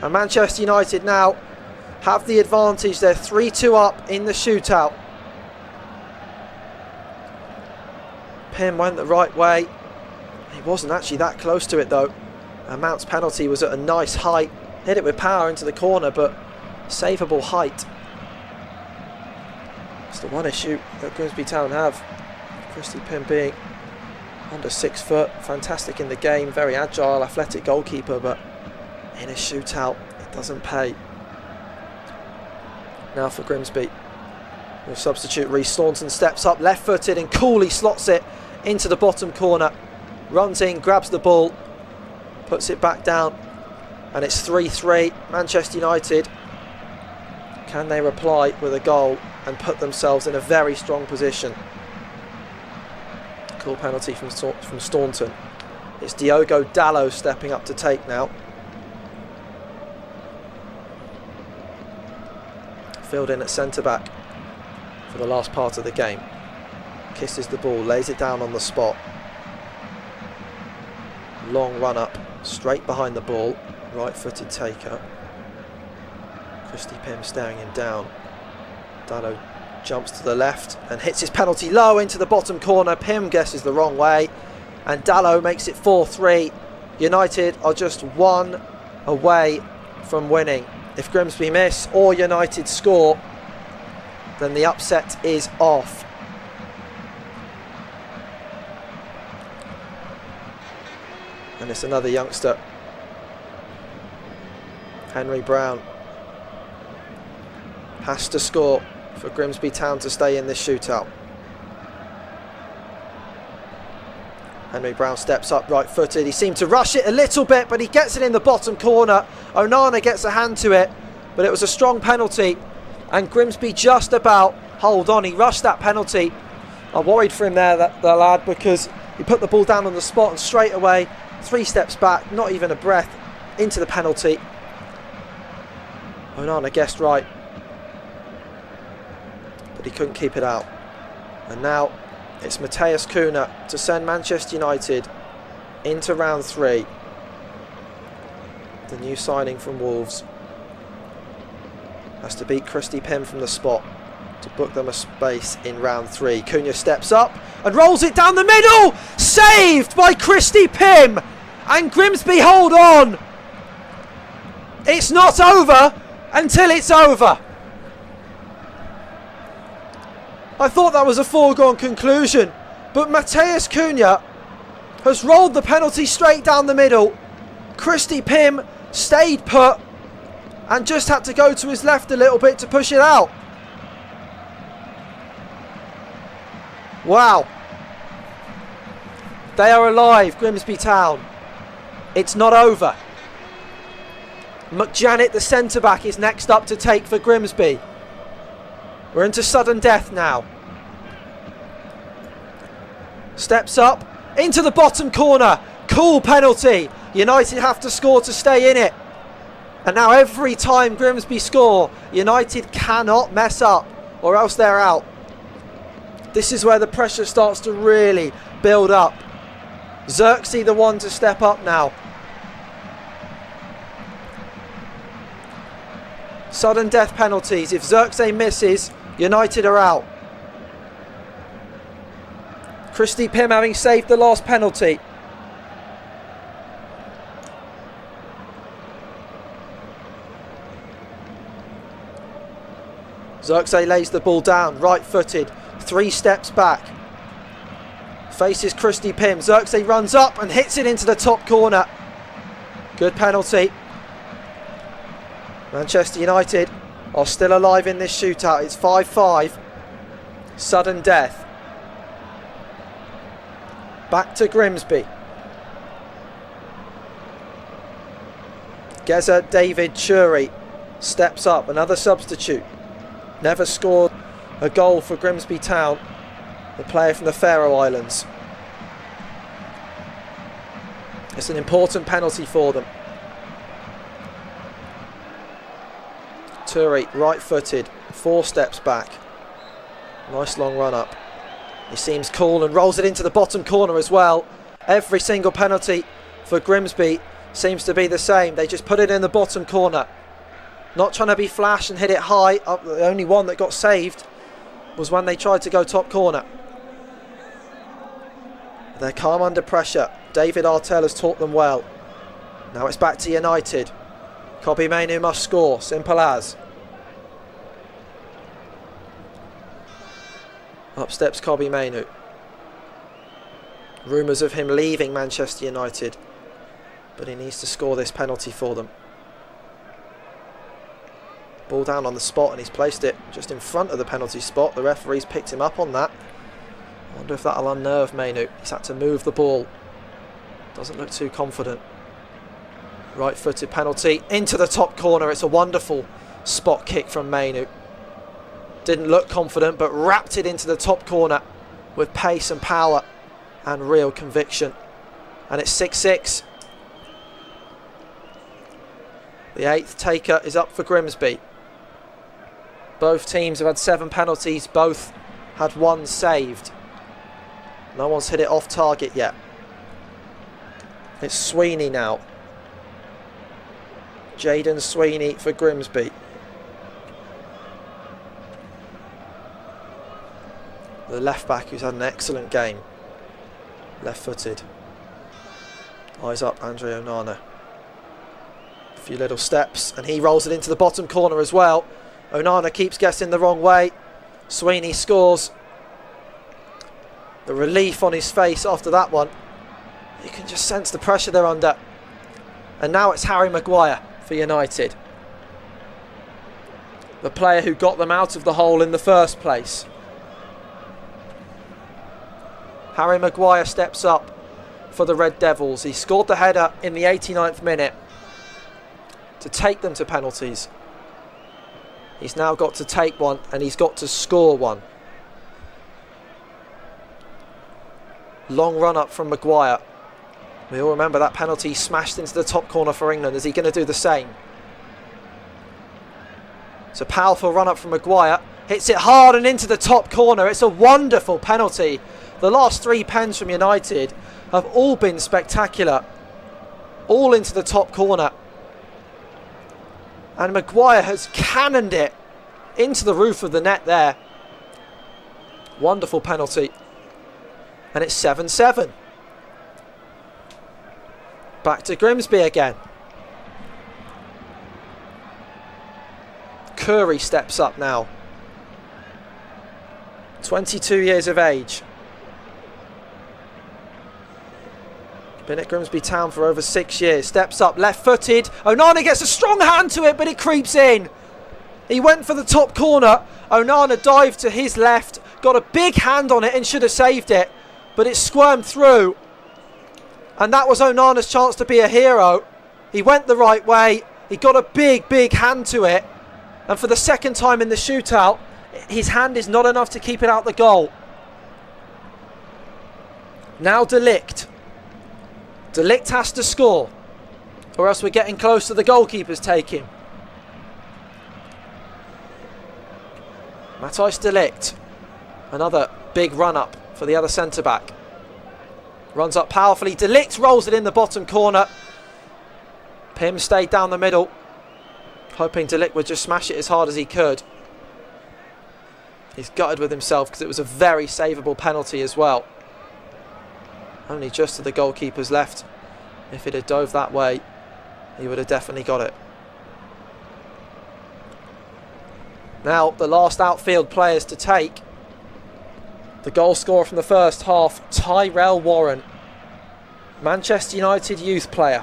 S1: And Manchester United now have the advantage. They're 3-2 up in the shootout. Pym went the right way. He wasn't actually that close to it though. And Mount's penalty was at a nice height. Hit it with power into the corner, but savable height. It's the one issue that Grimsby Town have. Christy Pym being under 6 foot, fantastic in the game, very agile, athletic goalkeeper, but in a shootout, it doesn't pay. Now for Grimsby. With substitute Reece Thornton steps up, left-footed, and coolly slots it into the bottom corner. Runs in, grabs the ball, puts it back down, and it's 3-3. Manchester United, can they reply with a goal and put themselves in a very strong position? Cool penalty from Staunton. It's Diogo Dalot stepping up to take now. Filled in at centre-back for the last part of the game. Kisses the ball, lays it down on the spot. Long run up, straight behind the ball. Right-footed taker. Christy Pym staring him down. Dalot jumps to the left and hits his penalty low into the bottom corner. Pym guesses the wrong way, and Dalot makes it 4-3. United are just one away from winning. If Grimsby miss or United score, then the upset is off. And it's another youngster, Henry Brown, has to score for Grimsby Town to stay in this shootout. Henry Brown steps up right-footed. He seemed to rush it a little bit, but he gets it in the bottom corner. Onana gets a hand to it, but it was a strong penalty, and Grimsby just about hold on. He rushed that penalty. I worried for him there, the lad, because he put the ball down on the spot and straight away, 3 steps back, not even a breath, into the penalty. Onana guessed right, but he couldn't keep it out. And now it's Matheus Cunha to send Manchester United into round 3. The new signing from Wolves has to beat Christy Pym from the spot to book them a space in round 3. Cunha steps up and rolls it down the middle. Saved by Christy Pym, and Grimsby hold on. It's not over until it's over. I thought that was a foregone conclusion, but Matheus Cunha has rolled the penalty straight down the middle. Christy Pym stayed put and just had to go to his left a little bit to push it out. Wow. They are alive, Grimsby Town. It's not over. McJanet, the centre-back, is next up to take for Grimsby. We're into sudden death now. Steps up into the bottom corner. Cool penalty. United have to score to stay in it. And now every time Grimsby score, United cannot mess up or else they're out. This is where the pressure starts to really build up. Xerxes the one to step up now. Sudden death penalties. If Xerxes misses, United are out. Christy Pym having saved the last penalty. Xerxes lays the ball down, right-footed, 3 steps back. Faces Christy Pym. Xerxes runs up and hits it into the top corner. Good penalty. Manchester United are still alive in this shootout. It's 5-5. Sudden death. Back to Grimsby. Geza David Churi steps up, another substitute. Never scored a goal for Grimsby Town, the player from the Faroe Islands. It's an important penalty for them. Churi, right-footed, 4 steps back. Nice long run up. He seems cool and rolls it into the bottom corner as well. Every single penalty for Grimsby seems to be the same. They just put it in the bottom corner. Not trying to be flash and hit it high. The only one that got saved was when they tried to go top corner. They're calm under pressure. David Artell has taught them well. Now it's back to United. Kobe Mainu must score. Simple as. Up steps Kobe Mainu. Rumours of him leaving Manchester United, but he needs to score this penalty for them. Ball down on the spot, and he's placed it just in front of the penalty spot. The referee's picked him up on that. I wonder if that'll unnerve Mainu. He's had to move the ball. Doesn't look too confident. Right-footed penalty into the top corner. It's a wonderful spot kick from Mainu. Didn't look confident, but wrapped it into the top corner with pace and power and real conviction. And it's 6-6. The 8th taker is up for Grimsby. Both teams have had 7 penalties, both had 1 saved. No one's hit it off target yet. It's Sweeney now. Jaden Sweeney for Grimsby. The left back who's had an excellent game. Left footed. Eyes up, Andre Onana. A few little steps and he rolls it into the bottom corner as well. Onana keeps guessing the wrong way. Sweeney scores. The relief on his face after that one. You can just sense the pressure they're under. And now it's Harry Maguire for United. The player who got them out of the hole in the first place. Harry Maguire steps up for the Red Devils. He scored the header in the 89th minute to take them to penalties. He's now got to take one and he's got to score one. Long run up from Maguire. We all remember that penalty smashed into the top corner for England. Is he going to do the same? It's a powerful run up from Maguire. Hits it hard and into the top corner. It's a wonderful penalty. The last 3 pens from United have all been spectacular. All into the top corner. And Maguire has cannoned it into the roof of the net there. Wonderful penalty. And it's 7-7. Back to Grimsby again. Curry steps up now. 22 years of age. Been at Grimsby Town for over 6 years. Steps up, left-footed. Onana gets a strong hand to it, but it creeps in. He went for the top corner. Onana dived to his left, got a big hand on it and should have saved it, but it squirmed through. And that was Onana's chance to be a hero. He went the right way. He got a big, big hand to it. And for the second time in the shootout, his hand is not enough to keep it out the goal. Now De Ligt. De Ligt has to score, or else we're getting close to the goalkeeper's taking. Matthijs De Ligt. Another big run up for the other centre-back. Runs up powerfully. De Ligt rolls it in the bottom corner. Pym stayed down the middle, hoping De Ligt would just smash it as hard as he could. He's gutted with himself because it was a very savable penalty as well. Only just to the goalkeeper's left. If it had dove that way, he would have definitely got it. Now the last outfield players to take. The goal scorer from the first half, Tyrell Warren. Manchester United youth player.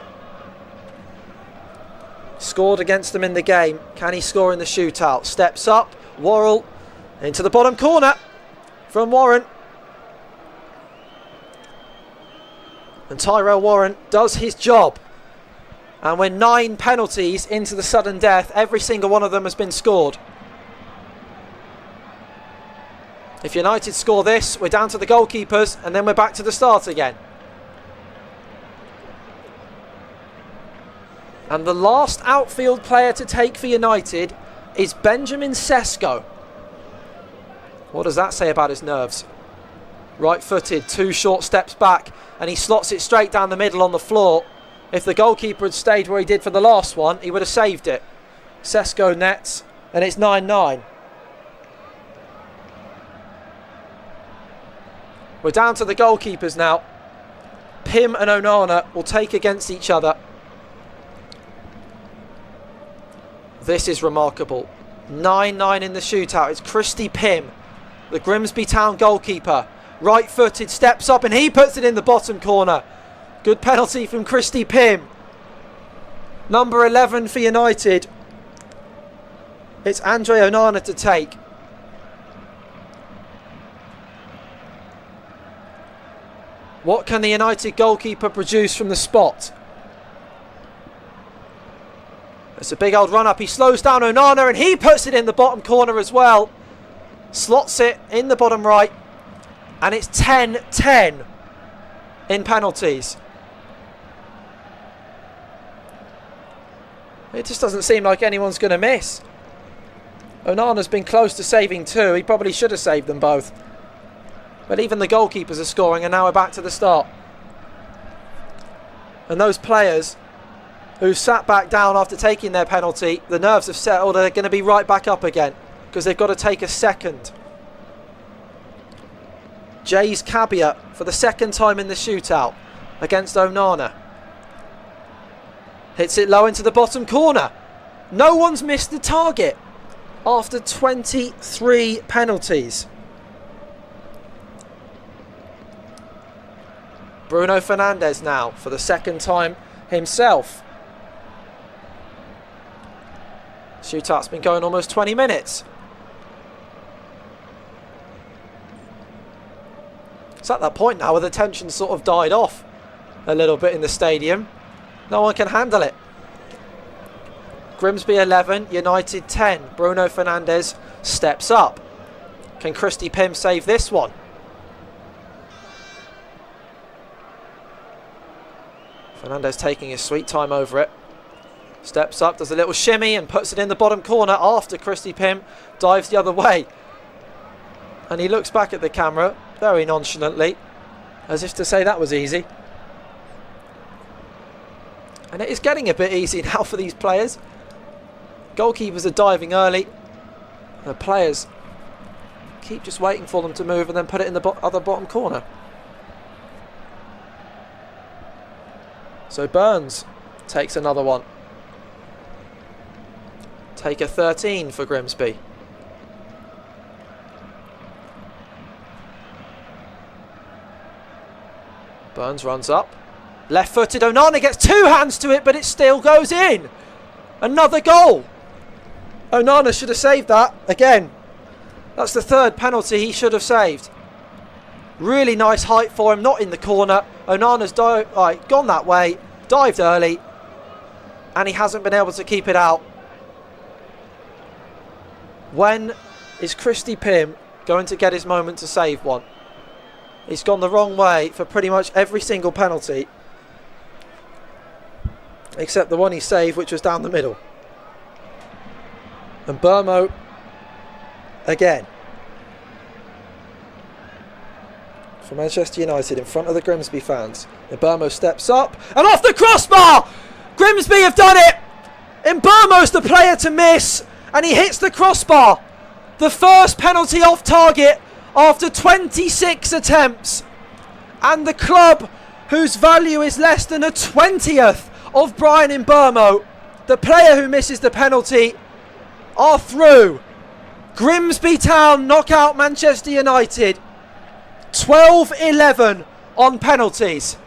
S1: Scored against them in the game. Can he score in the shootout? Steps up. Worrell into the bottom corner from Warren. And Tyrell Warren does his job. And we're 9 penalties into the sudden death. Every single one of them has been scored. If United score this, we're down to the goalkeepers and then we're back to the start again. And the last outfield player to take for United is Benjamin Sesko. What does that say about his nerves? Right-footed, 2 short steps back, and he slots it straight down the middle on the floor. If the goalkeeper had stayed where he did for the last one, he would have saved it. Sesko nets, and it's 9-9. We're down to the goalkeepers now. Pym and Onana will take against each other. This is remarkable. 9-9 in the shootout. It's Christy Pym, the Grimsby Town goalkeeper. Right-footed, steps up, and he puts it in the bottom corner. Good penalty from Christy Pym. Number 11 for United. It's Andre Onana to take. What can the United goalkeeper produce from the spot? It's a big old run up. He slows down Onana and he puts it in the bottom corner as well. Slots it in the bottom right. And it's 10-10 in penalties. It just doesn't seem like anyone's going to miss. Onana's been close to saving 2. He probably should have saved them both. But even the goalkeepers are scoring and now we're back to the start. And those players who sat back down after taking their penalty, the nerves have settled, they're going to be right back up again because they've got to take a second. Jay's Cabia for the second time in the shootout against Onana. Hits it low into the bottom corner. No one's missed the target after 23 penalties. Bruno Fernandes now for the second time himself. Shootout's been going almost 20 minutes. It's at that point now where the tension sort of died off a little bit in the stadium. No one can handle it. Grimsby 11, United 10. Bruno Fernandes steps up. Can Christy Pym save this one? Fernandes taking his sweet time over it. Steps up, does a little shimmy and puts it in the bottom corner after Christy Pym dives the other way. And he looks back at the camera very nonchalantly, as if to say that was easy. And it is getting a bit easy now for these players. Goalkeepers are diving early. The players keep just waiting for them to move and then put it in the other bottom corner. So Burns takes another one. Take a 13 for Grimsby. Burns runs up. Left-footed, Onana gets 2 hands to it, but it still goes in. Another goal. Onana should have saved that again. That's the 3rd penalty he should have saved. Really nice height for him, not in the corner. Onana's gone that way, dived early, and he hasn't been able to keep it out. When is Christy Pym going to get his moment to save one? He's gone the wrong way for pretty much every single penalty, except the one he saved, which was down the middle. And Burmo again for Manchester United in front of the Grimsby fans. Burmo steps up and off the crossbar. Grimsby have done it. Burmo's the player to miss, and he hits the crossbar. The first penalty off target after 26 attempts. And the club, whose value is less than a 20th of Brian Mbeumo, the player who misses the penalty, are through. Grimsby Town knock out Manchester United 12-11 on penalties.